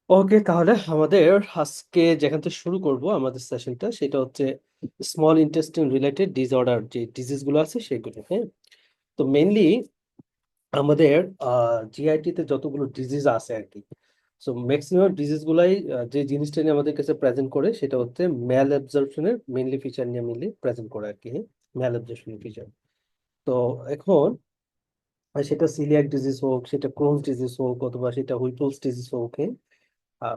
ওকে, তাহলে আমাদের আজকে যেখান থেকে শুরু করব আমাদের সেশনটা সেটা হচ্ছে স্মল ইন্টেস্টিন রিলেটেড ডিসঅর্ডার, যে ডিজিজ গুলো আছে সেগুলো। হ্যাঁ, তো মেইনলি আমাদের জিআইটি তে যতগুলো ডিজিজ আছে আর কি, সো ম্যাক্সিমাম ডিজিজ গুলাই যে জিনিসটা নিয়ে আমাদের কাছে প্রেজেন্ট করে সেটা হচ্ছে ম্যাল অ্যাবজর্পশনের মেইনলি ফিচার নিয়ে মেইনলি প্রেজেন্ট করে আর কি। ম্যাল অ্যাবজর্পশনের ফিচার। তো এখন সেটা সিলিয়াক ডিজিজ হোক, সেটা ক্রোনস ডিজিজ হোক, অথবা সেটা হুইপলস ডিজিজ হোক,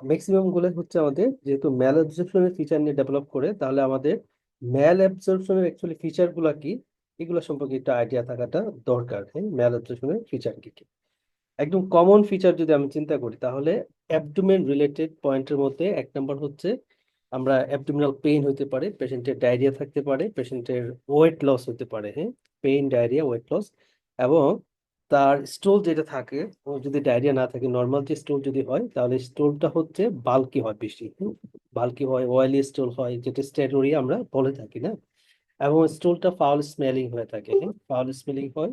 ম্যাক্সিমাম গুলো হচ্ছে আমাদের যেহেতু ম্যাল অ্যাবজর্পশনের ফিচার নিয়ে ডেভেলপ করে, তাহলে আমাদের ম্যাল অ্যাবজর্পশনের অ্যাকচুয়ালি ফিচার গুলা কি, এগুলো সম্পর্কে একটা আইডিয়া থাকাটা দরকার। হ্যাঁ, ম্যাল অ্যাবজর্পশনের ফিচার কি কি। একদম কমন ফিচার যদি আমি চিন্তা করি তাহলে অ্যাবডোমেন রিলেটেড পয়েন্টের মধ্যে এক নাম্বার হচ্ছে আমরা অ্যাবডোমিনাল পেইন হতে পারে, পেশেন্টের ডায়রিয়া থাকতে পারে, পেশেন্টের ওয়েট লস হতে পারে। হ্যাঁ, পেইন, ডায়রিয়া, ওয়েট লস, এবং তার স্টোল যেটা থাকে, ও যদি ডায়রিয়া না থাকে, নর্মাল যে স্টোল যদি হয় তাহলে স্টোলটা হচ্ছে বাল্কি হয় বেশি। বাল্কি হয়, অয়েলি স্টোল হয়, যেটা স্টেটোরিয়া আমরা বলে থাকি না, এবং স্টোলটা ফাউল স্মেলিং হয়ে থাকে। হ্যাঁ, ফাউল স্মেলিং হয়।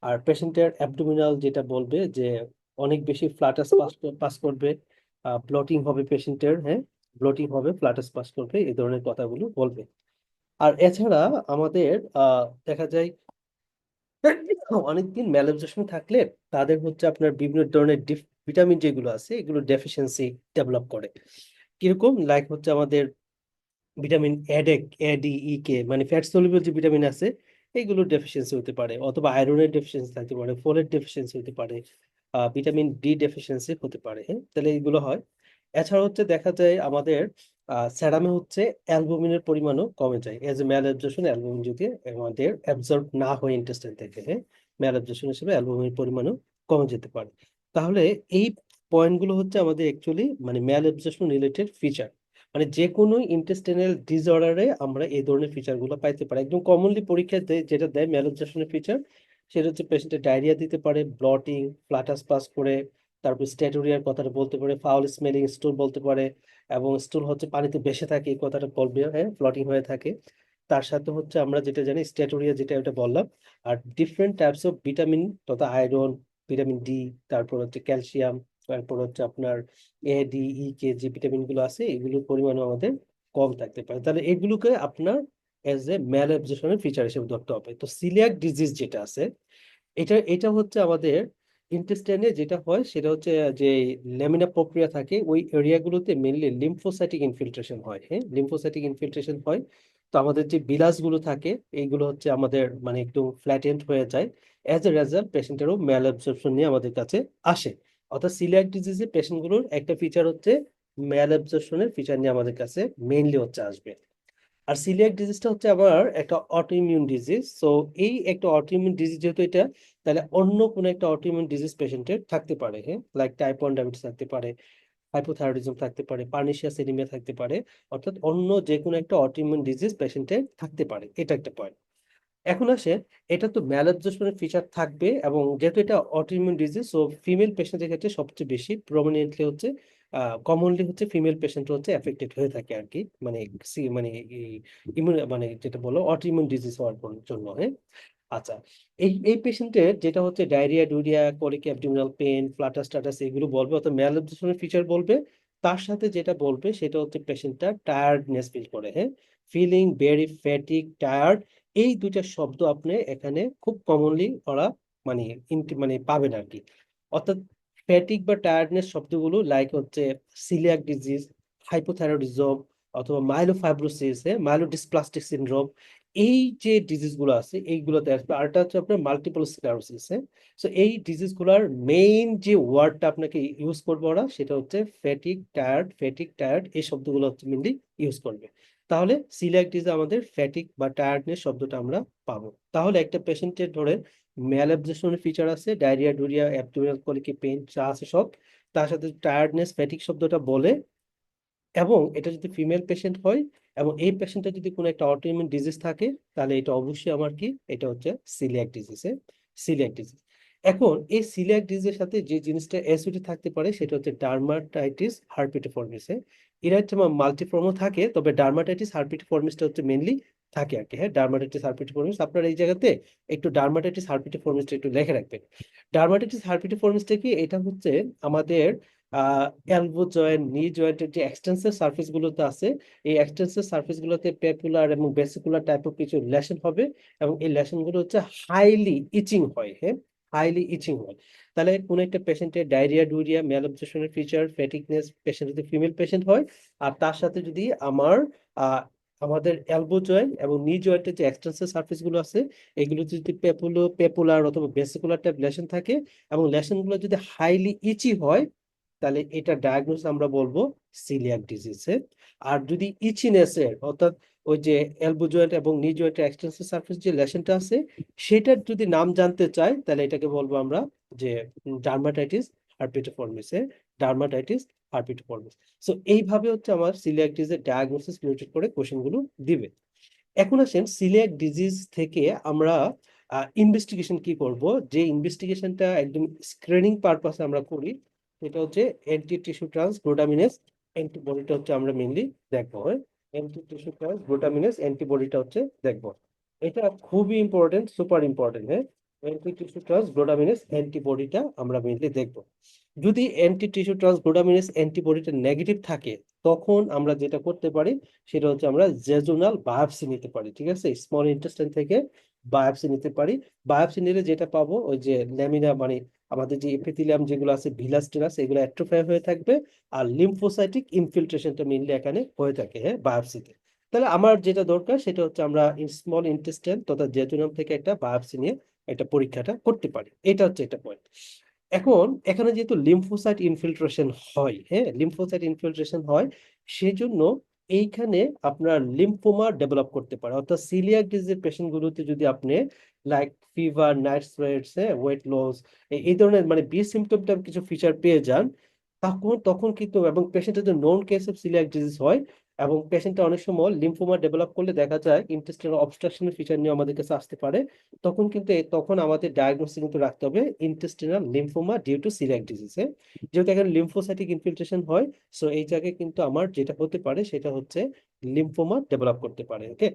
আর পেশেন্টের অ্যাবডোমিনাল যেটা বলবে যে অনেক বেশি ফ্লাটাস পাস পাস করবে, ব্লটিং হবে পেশেন্টের। হ্যাঁ, ব্লটিং হবে, ফ্লাটাস পাস করবে, এই ধরনের কথাগুলো বলবে। আর এছাড়া আমাদের দেখা যায় অনেকদিন ম্যালঅ্যাবজর্পশন থাকলে তাদের হচ্ছে আপনার বিভিন্ন ধরনের ভিটামিন যেগুলো আছে এগুলো ডেফিসিয়েন্সি ডেভেলপ করে। কিরকম, লাইক হচ্ছে আমাদের ভিটামিন এডেক, এডি, ই কে, মানে ফ্যাট সলিউবল যে ভিটামিন আছে এগুলো ডেফিসিয়েন্সি হতে পারে, অথবা আয়রনের ডেফিসিয়েন্সি থাকতে পারে, ফোলেট ডেফিসিয়েন্সি হতে পারে, ভিটামিন ডি ডেফিসিয়েন্সি হতে পারে। হ্যাঁ, তাহলে এইগুলো হয়। এছাড়া হচ্ছে দেখা যায় আমাদের স্যারামে হচ্ছে অ্যালবুমিনের পরিমাণও কমে যায়, as a malabsorption. Albumin যদি আমাদের অ্যাবজর্ব না হয় ইন্টেস্টাইন থেকে, হ্যাঁ, ম্যাল অ্যাবজর্পশন হিসেবে অ্যালবুমিনের পরিমাণও কমে যেতে পারে। তাহলে এই পয়েন্টগুলো হচ্ছে আমাদের অ্যাকচুয়ালি মানে ম্যাল অ্যাবজর্পশন রিলেটেড ফিচার। মানে যে কোনো ইন্টেস্টাইনাল ডিসঅর্ডারে আমরা এই ধরনের ফিচার গুলো পাইতে পারি। একদম কমনলি পরীক্ষায় যেটা দেয় ম্যালঅ্যাবজর্পশনের ফিচার, সেটা হচ্ছে পেশেন্টের ডায়রিয়া দিতে পারে, ব্লটিং, ফ্লাটাস পাস করে, তারপর স্ট্যাটোরিয়ার কথাটা বলতে পারে, ফাউল স্মেলিং স্টুল বলতে পারে, এবং স্টুল হচ্ছে পানিতে ভেসে থাকে এই কথাটা বলবে। হ্যাঁ, ফ্লটিং হয়ে থাকে। তার সাথে হচ্ছে আমরা যেটা জানি স্ট্যাটোরিয়া, যেটা ওটা বললাম। আর ডিফারেন্ট টাইপস অফ ভিটামিন, তথা আয়রন, ভিটামিন ডি, তারপর হচ্ছে ক্যালসিয়াম, তারপর হচ্ছে আপনার এ, ডি, ই, কে যে ভিটামিন গুলো আছে এগুলোর পরিমাণও আমাদের কম থাকতে পারে। তাহলে এগুলোকে আপনার এজ এ ম্যাল অ্যাবজর্পশনের ফিচার হিসেবে ধরতে হবে। তো সিলিয়াক ডিজিজ যেটা আছে, এটা এটা হচ্ছে আমাদের ইন্টেস্টাইনে যেটা হয় সেটা হচ্ছে যে ল্যামিনা প্রক্রিয়া থাকে ওই এরিয়াগুলোতে মেইনলি লিম্ফোসাইটিক ইনফিল্ট্রেশন হয়। হ্যাঁ, লিম্ফোসাইটিক ইনফিল্ট্রেশন হয়। তো আমাদের যে বিলাসগুলো থাকে এইগুলো হচ্ছে আমাদের মানে একটু ফ্ল্যাটেন্ড হয়ে যায়। অ্যাজ এ রেজাল্ট পেশেন্টেরও ম্যাল অ্যাবজর্পশন নিয়ে আমাদের কাছে আসে। অর্থাৎ সিলিয়াক ডিজিজের পেশেন্টগুলোর একটা ফিচার হচ্ছে ম্যাল অ্যাবজর্পশনের ফিচার নিয়ে আমাদের কাছে মেইনলি হচ্ছে আসবে। আর সিলিয়াক ডিজিজটা হচ্ছে আবার একটা অটোইমিউন ডিজিজ। সো এই একটা অটোইমিউন ডিজিজ যেহেতু এটা, তাহলে অন্য কোনো একটা অটোইমিউন ডিজিজ পেশেন্টের থাকতে পারে। হ্যাঁ, লাইক টাইপ 1 ডায়াবেটিস থাকতে পারে, হাইপোথাইরয়েডিজম থাকতে পারে, পার্নিশিয়াস এনিমিয়া থাকতে পারে। অর্থাৎ অন্য যে কোনো একটা অটোইমিউন ডিজিজ পেশেন্টের থাকতে পারে, এটা একটা পয়েন্ট। এখন আসে, এটা তো ম্যালাবজেশনের ফিচার থাকবে, এবং যেহেতু এটা অটোইমিউন ডিজিজ, সো ফিমেল পেশেন্টের ক্ষেত্রে সবচেয়ে বেশি প্রমিনেন্টলি হচ্ছে কমনলি হচ্ছে ফিমেল পেশেন্ট হচ্ছে এফেক্টেড হয়ে থাকে আর কি। মানে মানে এই মানে যেটা বলো অটোইমিউন ডিজিজ হওয়ার জন্য। হ্যাঁ, আচ্ছা, এই পেশেন্টের যেটা হচ্ছে ডায়রিয়া, ডুরিয়া, কোলিক অ্যাবডোমিনাল পেন, ফ্লাটাস টাটাস এগুলো বলবে, অর্থাৎ ম্যালাবজেশনের ফিচার বলবে। তার সাথে যেটা বলবে সেটা হচ্ছে পেশেন্টটা টায়ার্ডনেস ফিল করে। হ্যাঁ, ফিলিং ভেরি ফ্যাটিক, টায়ার্ড, এই দুইটা শব্দ আপনি এখানে খুব কমনলি ওরা মানে মানে পাবেন আর কি। অর্থাৎ ফ্যাটিক বা টায়ার্ডনেস শব্দগুলো লাইক হচ্ছে সিলিয়াক ডিজিজ, হাইপোথাইরয়েডিজম, অথবা মাইলোফাইব্রোসিস, মাইলোডিসপ্লাস্টিক সিনড্রোম, এই যে ডিজিজ গুলো আছে এইগুলোতে আসবে। আরটা হচ্ছে আপনার মাল্টিপল স্ক্লেরোসিস। হ্যাঁ, সো এই ডিজিজ গুলার মেইন যে ওয়ার্ডটা আপনাকে ইউজ করবে ওরা সেটা হচ্ছে ফ্যাটিক, টায়ার্ড, ফ্যাটিক, টায়ার্ড, এই শব্দগুলো হচ্ছে মেনলি ইউজ করবে। তাহলে সিলিয়াক ডিজিজে আমাদের ফ্যাটিক বা টায়ার্ডনেস শব্দটা আমরা পাবো। তাহলে একটা পেশেন্টের ধরে ম্যাল অ্যাবজর্পশনের ফিচার আছে, ডায়রিয়া, ডুরিয়া, অ্যাবডোমিনাল কলিকি পেইন যা আছে সব, তার সাথে টায়ার্ডনেস, ফ্যাটিক শব্দটা বলে। এবং এটা যদি ফিমেল পেশেন্ট হয়, এবং এই পেশেন্টের যদি কোনো একটা অটোইমিউন ডিজিজ থাকে, তাহলে এটা অবশ্যই আমার কি, এটা হচ্ছে সিলিয়াক ডিজিজ। Coeliac disease. এখন এই সিলিয়াক ডিজিজের সাথে যে জিনিসটা অ্যাসোসিয়েটেড থাকতে পারে সেটা হচ্ছে ডার্মাটাইটিস হার্পিটিফর্মিস। ইরাইথেমা মাল্টিফর্মও থাকে, তবে ডার্মাটাইটিস হার্পিটিফর্মিসটা হচ্ছে মেনলি থাকে আর কি। হ্যাঁ, ডার্মাটাইটিস হার্পিটিফর্মিস আপনার এই জায়গাতে একটু ডার্মাটাইটিস হার্পিটিফর্মিসটা একটু লিখে রাখবেন। ডার্মাটাইটিস হার্পিটিফর্মিসটা কি, এটা হচ্ছে আমাদের এলবো জয়েন্ট, নি জয়েন্টের যে এক্সটেন্সর সার্ফেস গুলোতে আছে, এই এক্সটেন্সর সার্ফেস গুলোতে পেপুলার এবং ভেসিকুলার টাইপ অফ কিছু লেশন হবে, এবং এই লেশন গুলো হচ্ছে হাইলি ইচিং হয়। হ্যাঁ, হাইলি ইচিং হয়। তাহলে কোন একটা পেশেন্টের ডায়রিয়া, ডুরিয়া, ম্যাল অবজর্পশনের ফিচার, ফ্যাটিকনেস, পেশেন্ট যদি ফিমেল পেশেন্ট হয়, আর তার সাথে যদি আমাদের এলবো জয়েন্ট এবং নি জয়েন্টের যে এক্সটেন্সর সার্ফেস গুলো আছে, এগুলো যদি পেপুলার অথবা ভেসিকুলার টাইপ লেশন থাকে, এবং লেশন গুলো যদি হাইলি ইচি হয়, তাহলে এটা ডায়াগনোস আমরা বলবো সিলিয়াক ডিজিজের। আর যদি ইচিনেসের অর্থাৎ ওই যে এলবো জয়েন্ট এবং নি জয়েন্টের এক্সটেন্সর সার্ফেস যে লেশনটা আছে, সেটার যদি নাম জানতে চাই, তাহলে এটাকে বলবো আমরা যে ডার্মাটাইটিস হার্পিটোফর্মিস, ডার্মাটাইটিস হার্পিটোফর্মিস। সো এইভাবে হচ্ছে আমার সিলিয়াক ডিজিজের ডায়াগনোসিস রিলেটেড করে কোশ্চেন গুলো দিবে। এখন আসেন সিলিয়াক ডিজিজ থেকে আমরা ইনভেস্টিগেশন কি করব। যে ইনভেস্টিগেশনটা একদম স্ক্রিনিং পারপাসে আমরা করি, সেটা হচ্ছে অ্যান্টি টিস্যু ট্রান্সগ্লুটামিনেজ অ্যান্টিবডিটা হচ্ছে আমরা মেইনলি দেখবো। অ্যান্টি টিস্যু ট্রান্সগ্লুটামিনেজ অ্যান্টিবডিটা হচ্ছে দেখবো। এটা খুবই ইম্পর্টেন্ট, সুপার ইম্পর্টেন্ট। হ্যাঁ, অ্যান্টি টিস্যু ট্রান্সগ্লুটামিনেজ অ্যান্টিবডিটা আমরা মেইনলি দেখবো। যদি অ্যান্টি টিস্যু ট্রান্সগ্লুটামিনেজ অ্যান্টিবডিটা নেগেটিভ থাকে, তখন আমরা যেটা করতে পারি সেটা হচ্ছে আমরা জেজুনাল বায়োপসি নিতে পারি। ঠিক আছে, স্মল ইন্টেস্টাইন থেকে বায়োপসি নিতে পারি। বায়োপসি নিলে যেটা পাবো, ওই যে ল্যামিনা মানে আমাদের যে এপিথেলিয়াম যেগুলো আছে, ভিলাস টেরাস, এগুলো অ্যাট্রোফাই হয়ে থাকবে, আর লিম্ফোসাইটিক ইনফিল্ট্রেশনটা মেইনলি এখানে হয়ে থাকে। হ্যাঁ, বায়োপসিতে। তাহলে আমার যেটা দরকার সেটা হচ্ছে আমরা স্মল ইন্টেস্টাইন তথা জেজুনাম থেকে একটা বায়োপসি নিয়ে একটা পরীক্ষাটা করতে পারি। এটা হচ্ছে একটা পয়েন্ট। এখন এখানে যেহেতু লিম্ফোসাইট ইনফিল্ট্রেশন হয়, হ্যাঁ, লিম্ফোসাইট ইনফিল্ট্রেশন হয়, সেজন্য এইখানে আপনার লিম্ফোমা ডেভেলপ করতে পারে। অর্থাৎ সিলিয়াক ডিজিজের পেশেন্ট গুলোতে যদি আপনি like fever, night sweats, weight loss, এই ধরনের মানে বি সিমটম কিছু ফিচার পেয়ে যান, তখন তখন কিন্তু, এবং পেশেন্টের যদি নন কেস অফ সিলিয়াক ডিজিজ হয়, এবং পেশেন্টটা অনেক সময় লিম্ফোমা ডেভেলপ করলে দেখা যায় ইন্টেস্টিনাল অবস্ট্রাকশনের ফিচার নিয়ে আমাদের কাছে আসতে পারে, তখন কিন্তু তখন আমাদের ডায়াগনোসিস কিন্তু রাখতে হবে intestinal lymphoma due to coeliac ডিজিজে। যেহেতু এখানে লিম্ফোসাইটিক ইনফিল্ট্রেশন হয়, সো এই জায়গায় কিন্তু আমার যেটা হতে পারে সেটা হচ্ছে লিম্ফোমা ডেভেলপ করতে পারে। ওকে,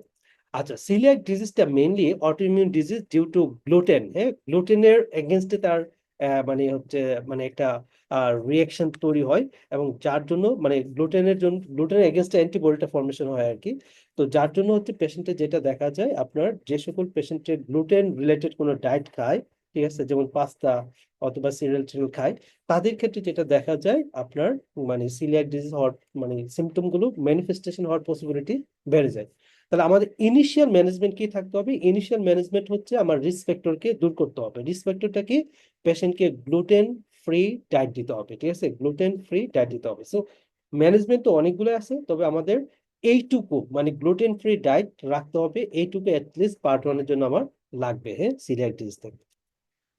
আচ্ছা, সিলিয়াক ডিজিজটা mainly autoimmune disease due to gluten. হ্যাঁ, গ্লুটেনের এগেনস্টে তার মানে হচ্ছে মানে একটা রিয়াকশন তৈরি হয়, এবং যার জন্য মানে গ্লুটেনের এগেনস্টে অ্যান্টিবডিটা ফর্মেশন হয় আর কি। তো যার জন্য হচ্ছে পেশেন্টের যেটা দেখা যায়, আপনার যে সকল পেশেন্টের গ্লুটেন রিলেটেড কোনো ডায়েট খায়, ঠিক আছে, যেমন পাস্তা অথবা সিরিয়াল টিরিয়াল খায়, তাদের ক্ষেত্রে যেটা দেখা যায় আপনার মানে সিলিয়াক ডিজিজ হওয়ার মানে সিমটম গুলো ম্যানিফেস্টেশন হওয়ার পসিবিলিটি বেড়ে যায়। তাহলে আমাদের ইনিশিয়াল ম্যানেজমেন্ট কি থাকতে হবে? ইনিশিয়াল ম্যানেজমেন্ট হচ্ছে আমার রিস্ক ফ্যাক্টরকে দূর করতে হবে। রিস্ক ফ্যাক্টরটা কি? পেশেন্টকে গ্লুটেন ফ্রি ডায়েট দিতে হবে। ঠিক আছে, গ্লুটেন ফ্রি ডায়েট দিতে হবে। সো ম্যানেজমেন্ট তো অনেকগুলো আছে, তবে আমাদের এইটুকু মানে গ্লুটেন ফ্রি ডায়েট রাখতে হবে, এইটুকু অ্যাটলিস্ট পার্ট ওয়ানের জন্য আমার লাগবে। হ্যাঁ, সিলিয়াক ডিজিজ থেকে।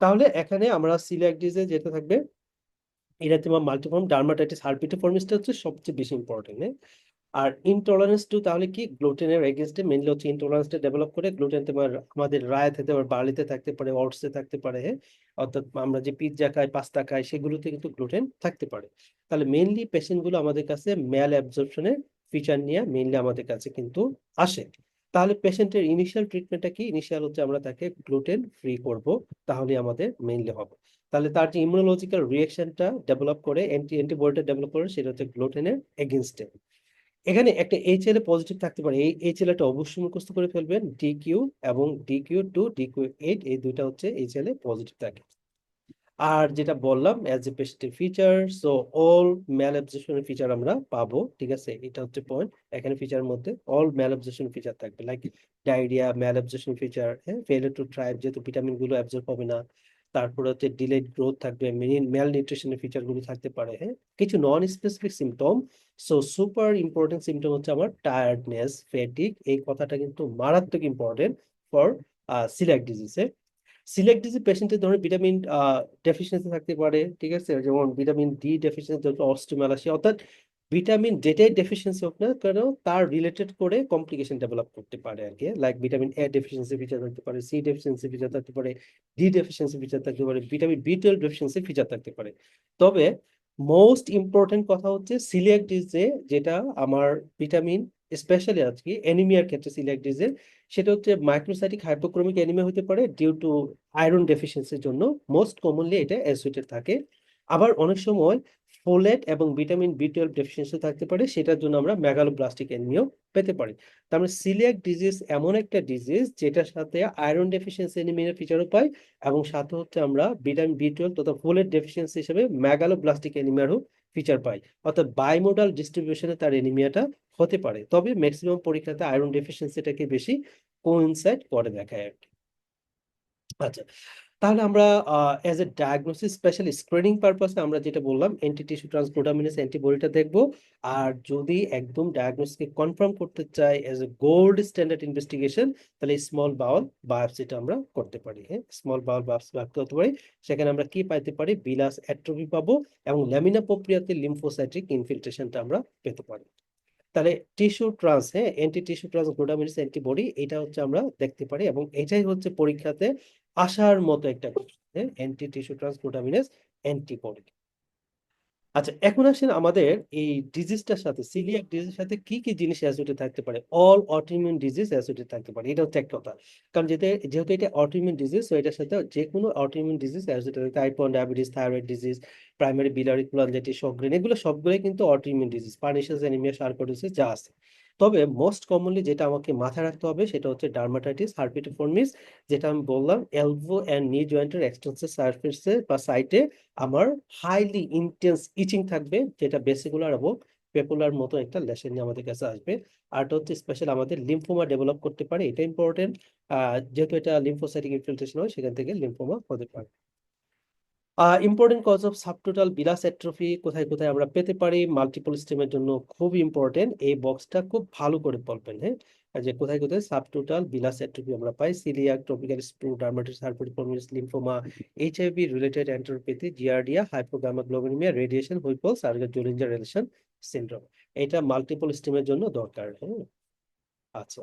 তাহলে এখানে আমরা সিলিয়াক ডিজিজে যেটা থাকবে, এটা তোমার মাল্টিফর্ম ডার্মাটাইটিস হার্পিটোফর্মিসটা হচ্ছে সবচেয়ে বেশি ইম্পর্টেন্ট। আর ইনটলারেন্স টু তাহলে কি? গ্লুটেনের এগেনস্টে মেইনলি হচ্ছে ইনটলারেন্সটা ডেভেলপ করে। গ্লুটেন তোমার আমাদের রায় থাকতে পারে, বার্লিতে থাকতে পারে, ওটসে থাকতে পারে। হ্যাঁ, অর্থাৎ আমরা যে পিৎজা খাই, পাস্তা খাই, সেগুলোতে কিন্তু গ্লুটেন থাকতে পারে। তাহলে মেইনলি পেশেন্ট গুলো আমাদের কাছে ম্যাল অ্যাবজর্পশনের ফিচার নিয়ে মেইনলি আমাদের কাছে কিন্তু আসে। তাহলে পেশেন্টের ইনিশিয়াল ট্রিটমেন্টটা কি? ইনিশিয়াল হচ্ছে আমরা তাকে গ্লুটেন ফ্রি করব, তাহলে আমাদের মেইনলি হবে। তাহলে তার যে ইমিউনোলজিক্যাল রিয়াকশনটা ডেভেলপ করে, অ্যান্টিবডিটা ডেভেলপ করে, সেটা হচ্ছে গ্লুটেনের এগেনস্টে। এখানে একটা এইচএল এ পজিটিভ থাকতে পারে, এই এইচএল টা অবশ্যই মুখস্থ করে ফেলবেন। ডিকিউ এবং ডিকিউ 2, ডিকিউ 8, এই দুইটা হচ্ছে এইচএল এ পজিটিভ থাকে। আর যেটা বললাম অ্যাজ এ পেস্টের ফিচার, সো অল ম্যাল অ্যাবজর্পশনের ফিচার আমরা পাবো। ঠিক আছে, এটা হচ্ছে পয়েন্ট। এখানে ফিচার মধ্যে অল ম্যাল অ্যাবজর্পশন ফিচার থাকবে, লাইক ডায়রিয়া, ম্যাল অ্যাবজর্পশন ফিচার, হ্যাঁ, ফেলিয়ার টু থ্রাইভ, যেহেতু ভিটামিন গুলো অ্যাবজর্ব হবে না। তারপরে হচ্ছে ডিলেড গ্রোথ থাকবে, ম্যাল নিউট্রিশনের ফিচার গুলো থাকতে পারে। হ্যাঁ, কিছু non specific symptom. So super important symptom হচ্ছে আমার টায়ার্ডনেস, ফ্যাটিক। এই কথাটা কিন্তু মারাত্মক ইম্পর্টেন্ট ফর সিলিয়াক ডিজিজে। সিলিয়াক ডিজিজ পেশেন্টের ধরনের ভিটামিন ডেফিসিয়েন্সি থাকতে পারে। ঠিক আছে, যেমন ভিটামিন ডি ডেফিসিয়েন্সি, অস্টিওম্যালাসিয়া, অর্থাৎ ভিটামিন যেটাই ডেফিসিয়েন্সি হোক না কেন, তার রিলেটেড করে কমপ্লিকেশন ডেভেলপ করতে পারে আর কি। Like vitamin A deficiency feature থাকতে পারে, সি ডেফিসিয়েন্সি ফিচার থাকতে পারে, ডি ডেফিসিয়েন্সি ফিচার থাকতে পারে, ভিটামিন বি 12 ডেফিসিয়েন্সি ফিচার থাকতে পারে। তবে মোস্ট ইম্পর্টেন্ট কথা হচ্ছে সিলিয়াক ডিজিজে যেটা আমার ভিটামিন, স্পেশালি আজকে অ্যানিমিয়ার ক্ষেত্রে সিলিয়াক ডিজিজে, সেটা হচ্ছে মাইক্রোসাইটিক হাইপোক্রোমিক অ্যানিমিয়া হতে পারে ডিউ টু আয়রন ডেফিসিয়েন্সির জন্য। মোস্ট কমনলি এটা অ্যাসোসিয়েটেড থাকে। আবার অনেক সময় ফোলেট এবং ভিটামিন বি 12 ডেফিসিয়েন্সি থাকতে পারে, সেটার জন্য আমরা মেগালোব্লাস্টিক অ্যানিমিয়াও পেতে পারি। তার মানে সিলিয়াক ডিজিজ এমন একটা ডিজিজ যেটার সাথে আয়রন ডেফিসিয়েন্সি অ্যানিমিয়ার ফিচারও পাই, এবং সাথে হচ্ছে আমরা ভিটামিন বি 12 তথা ফোলেট ডেফিসিয়েন্সি হিসেবে মেগালোব্লাস্টিক অ্যানিমিয়ারও ফিচার পাই। অর্থাৎ বাইমোডাল ডিস্ট্রিবিউশনে তার অ্যানিমিয়াটা হতে পারে, তবে ম্যাক্সিমাম পরীক্ষাতে আয়রন ডেফিসিয়েন্সিটাকে বেশি কোইনসাইড করে দেখায় আর কি। আচ্ছা, তাহলে আমরা as a diagnosis specially screening পারপাসে আমরা যেটা বললাম অ্যান্টি টিস্যু ট্রান্সগ্লুটামিনেজ অ্যান্টিবডিটা দেখবো। আর যদি একদম ডায়াগনোসিসকে কনফার্ম করতে চাই as a gold standard investigation, তাহলে স্মল বাউল বায়োপসিটা আমরা করতে পারি। হ্যাঁ, স্মল বাউল বায়োপসি করতে পারি। সেখানে আমরা কি পাইতে পারি? বিলাস অ্যাট্রফি পাবো, এবং ল্যামিনা প্রোপ্রিয়াতে লিম্ফোসাইটিক ইনফিল্ট্রেশনটা আমরা পেতে পারি। তাহলে টিস্যু ট্রান্স, হ্যাঁ, অ্যান্টি টিস্যু ট্রান্স গ্লুটামিনেজ অ্যান্টিবডি, এটা হচ্ছে আমরা দেখতে পারি, এবং এটাই হচ্ছে পরীক্ষাতে আসার মতো একটা বিষয়, হ্যাঁ, অ্যান্টি টিস্যু ট্রান্স গ্লুটামিনেজ অ্যান্টিবডি। আচ্ছা, এখন আসেন আমাদের এই ডিজিজটার সাথে, সিলিয়াক ডিজিজের সাথে কি কি জিনিস অ্যাসোসিয়েটেড থাকতে পারে? অল অটোইমিউন ডিজিজ অ্যাসোসিয়েটেড থাকতে পারে, এটা হচ্ছে এক কথা। কারণ যেহেতু এটা অটোইমিউন ডিজিজ, তো এটার সাথে যে কোনো autoimmune disease associated, type 1 diabetes, thyroid disease, primary biliary cholangitis, শোগরেন, এগুলো সবগুলোই কিন্তু autoimmune disease, pernicious anaemia, sarcoidosis যা আছে। তবে মোস্ট কমনলি যেটা আমাকে মাথায় রাখতে হবে সেটা হচ্ছে ডার্মাটাইটিস হার্পিটিফর্মিস, যেটা আমি বললাম এলভো অ্যান্ড নি জয়েন্টের এক্সটেন্সর সারফেসে বা সাইটে আমার হাইলি ইন্টেন্স ইচিং থাকবে, যেটা বেসিকুলার এবং পেপুলার মতো একটা লেশন নিয়ে আমাদের কাছে আসবে। আরটা হচ্ছে স্পেশাল আমাদের লিম্ফোমা ডেভেলপ করতে পারে, এটা ইম্পর্টেন্ট। যেহেতু এটা লিম্ফোসাইটিক ইনফিল্ট্রেশন হয়, সেখান থেকে লিম্ফোমা হতে পারে। Important cause of subtotal villous atrophy কোথায় কোথায় আমরা পেতে পারি? মাল্টিপল স্টেমের জন্য খুব ইম্পর্টেন্ট, এই বক্সটা খুব ভালো করে বলবেন। হ্যাঁ, আর যে কোথায় কোথায় সাবটোটাল বিলাস অ্যাট্রফি আমরা পাই? Coeliac, tropical sclerodermatitis, herpetiformis, lymphoma, HIV related enteropathy, giardia, hypogammaglobulinaemia, radiation, Whipple's, আর জোলিঞ্জার রিলেশন সিনড্রোম। এটা মাল্টিপল স্টেমের জন্য দরকার। হ্যাঁ, আচ্ছা,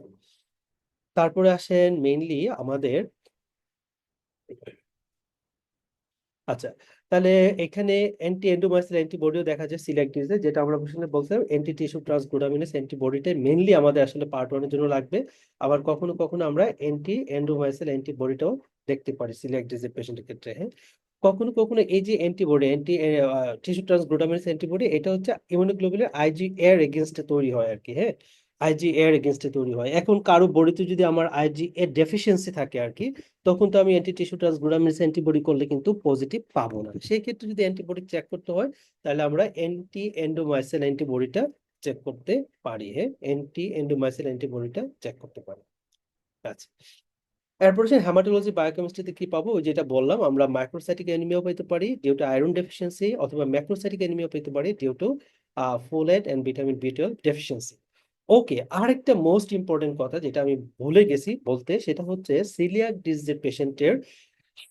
তারপরে আসেন মেইনলি আমাদের, আচ্ছা, তাহলে এখানে অ্যান্টি এন্ডোমাইসিন অ্যান্টিবডিও দেখা যায় সিলেক্ট ডিজিজে, যেটা আমরা আসলে বলছিলাম অ্যান্টি টিস্যু ট্রান্সগ্লুটামিনেজ অ্যান্টিবডিটাই মেইনলি আমাদের আসলে পার্ট 1 এর জন্য লাগবে। আবার কখনো কখনো আমরা অ্যান্টি এন্ডোমাইসিন অ্যান্টিবডিটাও দেখতে পারি সিলেক্ট ডিজিজ পেশেন্টের ক্ষেত্রে। হ্যাঁ, কখনো কখনো এই যে অ্যান্টিবডি, অ্যান্টি টিস্যু ট্রান্সগ্লুটামিনেজ অ্যান্টিবডি, এটা হচ্ছে ইমিউনোগ্লোবুলিন আইজি এর এগেনস্টে তৈরি হয় আর কি। হ্যাঁ, আইজি এর এগেনস্টে তৈরি হয়। এখন কারো বডিতে যদি আমার আইজি এর ডেফিসিয়েন্সি থাকে আর কি, তখন তো আমি অ্যান্টি টিস্যু ট্রান্সগ্লুটামিনেজ অ্যান্টিবডি করলে কিন্তু পজিটিভ পাবো না। সেই ক্ষেত্রে যদি অ্যান্টিবডি চেক করতে হয়, তাহলে আমরা অ্যান্টি এন্ডোমাইসিন অ্যান্টিবডিটা চেক করতে পারি। হ্যাঁ, অ্যান্টি এন্ডোমাইসিন অ্যান্টিবডিটা চেক করতে পারি। আচ্ছা, এরপর সে হেমাটোলজি বায়োকেমিস্ট্রিতে কি পাবো? ওই যেটা বললাম, আমরা মাইক্রোসাইটিক অ্যানিমিয়াও পেতে পারি ডিউ টু আয়রন ডেফিসিয়েন্সি, অথবা ম্যাক্রোসাইটিক অ্যানিমিয়াও পেতে পারি due to folate and vitamin B 12 deficiency. Okay, আরেকটা মোস্ট ইম্পর্টেন্ট কথা যেটা আমি ভুলে গেছি বলতে, সেটা হচ্ছে সিলিয়াক ডিজিজের পেশেন্টের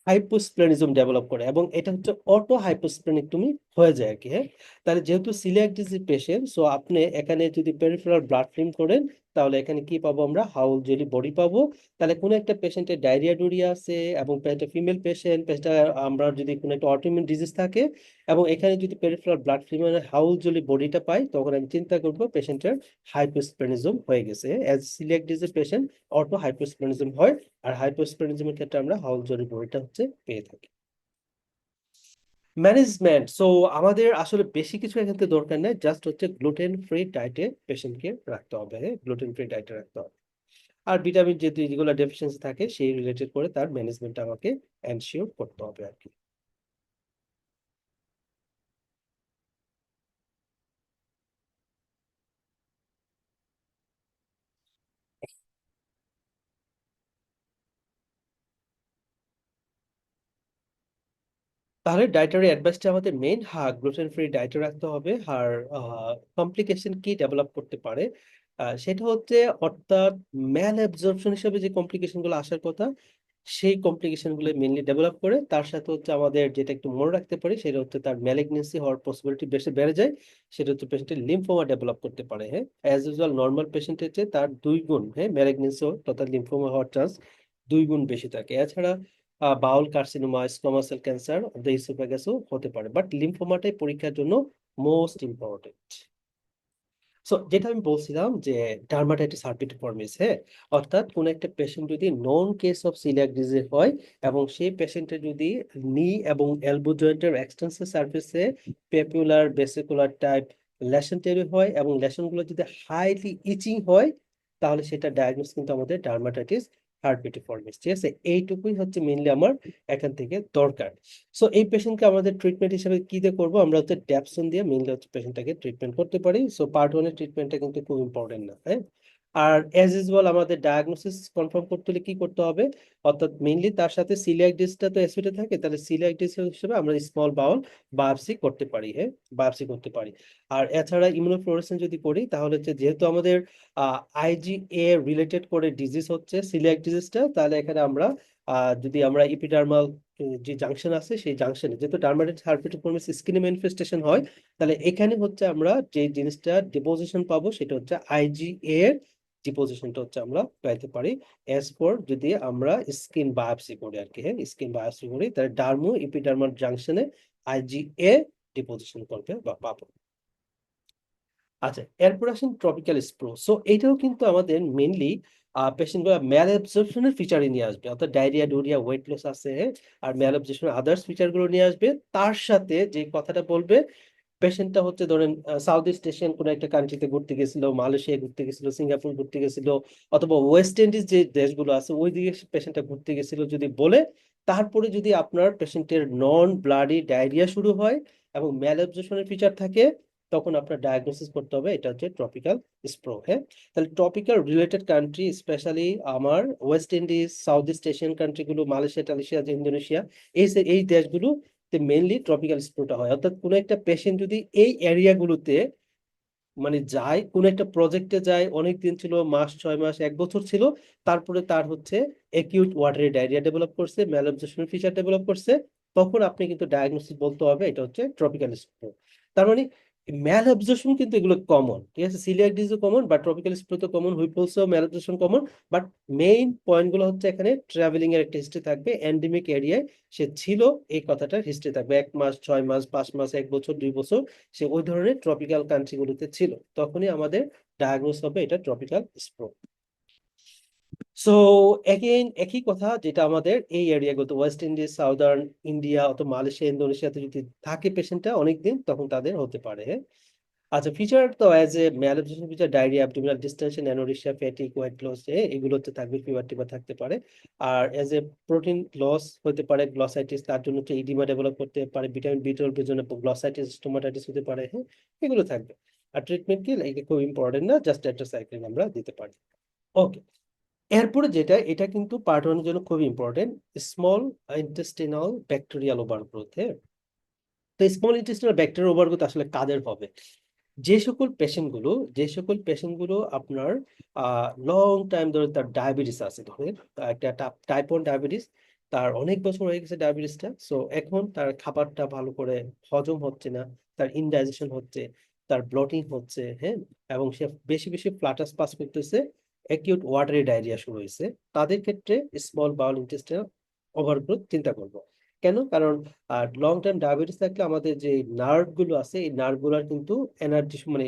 হাইপোস্প্লেনিজম ডেভেলপ করে, এবং এটা হচ্ছে অটো হাইপোস্প্লেনিকটমি হয়ে যায় আর কি। হ্যাঁ, তাহলে যেহেতু সিলিয়াক ডিজিজ পেশেন্ট, সো আপনি এখানে যদি পেরিফেরাল ব্লাড ফিল্ম করেন, তাহলে এখানে কি পাবো? আমরা হাউল জেলি বডি পাবো। তাহলে কোনো একটা পেশেন্টের ডায়রিয়া ডুরিয়া আছে, এবং একটা ফিমেল পেশেন্ট, আমরা যদি কোনো একটা অটোইমিউন ডিজিজ থাকে, এবং এখানে যদি পেরিফেরাল ব্লাড ফিল্ম হাউল জেলি বডিটা পাই, তখন আমি চিন্তা করবো পেশেন্টের হাইপোস্প্লেনিজম হয়ে গেছে। As coeliac disease patient auto hyposplenism হয়, আর হাইপোস্প্লেনিজমের ক্ষেত্রে আমরা হাউল জরি বড়িটা হচ্ছে পেয়ে থাকি। ম্যানেজমেন্ট, সো আমাদের আসলে বেশি কিছু এখান থেকে দরকার নেই, জাস্ট হচ্ছে গ্লুটেন ফ্রি ডায়েটে পেশেন্টকে রাখতে হবে। হ্যাঁ, গ্লুটেন ফ্রি ডায়েটে রাখতে হবে। আর ভিটামিন যেগুলো ডেফিসিয়েন্সি থাকে সেই রিলেটেড করে তার ম্যানেজমেন্ট আমাকে এনশিওর করতে হবে আর কি। তাহলে ডায়েটারি অ্যাডভাইসটা আমাদের মেইন, হ্যাঁ, গ্লুটেন ফ্রি ডায়েটে রাখতে হবে। আর কমপ্লিকেশন কি ডেভেলপ করতে পারে সেটা হচ্ছে, অর্থাৎ ম্যাল অ্যাবজর্পশন হিসেবে যে কমপ্লিকেশন গুলো আসার কথা, সেই কমপ্লিকেশন গুলো মেইনলি ডেভেলপ করে। তার সাথে হচ্ছে আমাদের যেটা একটু মনে রাখতে পারি, সেটা হচ্ছে তার ম্যালিগনেন্সি হওয়ার পসিবিলিটি বেশি বেড়ে যায়। সেটা হচ্ছে পেশেন্টের লিম্ফোমা ডেভেলপ করতে পারে। হ্যাঁ, অ্যাজ ইউজুয়াল নর্মাল পেশেন্টের চেয়ে তার 2 গুণ, হ্যাঁ, ম্যালিগনেন্সি তথা লিম্ফোমা হওয়ার চান্স 2 গুণ বেশি থাকে। এছাড়া bowel carcinoma, squamous cell cancer of the ইসোফেগাসও হতে পারে, বাট লিম্ফোমাটাই পরীক্ষার জন্য মোস্ট ইম্পর্টেন্ট। সো যেটা আমি বলছিলাম যে ডার্মাটাইটিস হার্পিটিফর্মিস, হ্যাঁ, অর্থাৎ কোন একটা পেশেন্ট যদি নন কেস অফ সিলিয়াক ডিজিজ হয় এবং সেই পেশেন্টের যদি নি এবং এলবো জয়েন্টের এক্সটেন্সর সার্ফেসে পেপুলার ভেসিকুলার টাইপ লেশন তৈরি হয় এবং লেশনগুলো যদি হাইলি ইচিং হয়, তাহলে সেটা ডায়াগনোস কিন্তু আমাদের ডার্মাটাইটিস হার্পিটিফর্মিস। ঠিক আছে, এইটুকুই হচ্ছে মেইনলি আমার এখান থেকে দরকার। সো এই পেশেন্টকে আমাদের ট্রিটমেন্ট হিসেবে কি দিয়ে করবো, আমরা হচ্ছে ড্যাপসন দিয়ে মেইনলি হচ্ছে পেশেন্টটাকে ট্রিটমেন্ট করতে পারি। সো পার্ট ওয়ানের ট্রিটমেন্টটা কিন্তু খুব ইম্পর্টেন্ট না, হ্যাঁ। আর অ্যাজ ইউজুয়াল আমাদের ডায়াগনোসিস কনফার্ম করতে হলে কি করতে হবে, অর্থাৎ মেইনলি তার সাথে সিলিয়াক ডিসটা তো অ্যাসোসিয়েটেড থাকে, তাহলে সিলিয়াক ডিস হিসেবে আমরা স্মল বাউল বায়োপসি করতে পারি, হ্যাঁ, বায়োপসি করতে পারি। আর এছাড়া ইমিউনোফ্লোরেসেন্স যদি করি, তাহলে হচ্ছে যেহেতু আমাদের আইজিএ রিলেটেড করে ডিজিজ হচ্ছে সিলিয়াক ডিজিজটা, তাহলে এখানে আমরা যদি আমরা ইপিডার্মাল যে জাংশন আছে সেই জাংশনে, যেহেতু ডার্মাটাইটিস হার্পিটিফর্মিস স্কিনে ম্যানিফেস্টেশন হয়, তাহলে এখানে হচ্ছে আমরা যে জিনিসটা ডিপোজিশন পাবো সেটা হচ্ছে আইজিএ এর ডিপোজিশনটা হচ্ছে আমরা পাইতে পারি এস ফর যদি আমরা স্কিন বায়োপসি করি আর কি, হ্যাঁ, স্কিন বায়োপসি করি, তাহলে ডার্মো ইপিডার্মাল জাংশনে আইজিএ ডিপোজিশন করবে বা পাবো। আচ্ছা, এরপর আসেন ট্রপিক্যাল স্প্রো। সো এটাও কিন্তু আমাদের মেনলি পেশেন্ট গুলো ম্যাল অ্যাবজর্পশনের ফিচারে নিয়ে আসবে, অর্থাৎ ডায়রিয়া, ডোরিয়া, ওয়েট লস আছে, আর ম্যাল অ্যাবজর্পশনের আদার্স ফিচার গুলো নিয়ে আসবে। তার সাথে যে কথাটা বলবে, পেশেন্টটা হচ্ছে ধরেন সাউথ ইস্ট এশিয়ান কোনো একটা কান্ট্রিতে ঘুরতে গেছিল, মালয়েশিয়া ঘুরতে গেছিল, সিঙ্গাপুর ঘুরতে গেছিল, অথবা ওয়েস্ট ইন্ডিজ যে দেশগুলো আছে ওই দিকে পেশেন্টটা ঘুরতে গেছিল যদি বলে, তারপরে যদি আপনার পেশেন্টের নন ব্লাডি ডায়রিয়া শুরু হয় এবং ম্যাল অ্যাবজর্পশনের ফিচার থাকে, তখন আপনার ডায়াগনোসিস করতে হবে এটা হচ্ছে ট্রপিক্যাল স্প্রো, হ্যাঁ। তাহলে ট্রপিক্যাল রিলেটেড কান্ট্রি স্পেশালি আমার West Indies, South East Asian কান্ট্রিগুলো, মালয়েশিয়া টালেশিয়া, ইন্দোনেশিয়া, এই দেশগুলো মেইনলি ট্রপিক্যাল স্প্রোটা হয়। অর্থাৎ কোনো একটা পেশেন্ট যদি এই এরিয়াগুলোতে মানে যায়, কোনো একটা প্রজেক্টে যায়, অনেক দিন ছিল, মাস, 6 মাস, 1 বছর ছিল, তারপরে তার হচ্ছে একিউট ওয়াটারি ডায়রিয়া ডেভেলপ করছে, ম্যালঅ্যাবজর্পশন ফিচার ডেভেলপ করছে, তখন আপনি কিন্তু ডায়াগনোসিস বলতে হবে এটা হচ্ছে ট্রপিক্যাল স্প্রো। তার মানে ম্যাল অ্যাবজর্পশন কিন্তু এগুলো কমন, ঠিক আছে, সিলিয়াক ডিজিজও কমন বা ট্রপিক্যাল স্প্রো তো কমন, হুইপলসও malabsorption common. But main point গুলো হচ্ছে এখানে ট্রাভেলিং এর একটা হিস্ট্রি থাকবে, এন্ডেমিক এরিয়ায় সে ছিল এই কথাটার হিস্ট্রি থাকবে, 1 মাস, 6 মাস, 5 মাস, 1 বছর, 2 বছর সে ওই ধরনের ট্রপিক্যাল কান্ট্রি গুলোতে ছিল, তখনই আমাদের ডায়াগনোস হবে এটা ট্রপিক্যাল স্প্রো। সো এগেইন একই কথা, যেটা আমাদের এই এরিয়াগুলো ওয়েস্ট ইন্ডিজ, সাউদার্ন ইন্ডিয়া অথবা মালয়েশিয়া, ইন্দোনেশিয়াতে যদি থাকে পেশেন্টটা অনেকদিন, তখন তাদের হতে পারে, হ্যাঁ। আচ্ছা, ফিচার তো as a malabsorption feature diarrhoea, abdominal distension, anorexia, fatigue, weight loss, এগুলোতে থাকবে, ফিভার টিভার থাকতে পারে। আর অ্যাজ এ প্রোটিন লস হতে পারে, গ্লসাইটিস, তার জন্য হচ্ছে ইডিমা ডেভেলপ করতে পারে, ভিটামিন বি12 এর জন্য গ্লসাইটিস, স্টোমাটাইটিস হতে পারে, হ্যাঁ, এগুলো থাকবে। আর ট্রিটমেন্ট কি, এটা খুব ইম্পর্টেন্ট না, জাস্ট টেট্রাসাইক্লিন আমরা দিতে পারি। ওকে, এরপরে যেটা, এটা কিন্তু পার্ট ওয়ানের জন্য খুব important, small intestinal bacterial overgrowth, হ্যাঁ। তো স্মল ইন্টেস্টিনাল ব্যাকটেরিয়াল ওভারগ্রোথ আসলে কাদের হবে, যে সকল পেশেন্ট গুলো আপনার লং টাইম ধরে তার ডায়াবেটিস আছে, ধরেন একটা টাইপ 1 ডায়াবেটিস, তার অনেক বছর হয়ে গেছে ডায়াবেটিসটা, সো এখন তার খাবারটা ভালো করে হজম হচ্ছে না, তার ইনডাইজেশন হচ্ছে, তার ব্লটিং হচ্ছে, হ্যাঁ, এবং সে বেশি বেশি ফ্লাটাস পাস করতেছে, অ্যাকিউট ওয়াটারি ডায়রিয়া শুরু হয়েছে, তাদের ক্ষেত্রে স্মল বাউল ইন্টেস্টাইনাল ওভারগ্রোথ চিন্তা করবো। কেন? কারণ লং টাইম ডায়াবেটিস থাকলে আমাদের যে নার্ভ গুলো আছে, এই নার্ভ গুলার কিন্তু এনার্জি মানে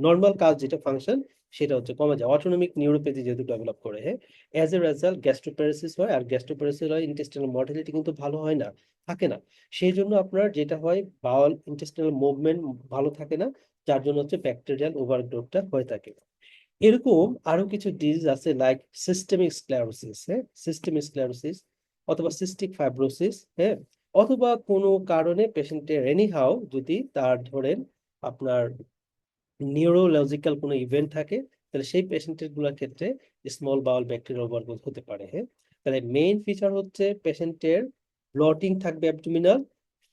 নর্মাল কাজ যেটা ফাংশন, সেটা হচ্ছে কমে যায়, অটোনমিক নিউরোপ্যাথি যেহেতু ডেভেলপ করে, হ্যাঁ। অ্যাজ এ রেজাল্ট গ্যাস্ট্রোপ্যারেসিস হয়, আর গ্যাস্ট্রোপ্যারেসিস হয়, ইন্টেস্টিনাল মর্টালিটি কিন্তু ভালো হয় না, থাকে না। সেই জন্য আপনার যেটা হয়, বাউল ইন্টেস্টিনাল মুভমেন্ট ভালো থাকে না, যার জন্য হচ্ছে ব্যাকটেরিয়াল ওভারগ্রোথটা হয়ে থাকে। এরকম আরো কিছু ডিজিজ আছে লাইক সিস্টেমিক স্ক্লেরোসিস, হ্যাঁ, সিস্টেমিক স্ক্লেরোসিস, অথবা সিস্টিক ফাইব্রোসিস, হ্যাঁ, অথবা কোনো কারণে পেশেন্টের এনিহাও যদি তার ধরেন আপনার নিউরোলজিক্যাল কোনো ইভেন্ট থাকে, তাহলে সেই পেশেন্টের গুলোর ক্ষেত্রে স্মল বাউল ব্যাকটেরিয়াল ওভারগ্রোথ হতে পারে, হ্যাঁ। তাহলে মেইন ফিচার হচ্ছে পেশেন্টের ব্লটিং থাকবে অ্যাবডোমিনাল,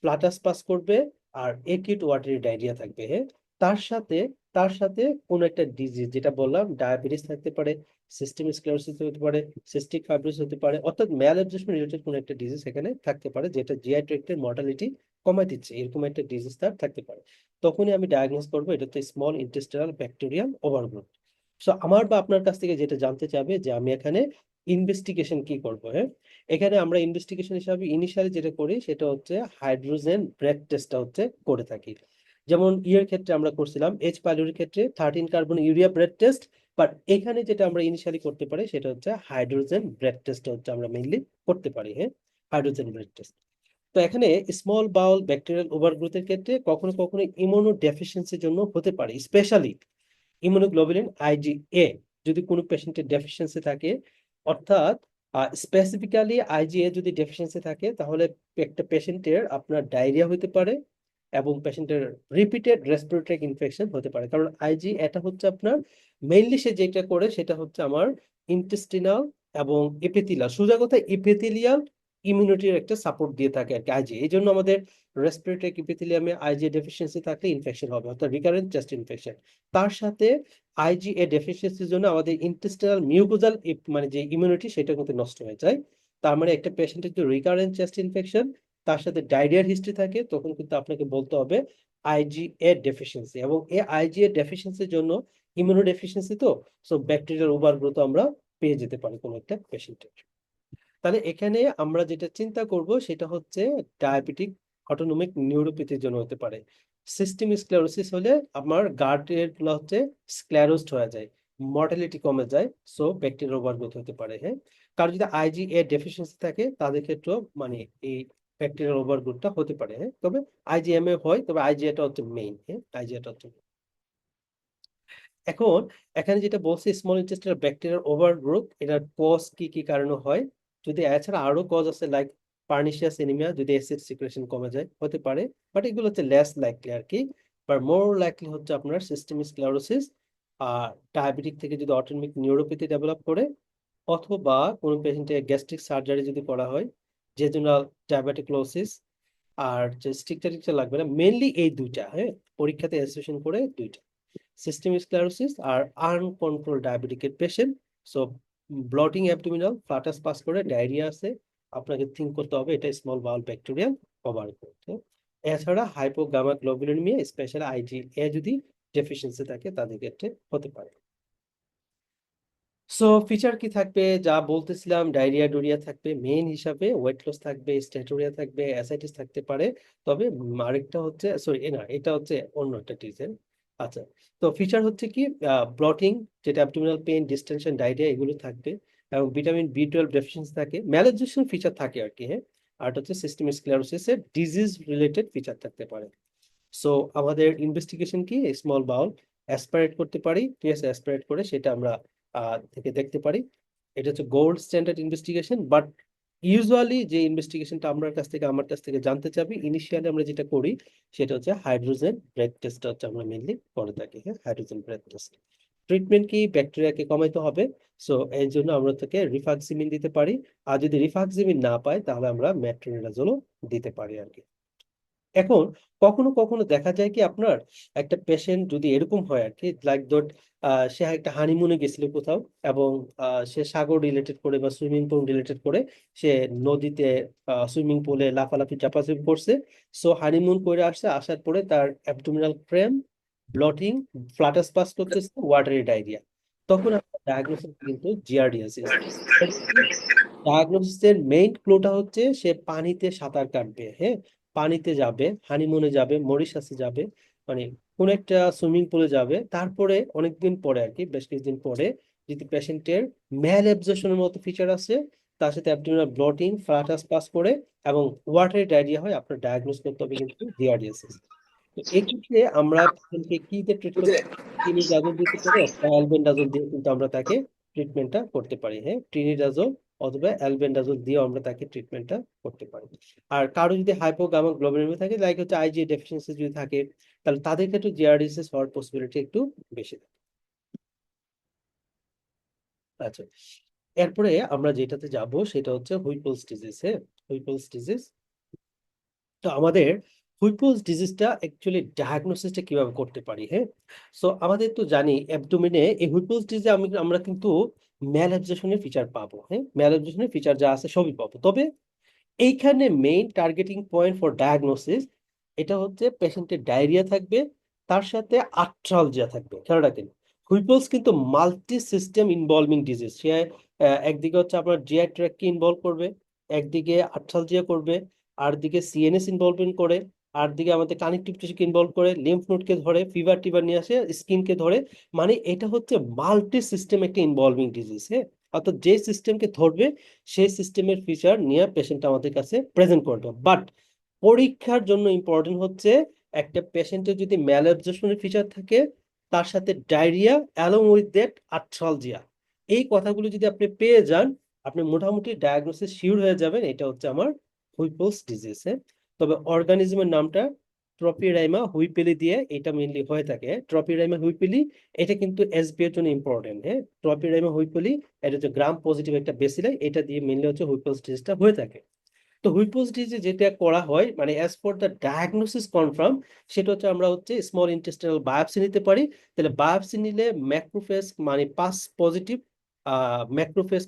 ফ্লাটাস পাস করবে, আর একিউট ওয়াটারি ডায়রিয়া থাকবে, হ্যাঁ। তার সাথে তার সাথে কোন একটা ডিজিজ, যেটা বললাম ডায়াবেটিস থাকতে পারে, সিস্টেমিক স্ক্লেরোসিস হতে পারে, সিস্টিক ফাইব্রোসিস হতে পারে, অর্থাৎ ম্যাল অ্যাবজর্পশন রিলেটেড কোন একটা ডিজিজ এখানে থাকতে পারে, যেটা জিআই ট্র্যাক্টের মর্টালিটি কমায় দিচ্ছে, এরকম একটা ডিজিজ তার থাকতে পারে। তখনই আমি ডায়াগনোস করবো এটা হচ্ছে small intestinal bacterial overgrowth. So আমার বা আপনার কাছ থেকে যেটা জানতে চাবে যে আমি এখানে ইনভেস্টিগেশন কি করব, হ্যাঁ। এখানে আমরা ইনভেস্টিগেশন হিসাবে ইনিশিয়ালি যেটা করি সেটা হচ্ছে হাইড্রোজেন ব্রেথ টেস্টটা হচ্ছে করে থাকি। যেমন ইয়ের ক্ষেত্রে আমরা করছিলাম এইচ পাইলোরির ক্ষেত্রে 13 carbon urea breath test, but এখানে যেটা আমরা ইনিশিয়ালি করতে পারি সেটা হচ্ছে হাইড্রোজেন ব্রেথ টেস্ট হচ্ছে আমরা মেইনলি করতে পারি, হ্যাঁ, হাইড্রোজেন ব্রেথ টেস্ট। তো এখানে স্মল বাউল ব্যাকটেরিয়াল ওভারগ্রোথের ক্ষেত্রে কখনো কখনো ইমিউনো ডেফিসিয়েন্সির জন্য হতে পারে, স্পেশালি ইমিউনোগ্লোবুলিন আইজিএ যদি কোনো পেশেন্টের ডেফিসিয়েন্সি থাকে, অর্থাৎ স্পেসিফিক্যালি আইজিএ যদি ডেফিসিয়েন্সি থাকে তাহলে একটা পেশেন্টের আপনার ডায়রিয়া হতে পারে এবং পেশেন্টের রিপিটেড রেসপিরেটরি ইনফেকশন হতে পারে। কারণ আইজি এটা হচ্ছে আপনার মেইনলি সে যেটা করে সেটা হচ্ছে আমার ইন্টেস্টিনাল এবং এপিথেলিয়াল, সোজা কথা এপিথেলিয়াল ইমিউনিটির একটা সাপোর্ট দিয়ে থাকে আর কি আইজি। এই জন্য আমাদের রেসপিরেটরি এপিথেলিয়ামে আইজি ডেফিসিয়েন্সি থাকলে ইনফেকশন হবে, অর্থাৎ রিকারেন্ট চেস্ট ইনফেকশন। তার সাথে আইজিএ ডেফিসিয়েন্সির জন্য আমাদের ইন্টেস্টিনাল মিউকোজাল মানে যে ইমিউনিটি সেটা কিন্তু নষ্ট হয়ে যায়। তার মানে একটা পেশেন্টের যদি রিকারেন্ট চেস্ট ইনফেকশন তার সাথে ডায়রিয়ার হিস্ট্রি থাকে তখন কিন্তু আপনাকে বলতে হবে আইজিএ ডেফিসিয়েন্সি। এবং এই আইজিএ ডেফিসিয়েন্সির জন্য ইমিউনো ডেফিসিয়েন্সি তো, সো ব্যাকটেরিয়াল ওভারগ্রোথ আমরা পেয়ে যেতে পারি কোনো একটা পেশেন্টের। তাহলে এখানে আমরা যেটা চিন্তা করব সেটা হচ্ছে ডায়াবেটিক অটোনমিক নিউরোপ্যাথির জন্য হতে পারে। সিস্টেম স্ক্লেরোসিস হলে আমার গার্ডের গুলো হচ্ছে স্ক্লেরোসড হয়ে যায়, মর্টালিটি কমে যায়, সো ব্যাকটেরিয়াল ওভারগ্রোথ হতে পারে, হ্যাঁ। কারণ যদি আইজিএ ডেফিসিয়েন্সি থাকে তাদের ক্ষেত্রেও মানে এই ব্যাকটেরিয়াল ওভারগ্রোথটা হতে পারে, হ্যাঁ। তবে আইজিএমএ হয়, তবে আইজিএটা হচ্ছে মেইন, হ্যাঁ, আইজিএটা হচ্ছে। এখন এখানে যেটা বলছি স্মল ইন্টেস্টাইনাল ব্যাকটেরিয়াল ওভারগ্রোথ, এটার কজ কি কি কারণে হয়, যদি এছাড়া আরো কজ আছে লাইক পার্নিশিয়াস এনিমিয়া, যদি অ্যাসিড সিক্রেশন কমে যায় হতে পারে, বাট এগুলো হচ্ছে লেস লাইকলি আর কি। বাট মোর লাইকলি হচ্ছে আপনার সিস্টেমিক স্ক্লেরোসিস আর ডায়াবেটিক থেকে যদি অটোনমিক নিউরোপ্যাথি ডেভেলপ করে, অথবা কোনো পেশেন্টের গ্যাস্ট্রিক সার্জারি যদি করা হয় যে জন্য ডায়াবেটিকলোসিস। আর যে স্টিকটা লাগবে না, মেনলি এই দুইটা, হ্যাঁ, পরীক্ষাতে অ্যাসোসিয়েশন করে দুইটা, সিস্টেমিক স্ক্লেরোসিস আর আনকন্ট্রোল ডায়াবেটিকের patient. So bloating abdominal flatus pass করে ডায়রিয়া আছে, আপনাকে থিঙ্ক করতে হবে এটা স্মল বাউল ব্যাকটেরিয়াল ওভারগ্রোথ। এছাড়া হাইপোগামা গ্লোবুলিনমিয়া স্পেশালি আইজিএ যদি ডেফিসিয়েন্সি থাকে তাদের ক্ষেত্রে হতে পারে। সো ফিচার কি থাকবে, যা বলতেছিলাম, ডায়রিয়া ডোরিয়া থাকবে মেইন হিসাবে, ওয়েট লস থাকবে, স্ট্যাটোরিয়া থাকবে, অ্যাসাইটিস থাকতে পারে। তবে আরেকটা হচ্ছে, সরি না, এটা হচ্ছে অন্য একটা ডিজিজ। আচ্ছা, তো ফিচার হচ্ছে কি ব্লটিং, যেটা অ্যাবডোমিনাল পেইন, ডিস্টেনশন, ডায়রিয়া এগুলো থাকবে, এবং ভিটামিন বি 12 ডেফিসিয়েন্সি থাকে, ম্যালাইজেশন ফিচার থাকে আর কি, হ্যাঁ। আর হচ্ছে সিস্টেমিক স্ক্লেরোসিসের ডিজিজ রিলেটেড ফিচার থাকতে পারে। সো আমাদের ইনভেস্টিগেশন কি, স্মল বাউল অ্যাসপিরেট করতে পারি, ঠিক আছে, অ্যাসপিরেট করে সেটা আমরা থেকে দেখতে পারি। এটা হচ্ছে gold standard investigation, but usually যে ইনভেস্টিগেশনটা আমার কাছ থেকে জানতে চাবি, ইনিশিয়ালি আমরা যেটা করি সেটা হচ্ছে হাইড্রোজেন ব্রেথ টেস্টটা হচ্ছে আমরা মেনলি করে থাকি, হ্যাঁ, হাইড্রোজেন ব্রেথ টেস্ট। ট্রিটমেন্ট কি, ব্যাকটেরিয়াকে কমাইতে হবে, সো এর জন্য আমরা তাকে রিফাক্সিমিন দিতে পারি। আর যদি রিফাক্সিমিন না পাই তাহলে আমরা মেট্রোনিডাজোলও দিতে পারি আর কি। এখন কখনো কখনো দেখা যায় কি আপনার একটা পেশেন্ট যদি এরকম হয় আর কি, লাইক ধর সে একটা হানিমুনে গেছিল কোথাও, এবং সে সাগর রিলেটেড করে বা সুইমিং পুল রিলেটেড করে সে নদীতে সুইমিং পুলে লাফালাফি চাপাচাপি করছে। সো হানিমুন করে আসছে, আসার পরে তার অ্যাবডোমিনাল ক্র্যাম্প, ব্লটিং, ফ্লাটাস পাস করতেছে, ওয়াটারি ডায়রিয়া, তখন আপনার ডায়াগনোসিস কিন্তু জিআরডিএসিস। ডায়াগনোসিসের মেইন ক্লুটা হচ্ছে সে পানিতে সাঁতার কাটবে, হ্যাঁ, পানিতে যাবে, হানিমুনে যাবে, মরিশাসে যাবে, মানে কোন একটা সুইমিং পুলে যাবে, তারপরে অনেকদিন পরে আর কি, বেশ কিছুদিন পরে যদি পেশেন্টের ম্যাল অ্যাবজর্পশনের মতো ফিচার আছে, তার সাথে অ্যাবডোমিনাল ব্লটিং, ফ্লাটাস পাস করে এবং ওয়াটারি ডায়রিয়া হয়, আপনার ডায়াগনোস করতে হবে কিন্তু জিআরডিএসিস। তো এক্ষেত্রে আমরা পেশেন্টকে কি দিয়ে ট্রিট করতে, ট্রিনিডাজল দিতে পারি অথবা অ্যালবেন্ডাজল দিয়ে কিন্তু আমরা তাকে ট্রিটমেন্টটা করতে পারি, হ্যাঁ, ট্রিনিডাজল অথবা অ্যালবেন্ডাজল দিয়েও আমরা তাকে ট্রিটমেন্টটা করতে পারি। আর কারো যদি হাইপোগামা গ্লোবিউলিন থাকে, লাইক হচ্ছে আইজিএ ডেফিসিয়েন্সি যদি থাকে, তাহলে তাদের ক্ষেত্রে জিআরডিএসিস হওয়ার পসিবিলিটি একটু বেশি থাকে। আচ্ছা, এরপরে আমরা যেটাতে যাব সেটা হচ্ছে হুইপলস ডিজিজ, হ্যাঁ, হুইপলস ডিজিজ। তো আমাদের হুইপলস ডিজিজটা অ্যাকচুয়ালি ডায়াগনোসিসটা কিভাবে করতে পারি, হ্যাঁ। সো আমাদের তো জানি অ্যাবডোমেনে এই হুইপলস ডিজিজে আমরা কিন্তু ম্যালঅ্যাবজর্পশনের ফিচার পাবো, হ্যাঁ, ম্যালঅ্যাবজর্পশনের ফিচার যা আছে সবই পাবো। তবে এইখানে main targeting point for diagnosis এটা হচ্ছে পেশেন্টের ডায়রিয়া থাকবে, তার সাথে আর্থ্রালজিয়া থাকবে। খেয়াল রাখেন, হুইপলস কিন্তু মাল্টি সিস্টেম ইনভলভিং ডিজিজ। সে একদিকে হচ্ছে আপনার জিআই ট্র্যাককে ইনভলভ করবে, একদিকে আর্থ্রালজিয়া করবে, আর দিকে সিএনএস ইনভলভমেন্ট করে, আর দিকে আমাদের কানেকটিভ টিস্যুকে ইনভলভ করে, লিম্ফ নোডকে ধরে, ফিভার টিভার নিয়ে আসে, স্কিনকে ধরে। মানে এটা হচ্ছে মাল্টি সিস্টেম একটা ইনভলভিং ডিজিজ। হ্যাঁ, অর্থাৎ যে সিস্টেমকে ধরবে সেই সিস্টেমের ফিচার নিয়ে পেশেন্ট আমাদের কাছে প্রেজেন্ট করবে। বাট পরীক্ষার জন্য ইম্পর্টেন্ট হচ্ছে একটা পেশেন্টের যদি ম্যালঅ্যাবজর্পশনের ফিচার থাকে, তার সাথে diarrhoea along with that arthralgia, এই কথাগুলো যদি আপনি পেয়ে যান, আপনি মোটামুটি ডায়াগনোসিস শিওর হয়ে যাবেন এটা হচ্ছে আমার হুইপলস ডিজিজ। হ্যাঁ, তবে অর্গানিজমের নামটা ট্রপিরাইমা হুইপেলি দিয়ে এটা মেইনলি হয়ে থাকে। ট্রপিরাইমা হুইপেলি এটা কিন্তু এসবি এর জন্য ইম্পর্টেন্ট। হ্যাঁ, ট্রপিরাইমা হুইপেলি এটা হচ্ছে গ্রাম পজিটিভ একটা বেসিলাই, এটা দিয়ে মেইনলি হচ্ছে হুইপলস ডিজিজটা হয়ে থাকে। তো হুইপলস ডিজিজ যেটা করা হয় মানে as for the diagnosis confirm, সেটা হচ্ছে আমরা হচ্ছে স্মল ইন্টেস্টাইনাল বায়োপসি নিতে পারি। তাহলে বায়োপসি নিলে ম্যাক্রোফেজ মানে pass positive macrophage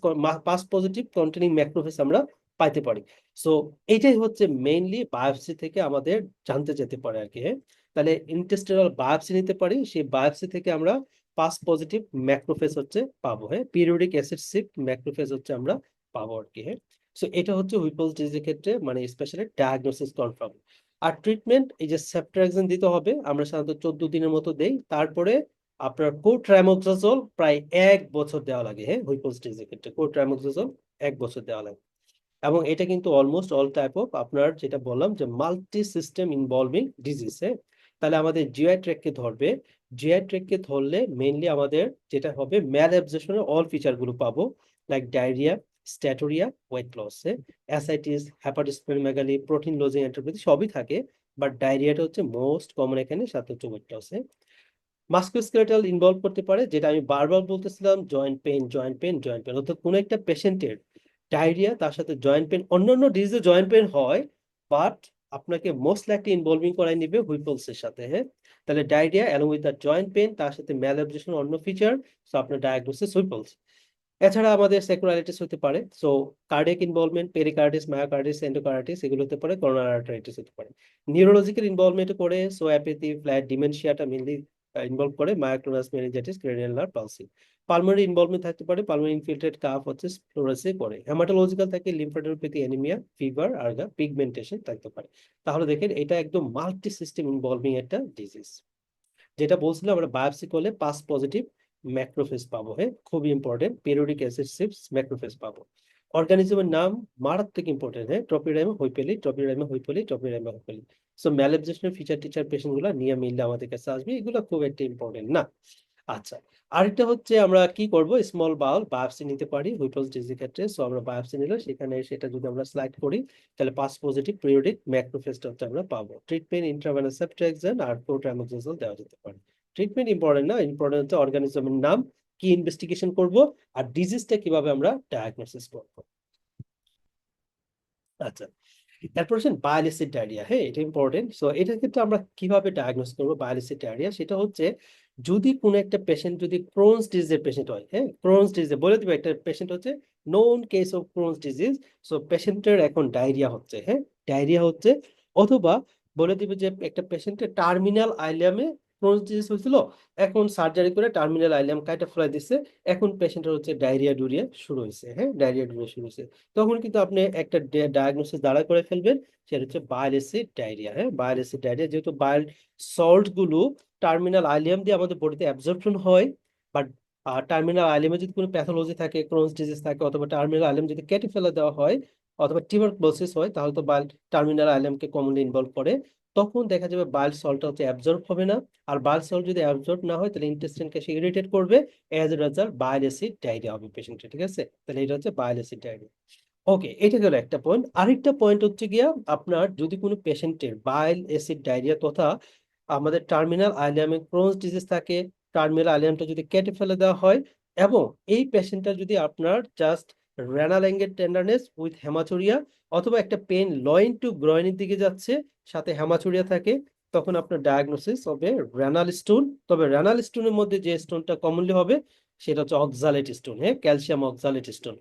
pass positive containing macrophage আমরা পাইতে পারি। সো এইটাই হচ্ছে মেইনলি বায়োপসি থেকে আমাদের জানতে যেতে পারে আর কি। হ্যাঁ, তাহলে ইন্টেস্টাইনাল বায়োপসি নিতে পারি, সেই বায়োপসি থেকে আমরা পাস পজিটিভ ম্যাক্রোফেজ হচ্ছে পাবো। হ্যাঁ, পিরিয়ডিক অ্যাসিড শিফট ম্যাক্রোফেজ হচ্ছে আমরা পাবো আর কি। হ্যাঁ, সো এটা হচ্ছে হুইপলস ডিজিজের ক্ষেত্রে মানে স্পেশালি ডায়াগনোসিস কনফার্ম। আর ট্রিটমেন্ট এই যে সেফট্রাক্সিন দিতে হবে, আমরা সাধারণত 14 দিনের মতো দেই। তারপরে আপনার কোট্রাইমোক্সাজোল প্রায় 1 বছর দেওয়া লাগে। হ্যাঁ, হুইপলস ডিজিজের ক্ষেত্রে কোট্রাইমোক্সাজোল 1 বছর দেওয়া লাগে। এবং এটা কিন্তু অলমোস্ট অল টাইপ অফ আপনার যেটা বললাম যে মাল্টি সিস্টেম ইনভলভিং ডিজিজ। হ্যাঁ, তাহলে আমাদের জিআই ট্র্যাককে ধরবে, জিআই ট্র্যাককে ধরলে মেইনলি আমাদের যেটা হবে ম্যাল অ্যাবজর্পশনের অল ফিচার গুলো পাবো, like diarrhoea, steatorrhoea, weight loss, ascites, hepatosplenomegaly, protein losing enteropathy সবই থাকে। বাট ডায়রিয়াটা হচ্ছে মোস্ট কমন এখানে, সাথে হচ্ছে ওয়েট লস। মাস্কুলোস্কেলেটাল ইনভলভ করতে পারে, যেটা আমি বারবার বলতেছিলাম, joint pain joint pain joint pain, অর্থাৎ কোনো একটা পেশেন্টের ডায়রিয়া তার সাথে জয়েন্ট পেন, অন্যান্য ডিজিজে জয়েন্ট পেন হয়, বাট আপনাকে মোস্ট লাইকলি ইনভলভিং করাই নিবে হুইপলস এর সাথে। হ্যাঁ, তাহলে diarrhoea along with the joint pain, তার সাথে ম্যালঅ্যাবজর্পশন অন্য ফিচার, সো আপনার ডায়াগনোসিস হুইপলস। এছাড়া আমাদের সেক্রোলাইটিস হতে পারে, so cardiac involvement, pericarditis, myocarditis, endocarditis এগুলো হতে পারে, করোনারি আর্টারাইটিস হতে পারে। নিউরোলজিক্যাল ইনভলভমেন্ট করে, সো অ্যাপেথি, ফ্ল্যাট, ডিমেনশিয়াটা মেইনলি ইনভলভ করে, myoclonus, meningitis, cranial nerve palsy. Pulmonary involvement থাকতে পারে, পালমোনারি ইনফিল্ট্রেট কাফ হচ্ছে ফ্লোরেসে করে। হেমাটোলজিক্যাল থাকে লিম্ফোডেনওপ্যাথি, অ্যানিমিয়া, ফিভার আর পিগমেন্টেশন থাকতে পারে। তাহলে দেখেন এটা একদম মাল্টি সিস্টেম ইনভলভিং একটা ডিজিজ। যেটা বলছিলাম আমরা বায়োপসি করলে পাস পজিটিভ ম্যাক্রোফেজ পাবো। হ্যাঁ, খুবই important, periodic acid shifts macrophage পাবো। অর্গানিজমের নাম মারাত্মক ইম্পর্টেন্ট। হ্যাঁ, ট্রপিরাইমা হুইপেলি, ট্রপিরাইমা হুইপেলি, ট্রপিরাইমা হুইপেলি। সো ম্যালঅ্যাবজর্পশনের ফিচার টিচার পেশেন্ট গুলো নিয়ে মিললে আমাদের কাছে আসবে, এগুলো খুব একটা ইম্পর্টেন্ট না। আচ্ছা, আরেকটা হচ্ছে আমরা কি করব, স্মল বাউল বায়োপসি নিতে পারি হুইপলস ডিজিজের ক্ষেত্রে। সো আমরা বায়োপসি নিলে সেখানে সেটা যদি আমরা সিলেক্ট করি, তাহলে পাস পজিটিভ পিরিয়ডিক ম্যাক্রোফেজটা হচ্ছে আমরা পাবো। ট্রিটমেন্ট ইন্ট্রাভেনাস সেফট্রাক্সিন আর কোট্রাইমোক্সাজোল দেওয়া যেতে পারে। ট্রিটমেন্ট ইম্পর্টেন্ট না, ইম্পর্টেন্ট হচ্ছে অর্গানিজমের নাম, কি ইনভেস্টিগেশন করব, আর ডিজিজটা কিভাবে আমরা ডায়াগনোসিস করব। আচ্ছা, এরপর হচ্ছে বাইল অ্যাসিড ডায়রিয়া। হ্যাঁ, এটা ইম্পর্টেন্ট। সো এটার ক্ষেত্রে আমরা কিভাবে ডায়াগনোস করবো বাইল অ্যাসিড ডায়রিয়া, সেটা হচ্ছে যদি কোনো একটা পেশেন্ট যদি ক্রোনস ডিজিজের পেশেন্ট হয়। হ্যাঁ, ক্রোনস ডিজিজ বলে দিবে একটা পেশেন্ট হচ্ছে known case of Crohn's disease, so পেশেন্টের এখন ডায়রিয়া হচ্ছে। হ্যাঁ, ডায়রিয়া হচ্ছে, অথবা বলে দিবে যে একটা পেশেন্টের টার্মিনাল আইলিয়ামে ক্রোনস ডিজিজ হয়েছিল, এখন সার্জারি করে টার্মিনাল আইলিয়াম কাইটা ফেলাই দিচ্ছে, এখন পেশেন্টের হচ্ছে ডায়রিয়া ডুরিয়া শুরু হয়েছে। হ্যাঁ, ডায়রিয়া ডুরিয়া শুরু হয়েছে, তখন কিন্তু আপনি একটা ডায়াগনোসিস দাঁড়া করে ফেলবেন, সেটা হচ্ছে বাইল অ্যাসিড ডায়রিয়া। হ্যাঁ, বাইল অ্যাসিড ডায়রিয়া, যেহেতু বাইল সল্ট গুলো টার্মিনাল আইলিয়াম দিয়ে আমাদের বডিতে অ্যাবজর্পশন হয়, বাট টার্মিনাল আইলিয়ামে যদি কোনো প্যাথোলজি থাকে, ক্রোনস ডিজিজ থাকে, অথবা টার্মিনাল আইলিয়াম যদি কেটে ফেলে দেওয়া হয়, অথবা টিউবারকুলোসিস হয়, তাহলে তো বাইল টার্মিনাল আইলিয়ামকে কমনলি ইনভলভ করে। তখন দেখা যাবে বাইল সল্টটা হচ্ছে অ্যাবজর্ব হবে না, আর বাইল সল্ট যদি অ্যাবজর্ব না হয় তাহলে ইন্টেস্টাইনকে সে ইরিটেট করবে, age a result bile acid diarrhoea হবে পেশেন্টের। ঠিক আছে, তাহলে এটা হচ্ছে বাইল অ্যাসিড ডায়রিয়া। ওকে, এটা গেল একটা পয়েন্ট। আরেকটা পয়েন্ট হচ্ছে গিয়া আপনার যদি কোনো পেশেন্টের বাইল অ্যাসিড ডায়রিয়া তথা আমাদের টার্মিনাল আইলিয়ামে ক্রোনস ডিজিজ থাকে, টার্মিনাল আইলিয়ামটা যদি কেটে ফেলে দেওয়া হয়, এবং এই পেশেন্টটা যদি আপনার just renal angle tenderness with haematuria, অথবা একটা পেন লয়েন টু গ্রয়েনের দিকে যাচ্ছে সাথে হেমাচুরিয়া থাকে, তখন আপনার ডায়াগনোসিস হবে রেনাল স্টোন। তবে রেনাল স্টোনের মধ্যে যে স্টোনটা কমনলি হবে সেটা হচ্ছে অক্সালেট স্টোন। হ্যাঁ, ক্যালসিয়াম অক্সালেট স্টোন।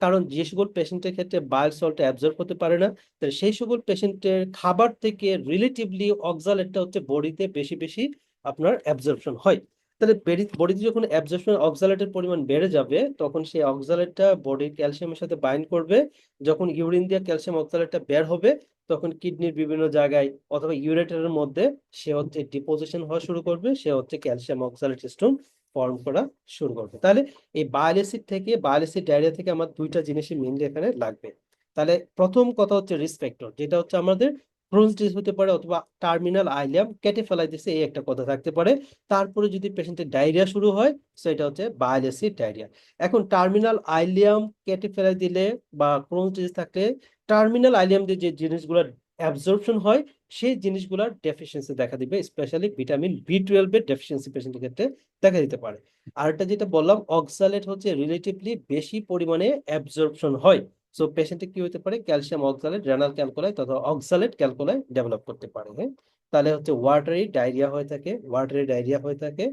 কারণ যে সকল পেশেন্টের ক্ষেত্রে বাইল সল্ট অ্যাবজর্ব হতে পারে না, তাহলে সেই সকল পেশেন্টের খাবার থেকে রিলেটিভলি অক্সালেটটা হচ্ছে বডিতে বেশি বেশি আপনার অ্যাবজর্পশন হয়। তাহলে বডিতে যখন অ্যাবজর্পশন অক্সালেটের পরিমাণ বেড়ে যাবে, তখন সেই অক্সালেটটা বডির ক্যালসিয়ামের সাথে বাইন্ড করবে, যখন ইউরিন দিয়ে ক্যালসিয়াম অক্সালেটটা বের হবে, তখন কিডনির বিভিন্ন জায়গায় অথবা ইউরেটারের মধ্যে সে হচ্ছে ডিপোজিশন হওয়া শুরু করবে, সে হচ্ছে ক্যালসিয়াম অক্সালেট স্টোন ফর্ম করা শুরু করবে। তাহলে এই বাইল অ্যাসিড থেকে, বাইল অ্যাসিড ডায়রিয়া থেকে আমার দুইটা জিনিসই মেইনলি এখানে লাগবে। তাহলে প্রথম কথা হচ্ছে রিস্ক ফ্যাক্টর, যেটা হচ্ছে আমাদের ক্রোনস ডিজিজ হতে পারে অথবা টার্মিনাল আইলিয়াম কেটে ফেলাই দিছে, এই একটা কথা থাকতে পারে। তারপরে যদি পেশেন্টের ডায়রিয়া শুরু হয়, সেটা হচ্ছে বাইল অ্যাসিড ডায়রিয়া। এখন টার্মিনাল আইলিয়াম কেটে ফেলাই দিলে বা ক্রোনস ডিজিজ থাকলে টার্মিনাল আইলিয়াম দিয়ে যে জিনিসগুলো অ্যাবজর্পশন হয়, সেই জিনিসগুলোর ডেফিসিয়েন্সি দেখা দিবে, স্পেশালি ভিটামিন বি 12 এর ডেফিসিয়েন্সি পেশেন্টের ক্ষেত্রে দেখা দিতে পারে। আর একটা যেটা বললাম, অক্সালেট হচ্ছে রিলেটিভলি বেশি পরিমাণে অ্যাবজর্পশন হয়, সো পেশেন্টে কি হতে পারে, ক্যালসিয়াম অক্সালেট রেনাল ক্যালকুলাই তথা অক্সালেট ক্যালকুলাই ডেভেলপ করতে পারে। হ্যাঁ, তাহলে হচ্ছে ওয়াটারি ডায়রিয়া হয়ে থাকে, ওয়াটারি ডায়রিয়া হয়ে থাকে।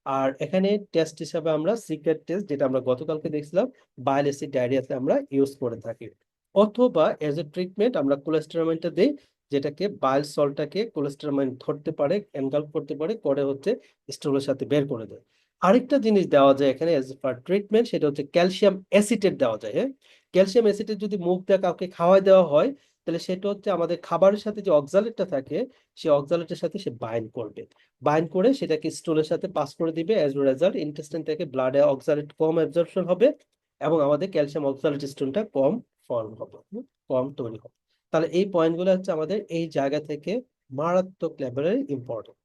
আর এখানে টেস্ট হিসাবে আমরা সিক্রেট টেস্ট, যেটা আমরা গতকালকে দেখছিলাম, বাইল অ্যাসিড ডায়রিয়াতে আমরা ইউজ করে থাকি। অথবা এজ এ ট্রিটমেন্ট আমরা কোলেস্টেরামাইনটা দিই, যেটাকে বাইল সল্টটাকে কোলেস্টেরামাইন ধরতে পারে, এনগালফ করতে পারে, করে হচ্ছে স্টুলের সাথে বের করে দেয়। আরেকটা জিনিস দেওয়া যায় এখানে এজ পার ট্রিটমেন্ট, সেটা হচ্ছে ক্যালসিয়াম অ্যাসিটেট দেওয়া যায়। হ্যাঁ, ক্যালসিয়াম অ্যাসিটেট যদি মুখ দিয়ে কাউকে খাওয়াই দেওয়া হয়, তাহলে সেটা হচ্ছে আমাদের খাবারের সাথে যে অক্সালেটটা থাকে, সেই অক্সালেটের সাথে সে বাইন্ড করবে, বাইন্ড করে সেটাকে স্টুলের সাথে পাস করে দিবে। অ্যাজ এ রেজাল্ট ইন্টেস্টাইন থেকে ব্লাডে অক্সালেট কম অ্যাবজর্পশন হবে এবং আমাদের ক্যালসিয়াম অক্সালেট স্টোনটা কম ফর্ম হবে, কম তৈরি হবে। তাহলে এই পয়েন্টগুলো হচ্ছে আমাদের এই জায়গা থেকে মারাত্মক লেভেলের ইম্পর্টেন্ট।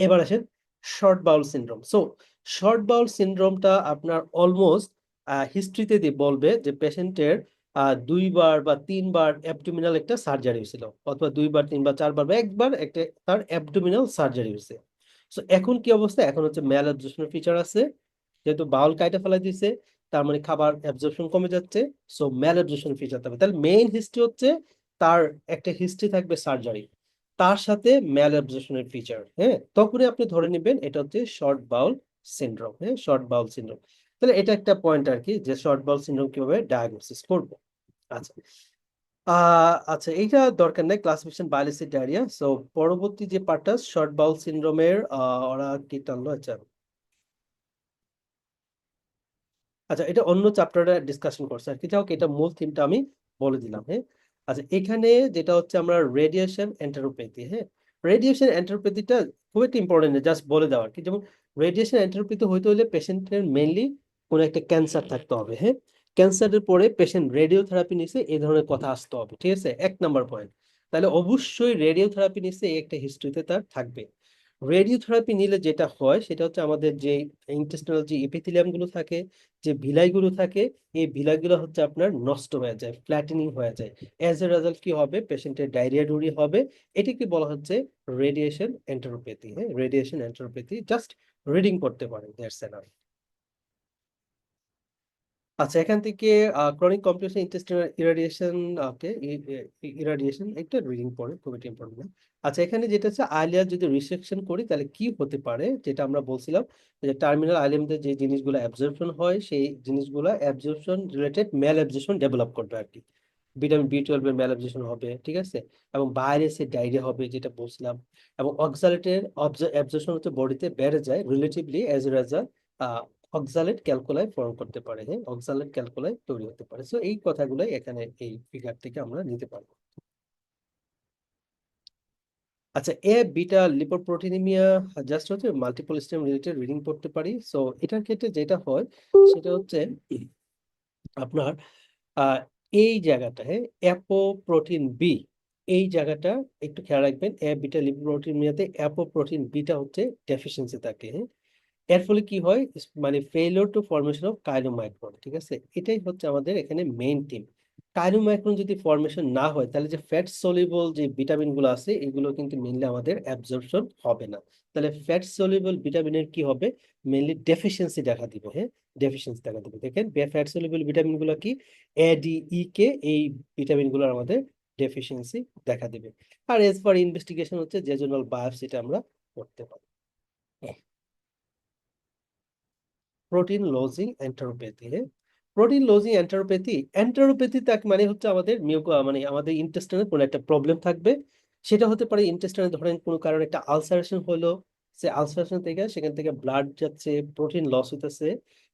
এবার আসেন শর্ট বাউল সিনড্রোম। সো শর্ট বাউল সিনড্রোমটা আপনার অলমোস্ট হিস্ট্রিতে দিয়ে বলবে যে পেশেন্টের 2বার বা 3বার অ্যাবডোমিনাল একটা সার্জারি হয়েছিল, অথবা 2বার 3বার 4বার বা একবার একটা তার অ্যাবডোমিনাল সার্জারি হয়েছে। সো এখন কি অবস্থা, এখন হচ্ছে ম্যাল অ্যাবজর্পশন ফিচার আছে, যেহেতু বাউল কাইটা ফেলা দিয়েছে, তার মানে খাবার অ্যাবজর্পশন কমে যাচ্ছে, সো ম্যাল অ্যাবজর্পশন ফিচার থাকবে। তাহলে মেইন হিস্ট্রি হচ্ছে তার একটা হিস্ট্রি থাকবে সার্জারি, তার সাথে ম্যাল অ্যাবজর্পশনের ফিচার। হ্যাঁ, তখনই আপনি ধরে নেবেন এটা হচ্ছে শর্ট বাউল সিনড্রোম। হ্যাঁ, শর্ট বাউল সিনড্রোম। তাহলে এটা একটা পয়েন্ট আর কি, যে শর্ট বাউল সিনড্রোম কিভাবে ডায়াগনোসিস করবো। আচ্ছা, আচ্ছা, এইটা দরকার নেই, ক্লাসিফিকেশন বায়োলজি ডায়রিয়া। সো পরবর্তী যে পার্টটা শর্ট বাউল সিনড্রোমের, ওরা কি টানলো, আচ্ছা আচ্ছা, এটা অন্য চ্যাপ্টারে ডিসকাশন করছে আর কি, যাই হোক এটা মূল থিমটা আমি বলে দিলাম। হ্যাঁ, আচ্ছা, এখানে যেটা হচ্ছে আমরা রেডিয়েশন এন্টারোপ্যাথি। হ্যাঁ, রেডিয়েশন এন্টারোপ্যাথিটা খুব একটা ইম্পর্টেন্ট, জাস্ট বলে দেওয়া আর কি। যেমন রেডিয়েশন এন্টারোপ্যাথি হইতে হলে পেশেন্টের মেইনলি কোনো একটা ক্যান্সার থাকতে হবে। হ্যাঁ, ক্যান্সারের পরে পেশেন্ট রেডিওথেরাপি নিছে, এই ধরনের কথা আসতে হবে, ঠিক আছে, 1 নাম্বার পয়েন্ট। তাহলে অবশ্যই রেডিওথেরাপি নিছে, এই একটা হিস্ট্রিতে তার থাকবে। রেডিওথেরাপি নিলে যেটা হয় সেটা হচ্ছে আমাদের যে ইন্টেস্টিনাল যে এপিথেলিয়াম গুলো থাকে, যে ভিলাইগুলো থাকে, এই ভিলাইগুলো হচ্ছে আপনার নষ্ট হয়ে যায়, ফ্ল্যাটেনিং হয়ে যায়। এজ এ রেজাল্ট কি হবে, পেশেন্টের ডায়রিয়া ডুরি হবে। এটাকে বলা হচ্ছে রেডিয়েশন এন্টারোপ্যাথি। হ্যাঁ, রেডিয়েশন এন্টারোপ্যাথি, জাস্ট রিডিং করতে পারেন, দ্যাটস এনাফ। আচ্ছা, এখান থেকে ক্রনিক কমপ্লিকেশন ইন্টেস্টিনাল ইরাডিয়েশন, ওকে, ইরাডিয়েশন একটা রিডিং পড়ে, খুব একটা ইম্পর্টেন্ট না। আচ্ছা, এখানে যেটা হচ্ছে আইলিয়া যদি রিসেকশন করি তাহলে কি হতে পারে, যেটা আমরা বলছিলাম যে টার্মিনাল আইলিয়ামদের যে জিনিসগুলো অ্যাবজর্পশন হয়, সেই জিনিসগুলো অ্যাবজর্পশন রিলেটেড ম্যাল অ্যাবজর্পশন ডেভেলপ করবে আর কি। ভিটামিন বি 12 এর ম্যাল অ্যাবজর্পশন হবে, ঠিক আছে, এবং ভাইরাসের ডায়রিয়া হবে, যেটা বলছিলাম। এবং অক্সালেটের অ্যাবজর্পশন হচ্ছে বডিতে বেড়ে যায় relatively, as a result oxalate calculi form করতে পারে। হ্যাঁ, অক্সালেট ক্যালকুলাই তৈরি হতে পারে। সো এই কথাগুলোই এখানে এই ফিগার থেকে আমরা নিতে পারবো। আচ্ছা, বিটা লিপোপ্রোটিনিমিয়া জাস্ট হচ্ছে মাল্টিপল স্টেম রিলেটেড রিডিং পড়তে পারি। সো এটার ক্ষেত্রে যেটা হয় সেটা হচ্ছে আপনার আহ এই জায়গাটা, হ্যাঁ, অ্যাপোপ্রোটিন বি, এই জায়গাটা একটু খেয়াল রাখবেন। বিটা লিপোপ্রোটিনিমিয়াতে অ্যাপোপ্রোটিন বিটা হচ্ছে ডেফিসিয়েন্সি থাকে। হ্যাঁ, এর ফলে কি হয়, মানে failure two formation of chylomicron, ঠিক আছে, এটাই হচ্ছে আমাদের এখানে মেইন টিম। কাইলোমাইক্রন যদি ফরমেশন না হয়, তাহলে যে ফ্যাট সলিবল যে ভিটামিন গুলো আছে, এগুলো কিন্তু মেইনলি আমাদের অ্যাবজর্পশন হবে না। তাহলে ফ্যাট সলিবল ভিটামিনের কি হবে, মেইনলি ডেফিসিয়েন্সি দেখা দিবে। হ্যাঁ, ডেফিসিয়েন্সি দেখা দিবে। দেখেন ফ্যাট সলিবল ভিটামিন গুলো কি, এ ডি ই কে, এই ভিটামিন গুলোর আমাদের ডেফিসিয়েন্সি দেখা দিবে। আর এজ পার ইনভেস্টিগেশন হচ্ছে জেজুনাল বায়োপসিটা আমরা করতে পারি। Protein losing enteropathy. হ্যাঁ, প্রোটিন লজিং এন্টারোপ্যাথি, এন্টারোপ্যাথি তাক মানে হচ্ছে আমাদের মানে আমাদের ইন্টেস্টাইনে কোনো একটা প্রবলেম থাকবে। সেটা হতে পারে ইন্টেস্টাইনে ধরেন কোনো কারণে একটা আলসারেশন হলো, সে আলসারেশন থেকে সেখান থেকে ব্লাড যাচ্ছে, প্রোটিন লস হইতেছে,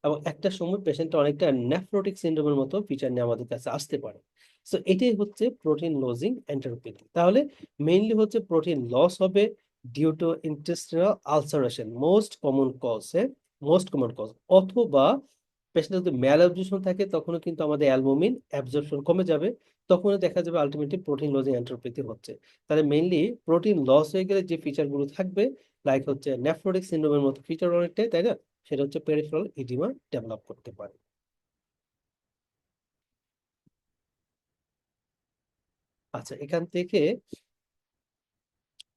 এবং একটা সময় পেশেন্টটা অনেকটা নেফ্রোটিক সিন্ড্রোমের মতো ফিচার নিয়ে আমাদের কাছে আসতে পারে। সো এটাই হচ্ছে প্রোটিন লজিং এন্টারোপ্যাথি। তাহলে মেইনলি হচ্ছে প্রোটিন লস হবে due to intestinal ulceration, most common cause, অথবা পেশেন্টের যদি ম্যাল অ্যাবজর্পশন থাকে তখনও কিন্তু আমাদের অ্যালবুমিন অ্যাবজর্পশন কমে যাবে, তখনও দেখা যাবে আলটিমেটলি প্রোটিন লজিং এন্টারোপ্যাথি হচ্ছে। তাহলে মেইনলি প্রোটিন লস হয়ে গেলে যে ফিচারগুলো থাকবে, লাইক হচ্ছে নেফ্রোটিক সিন্ড্রোমের মতো ফিচার অনেকটাই, তাই না? সেটা হচ্ছে পেরিফেরাল ইডিমা ডেভেলপ করতে পারে। আচ্ছা, এখান থেকে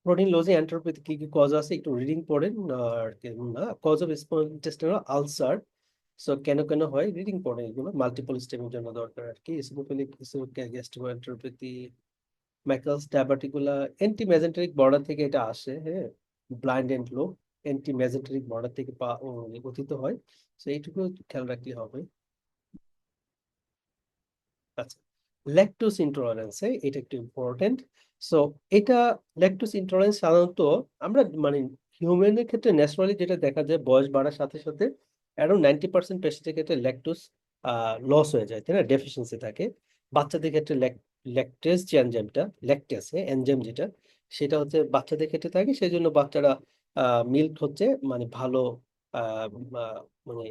প্রোটিন লজিং এন্টারোপ্যাথি কি কি কজ আছে একটু রিডিং পড়েন। আর না, cause of small intestinal ulcer, so কেন কেন হয় রিডিং পড়েন, এগুলো মাল্টিপল স্টেমের জন্য দরকার আর কি। ইসোফিলিক গ্যাস্ট্রোএন্টারোপ্যাথি, ম্যাকালস ডায়াবেটিকুলা, অ্যান্টি মেজেন্টেরিক বর্ডার থেকে এটা আসে, হ্যাঁ। Blind end loop anti mesenteric border থেকে গঠিত হয়, তো এইটুকু খেয়াল রাখলে হবে। আচ্ছা, ল্যাকটোজ ইন্টলারেন্স, এটা একটু ইম্পর্টেন্ট। সো এটা ল্যাকটোজ ইন্টলারেন্স সাধারণত আমরা মানে হিউম্যানের ক্ষেত্রে ন্যাচারালি যেটা দেখা যায় বয়স বাড়ার সাথে সাথে অ্যারাউন্ড 90% পেশেন্টের ক্ষেত্রে ল্যাকটোজ লস হয়ে যায়, তাই না, ডেফিসিয়েন্সি থাকে। বাচ্চাদের ক্ষেত্রে ল্যাকটেজ যে এনজাইমটা, ল্যাকটেজ এনজাইম যেটা, সেটা হচ্ছে বাচ্চাদের ক্ষেত্রে থাকে, সেই জন্য বাচ্চারা মিল্ক হচ্ছে মানে ভালো আহ, আহ, মানে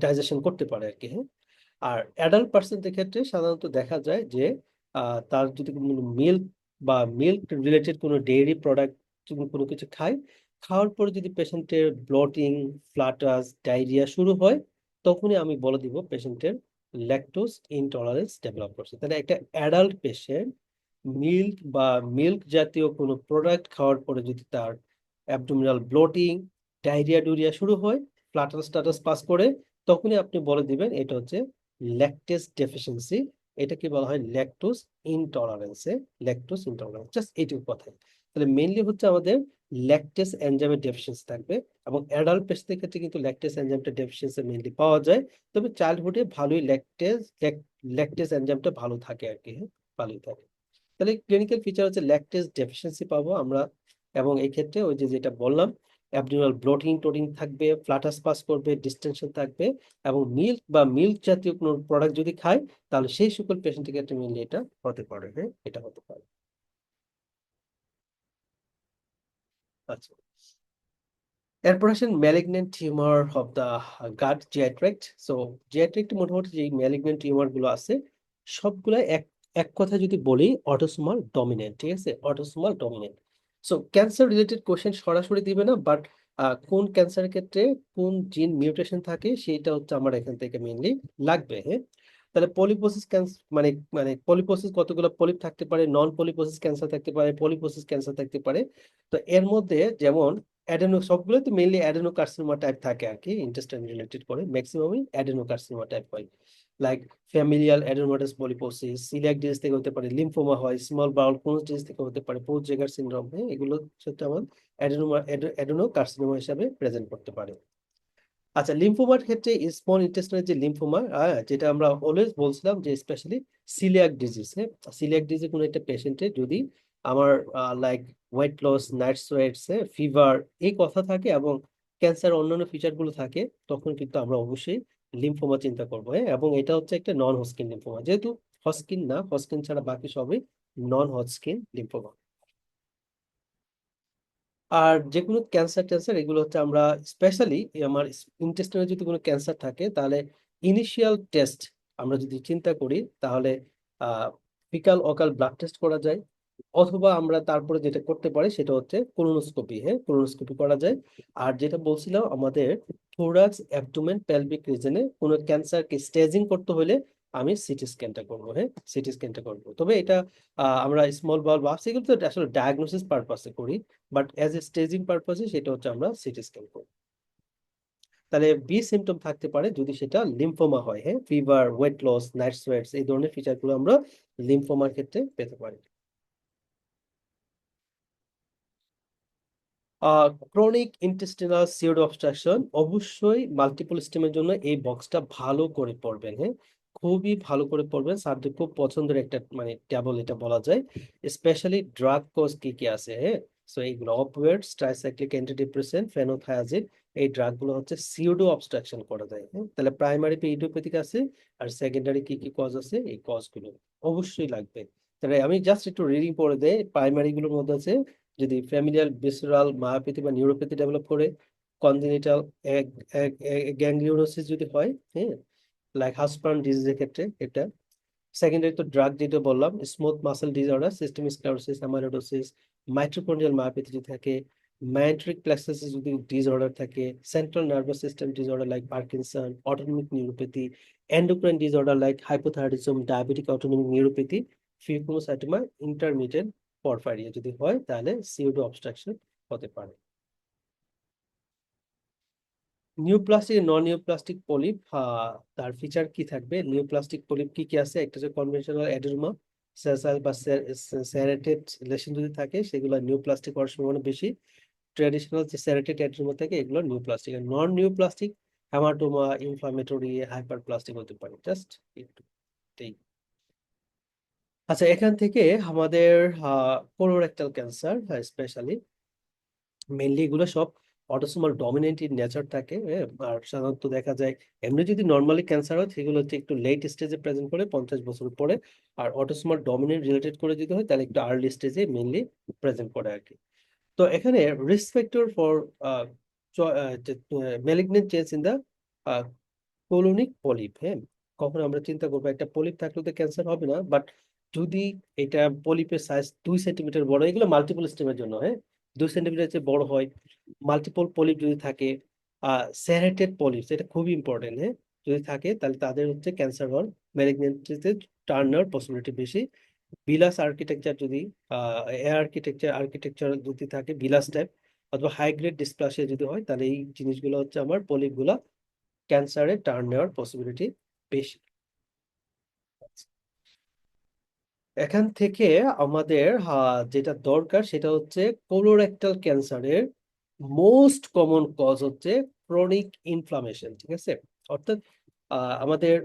ডাইজেশন করতে পারে আর কি, হ্যাঁ। আর অ্যাডাল্ট পার্সনদের ক্ষেত্রে সাধারণত দেখা যায় যে তার যদি কোনো মিল্ক বা মিল্ক রিলেটেড কোনো ডেইরি প্রোডাক্ট কোনো কিছু খায়, খাওয়ার পরে যদি পেশেন্টের ব্লটিং, ফ্লাটাস, ডায়রিয়া শুরু হয়, তখনই আমি বলে দিব পেশেন্টের ল্যাকটোজ ইনটলারেন্স ডেভেলপ করছে। তাহলে একটা অ্যাডাল্ট পেশেন্ট মিল্ক বা মিল্ক জাতীয় কোনো প্রোডাক্ট খাওয়ার পরে যদি তার অ্যাবডোমিনাল ব্লটিং, ডায়রিয়া ডুরিয়া শুরু হয়, ফ্লাটাস স্টাটাস পাস করে, তখনই আপনি বলে দিবেন এটা হচ্ছে ল্যাকটেজ ডেফিসিয়েন্সি। এটাকে বলা হয় ল্যাকটোজ ইনটলারেন্সে, ল্যাকটোজ ইনটলারেন্স, জাস্ট এইটুকু কথা। তাহলে মেইনলি হচ্ছে আমাদের ল্যাকটেজ এনজাইমের ডেফিসিয়েন্সি থাকবে, এবং অ্যাডাল্ট পেশেন্টের ক্ষেত্রে কিন্তু ল্যাকটেজ এনজাইমটা ডেফিসিয়েন্সি মেইনলি পাওয়া যায়। তবে চাইল্ডহুডে ভালোই ল্যাকটেজ এনজাইমটা ভালো থাকে আর কি, হ্যাঁ, ভালোই থাকে। তাহলে ক্লিনিক্যাল ফিচার হচ্ছে ল্যাকটেজ ডেফিসিয়েন্সি পাবো আমরা, এবং এই ক্ষেত্রে ওই যে যেটা বললাম অ্যাবডোমিনাল ব্লটিং টোটিং থাকবে, ফ্লাটাস পাস করবে, ডিস্টেনশন থাকবে, এবং মিল্ক বা মিল্ক জাতীয় কোনো প্রোডাক্ট যদি খায়, তাহলে সেই সকল পেশেন্টের ক্ষেত্রে মেনলি এটা হতে পারে, হ্যাঁ, এটা হতে পারে। আচ্ছা, এরপর আসেন malignant tumour of the gut GI tract. So GI tract মোটামুটি যে ম্যালিগন্যান্ট টিউমার গুলো আছে সবগুলা এক এক কথা যদি বলি অটোসোমাল ডমিনেন্ট, ঠিক আছে, autosomal dominant. So cancer related question সরাসরি দিবে না, বাট কোন ক্যান্সারের ক্ষেত্রে কোন জিন মিউটেশন থাকে সেটা হচ্ছে আমার এখান থেকে মেইনলি লাগবে, হ্যাঁ। তাহলে পলিপোসিস ক্যান্সার মানে মানে পলিপোসিস কতগুলো পলিপ থাকতে পারে, নন পলিপোসিস ক্যান্সার থাকতে পারে, পলিপোসিস ক্যান্সার থাকতে পারে। তো এর মধ্যে যেমন সবগুলো তো মেইনলি অ্যাডেনোকার্সিনোমা টাইপ থাকে আর কি, ইন্টেস্টাইন রিলেটেড করে ম্যাক্সিমামই অ্যাডেনোকার্সিনোমা টাইপ হয়। Like familial adenomatous polyposis, coeliac disease থেকে হতে পারে, লিম্ফোমা হয়, স্মল বাউল ক্রোনস ডিজিজ থেকে হতে পারে, পোস্ট জেগার সিনড্রোম, হ্যাঁ, এগুলো হচ্ছে আমার অ্যাডেনোকার্সিনোমা হিসাবে প্রেজেন্ট করতে পারে। আচ্ছা, লিম্ফোমার ক্ষেত্রে স্মল ইন্টেস্টাইনের যে লিম্ফোমা, যেটা আমরা অলওয়েজ বলছিলাম যে স্পেশালি সিলিয়াক ডিজিজ, হ্যাঁ, সিলিয়াক ডিজিজ কোনো একটা পেশেন্টের যদি আমার like weight loss, night sweats, fever এই কথা থাকে, এবং ক্যান্সার অন্যান্য ফিচার গুলো থাকে, তখন কিন্তু আমরা অবশ্যই লিম্ফোমা চিন্তা করবো, হ্যাঁ। এবং এটা হচ্ছে একটা নন হজকিন লিম্ফোমা, যেহেতু হজকিন না, হজকিন ছাড়া বাকি সবই নন হজকিন লিম্ফোমা। আর যে কোনো ক্যান্সার ট্যান্সার এগুলো হচ্ছে আমরা স্পেশালি আমার ইন্টেস্টিনে যদি কোনো ক্যান্সার থাকে, তাহলে ইনিশিয়াল টেস্ট আমরা যদি চিন্তা করি, তাহলে আহ ফিকাল অকাল ব্লাড টেস্ট করা যায়, অথবা আমরা তারপরে যেটা করতে পারি সেটা হচ্ছে কোলোনোস্কোপি, হ্যাঁ, কোলোনোস্কোপি করা যায়। আর যেটা বলছিলাম আমাদের থোরাক্স, অ্যাবডোমেন, পেলভিক রিজনে কোনো ক্যান্সারকে স্টেজিং করতে হলে আমি সিটি স্ক্যানটা করবো, হ্যাঁ, সিটি স্ক্যানটা করবো। তবে এটা আমরা স্মল বাউল বা সেগুলো তো আসলে ডায়াগনোসিস পারপাসে করি, বাট অ্যাজ এ স্টেজিং পারপাসে সেটা হচ্ছে আমরা সিটি স্ক্যান করি। তাহলে বি সিমটম থাকতে পারে যদি সেটা লিম্ফোমা হয়, হ্যাঁ, fever, weight loss, night sweats, এই ধরনের ফিচার গুলো আমরা লিম্ফোমার ক্ষেত্রে পেতে পারি। ক্রনিক ইন্টেস্টিনাল সিউড অবস্ট্রাকশন, অবশ্যই মাল্টিপল স্টেমের জন্য এই বক্সটা ভালো করে পড়বেন, হ্যাঁ, খুবই ভালো করে পড়বেন। স্যারদের খুব পছন্দের একটা মানে ট্যাবল এটা বলা যায়, স্পেশালি ড্রাগ কজ কি কি আছে, হ্যাঁ। সো এইগুলো অপিওয়েডস, ট্রাইসাইক্লিক অ্যান্টিডিপ্রেসেন্ট, ফেনোথায়াজিন, এই ড্রাগগুলো হচ্ছে সিওডো অবস্ট্রাকশন করা যায়। হ্যাঁ, তাহলে প্রাইমারি ইডিওপ্যাথিক আছে, আর সেকেন্ডারি কি কি কজ আছে, এই কজগুলো অবশ্যই লাগবে। তাহলে আমি জাস্ট একটু রিডিং পড়ে দেই। প্রাইমারি গুলোর মধ্যে আছে যদি ফ্যামিলিয়াল ভিসেরাল মায়োপ্যাথি বা নিউরোপ্যাথি ডেভেলপ করে, কনজেনিটাল গ্যাংগ্লিওনোসিস যদি হয়, হ্যাঁ, লাইক হাসপার্ন ডিজিজের ক্ষেত্রে এটা। সেকেন্ডারি তো ড্রাগ যেটা বললাম, smooth muscle disorder, systemic sclerosis, amyloidosis, mitochondrial myopathy যদি থাকে, মায়োট্রিক প্লেক্সাসিস যদি ডিসঅর্ডার থাকে, central nervous system disorder like Parkinson, autonomic neuropathy, endocrine disorder like hypothyroidism, diabetic autonomic neuropathy, phaeochromocytoma intermediate porphyria যদি হয়, তাহলে সিওডো অবস্ট্রাকশন হতে পারে। নিউপ্লাস্টিক, নন নিউপ্লাস্টিক পলিপ, তার ফিচার কি থাকবে? নিউপ্লাস্টিক পলিপ কি কি আছে? একটা হচ্ছে কনভেনশনাল অ্যাডেনোমা, সেসাল বা সেরেটেড লেশন যদি থাকে, সেগুলো নিউপ্লাস্টিক হওয়ার সম্ভাবনা বেশি। ট্র্যাডিশনাল যে সেরেটেড অ্যাডেনোমা থাকে, এগুলো নিউপ্লাস্টিক। আর নন নিউপ্লাস্টিক হ্যামাটোমা, ইনফ্লামেটরি, হাইপারপ্লাস্টিক হতে পারে। জাস্ট একটু এই। আচ্ছা, এখান থেকে আমাদের কোলোরেক্টাল ক্যান্সার, স্পেশালি মেনলি এগুলো সব অটোসোমাল ডমিনেন্ট ইন নেচার থাকে। আর সাধারণত দেখা যায় এমনি যদি নর্মালি ক্যান্সার হয়, সেগুলো হচ্ছে একটু লেট স্টেজে প্রেজেন্ট করে 50 বছর পরে। আর অটোসোমাল ডমিনেন্ট রিলেটেড করে যদি হয়, তাহলে একটু আর্লি স্টেজে মেনলি প্রেজেন্ট করে আর কি। তো এখানে risk factor for malignant change in the colonic polyp. হ্যাঁ, কখন আমরা চিন্তা করবো একটা পলিপ থাকলে তো ক্যান্সার হবে না, বাট যদি এটা পলিপের সাইজ 2 সেন্টিমিটার বড়, এগুলো মাল্টিপল স্টেমের জন্য, হ্যাঁ, 2 সেন্টিমিটার চেয়ে বড় হয়, মাল্টিপল পলিপ যদি থাকে, সেরেটেড পলিপস, এটা খুবই ইম্পর্টেন্ট। হ্যাঁ, যদি থাকে তাহলে তাদের হচ্ছে ক্যান্সার হওয়ার, ম্যালিগনেন্সিতে টার্ন নেওয়ার পসিবিলিটি বেশি। বিলাস আর্কিটেকচার যদি আর্কিটেকচার যদি থাকে বিলাস টাইপ, অথবা হাই গ্রেড ডিসপ্লাসিয়া যদি হয়, তাহলে এই জিনিসগুলো হচ্ছে আমার পলিপগুলা ক্যান্সারে টার্ন নেওয়ার পসিবিলিটি বেশি। এখান থেকে আমাদের যেটা দরকার সেটা হচ্ছে কোলোরেক্টাল ক্যান্সারের মোস্ট কমন কজ হচ্ছে ক্রনিক ইনফ্লামেশন। ঠিক আছে, অর্থাৎ আমাদের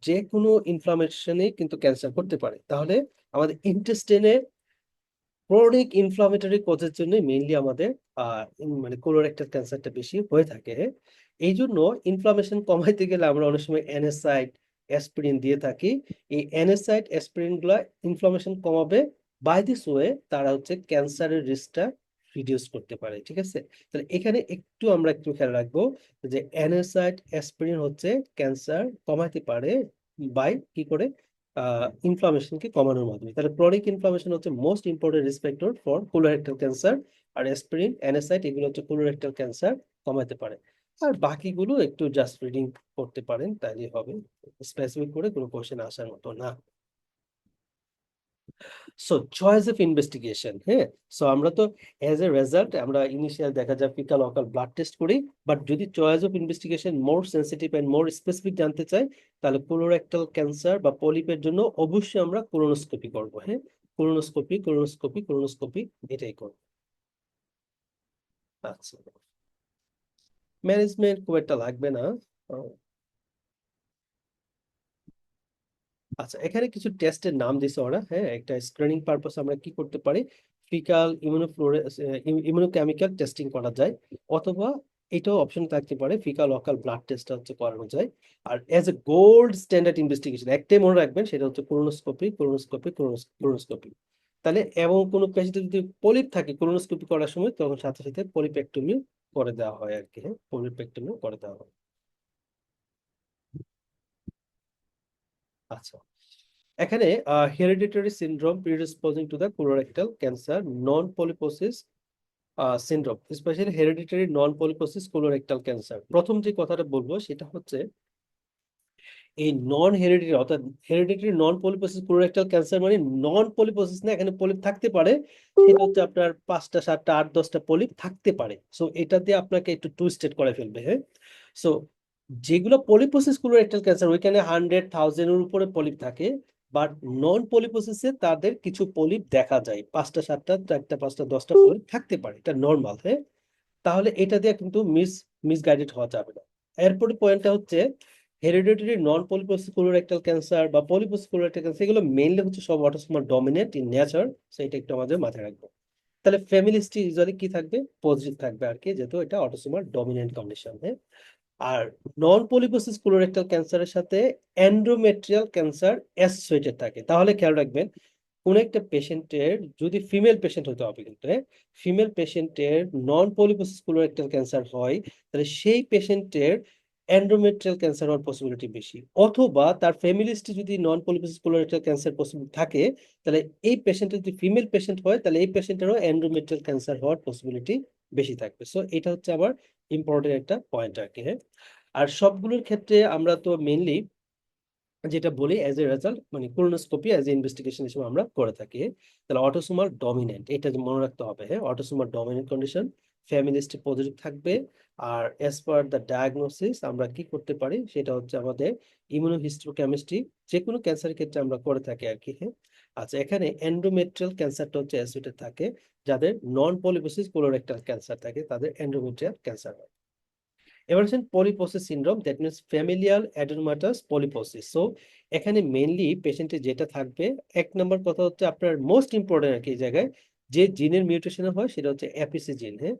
যে কোনো ইনফ্লামেশনই কিন্তু ক্যান্সার করতে পারে। তাহলে আমাদের ইন্টেস্টিনে ক্রনিক ইনফ্লামেটরি কজের জন্য মেইনলি আমাদের মানে কোলোরেক্টাল ক্যান্সারটা বেশি হয়ে থাকে। এই জন্য ইনফ্লামেশন কমাইতে গেলে আমরা অনেক সময় অ্যানেসাইড, অ্যাসপিরিন দিয়ে থাকি। এই অ্যানেসাইড, অ্যাসপিরিন গুলা ইনফ্লামেশন কমাবে, বাই দিস ওয়ে তারা হচ্ছে ক্যান্সারের রিস্কটা রিডিউস করতে পারে। ঠিক আছে, তাহলে এখানে আমরা একটু খেয়াল রাখবো যে অ্যানেসাইড, অ্যাসপিরিন হচ্ছে ক্যান্সার কমাতে পারে বাই কি করে, ইনফ্লামেশনকে কমানোর মাধ্যমে। তাহলে ক্রনিক ইনফ্লামেশন হচ্ছে most important risk factor for colorectal cancer. আর অ্যাসপিরিন, অ্যানাসাইড, এগুলো হচ্ছে কোলোরেক্টাল ক্যান্সার কমাতে পারে। আর বাকিগুলো একটু জাস্ট রিডিং করতে পারেন, তাইলে হবে। স্পেসিফিক করে কোনো কোশ্চেন আসার মতো না। সো চয়েস অফ ইনভেস্টিগেশন, হ্যাঁ, সো আমরা তো এজ এ রেজাল্ট আমরা ইনিশিয়াল দেখা যায় ফিকাল অকাল ব্লাড টেস্ট করি, বাট যদি choice of investigation more sensitive and more specific জানতে চাই, তাহলে কোলোরেক্টাল ক্যান্সার বা পলিপের জন্য অবশ্যই আমরা কোলোনোস্কোপি করব। হ্যাঁ, কোলোনোস্কোপি, কোলোনোস্কোপি, কোলোনোস্কোপি, এটাই করব। আচ্ছা, ম্যানেজমেন্ট খুব একটা লাগবে না। আচ্ছা, এখানে কিছু টেস্টের নাম দিছে ওরা। হ্যাঁ, একটা স্ক্রিনিং পারপাস আমরা কি করতে পারি, ফিকাল ইমিউনোকেমিক্যাল টেস্টিং করা যায়, অথবা এটাও অপশন থাকতে পারে ফিকাল অকাল ব্লাড টেস্ট হচ্ছে করানো যায়। আর as a gold standard investigation একটাই মনে রাখবেন, সেটা হচ্ছে কোলোনোস্কোপি, কোলোনোস্কোপি, কোলোনোস্কোপি। তাহলে এবং কোনো পেশেন্টে যদি পলিপ থাকে কোলোনোস্কোপি করার সময়, তখন সাথে সাথে পলিপেক্টমি করে দেওয়া হয় আর কি। হ্যাঁ, পলিপেক্টমি করে দেওয়া হয়। আচ্ছা, এখানে hereditary syndrome predisposing to the colorectal cancer, non polyposis syndrome, specially hereditary non polyposis colorectal cancer. প্রথম যে কথাটা বলবো সেটা হচ্ছে এই নন হেরিডিটারি, অর্থাৎ hereditary non polyposis colorectal cancer মানে নন পলিপোসিস না, এখানে পলিপ থাকতে পারে, সেটা হচ্ছে আপনার 5টা 7টা 8 10টা পলিপ থাকতে পারে। সো এটা দিয়ে আপনাকে একটু টুইস্টেড করে ফেলবে। হ্যাঁ, সো যেগুলো পলিপোসিস কোলোরেক্টাল ক্যান্সার, ওইখানে 100,000-এর উপরে পলিপ থাকে, বাট নন পলিপোসিসে তাদের কিছু পলিপ দেখা যায়, 5টা 7টা 4টা 5টা 10টা পলিপ থাকতে পারে, এটা নর্মাল। হ্যাঁ, তাহলে এটা দিয়ে কিন্তু মিসগাইডেড হওয়া যাবে না। এরপরে পয়েন্টটা হচ্ছে hereditary non polyposis colorectal cancer বা পলিপোসিস কোলোরেক্টাল ক্যান্সার, এগুলো মেইনলি হচ্ছে সব autosomal dominant in nature. So এটা একটু আমাদের মাথায় রাখবো। তাহলে ফ্যামিলি হিস্ট্রি ইউজুয়ালি কি থাকবে, পজিটিভ থাকবে আর কি, যেহেতু এটা অটোসোমাল ডমিনেন্ট কন্ডিশন। হ্যাঁ, আর নন পলিপোসিস কোলোরেক্টাল ক্যান্সারের সাথে এন্ডোমেট্রিয়াল ক্যান্সার অ্যাসোসিয়েটেড থাকে। তাহলে খেয়াল রাখবেন, কোন একটা পেশেন্টের যদি ফিমেল পেশেন্ট হতে হবে কিন্তু, ফিমেল পেশেন্টের নন পলিপোসিস কোলোরেক্টাল ক্যান্সার হয়, তাহলে সেই পেশেন্টের এন্ডোমেট্রিয়াল ক্যান্সার হওয়ার পসিবিলিটি বেশি। অথবা তার ফ্যামিলিস্টে যদি নন পলিপোসিস কোলোরেক্টাল ক্যান্সার পসিবল থাকে, তাহলে এই পেশেন্টের যদি ফিমেল পেশেন্ট হয়, তাহলে এই পেশেন্টেরও এন্ডোমেট্রিয়াল ক্যান্সার হওয়ার পসিবিলিটি বেশি থাকবে। সো এটা হচ্ছে আমার ইম্পর্টেন্ট একটা পয়েন্ট আর কি। হ্যাঁ, আর সবগুলোর ক্ষেত্রে আমরা তো মেইনলি যেটা বলি অ্যাজ এ রেজাল্ট, মানে কোলোনোস্কোপি অ্যাজ এ ইনভেস্টিগেশন হিসেবে আমরা করে থাকি। তাহলে অটোসোমাল ডমিনেন্ট, এটা যে মনে রাখতে হবে। হ্যাঁ, autosomal dominant condition, family history positive থাকবে। আর অ্যাজ পার দ্য ডায়াগনোসিস আমরা কি করতে পারি, সেটা হচ্ছে আমাদের ইমিউনোহিস্টোকেমিস্ট্রি যে কোনো ক্যান্সারের ক্ষেত্রে আমরা করে থাকি আর কি। হ্যাঁ, আচ্ছা, এখানে এন্ডোমেট্রিয়াল ক্যান্সারটা হচ্ছে অ্যাসোসিয়েটেড থাকে, যাদের নন পলিপোসিস কোলোরেক্টাল ক্যান্সার থাকে তাদের এন্ডোমেট্রিয়াল ক্যান্সার হয়। এবার হচ্ছেন polyposis syndrome, that means familial adenomatous polyposis. So এখানে মেইনলি পেশেন্টের যেটা থাকবে, এক নম্বর কথা হচ্ছে আপনার মোস্ট ইম্পর্টেন্ট আর কি এই জায়গায়, যে জিনের মিউটেশন হয় সেটা হচ্ছে এপিসি জিন। হ্যাঁ,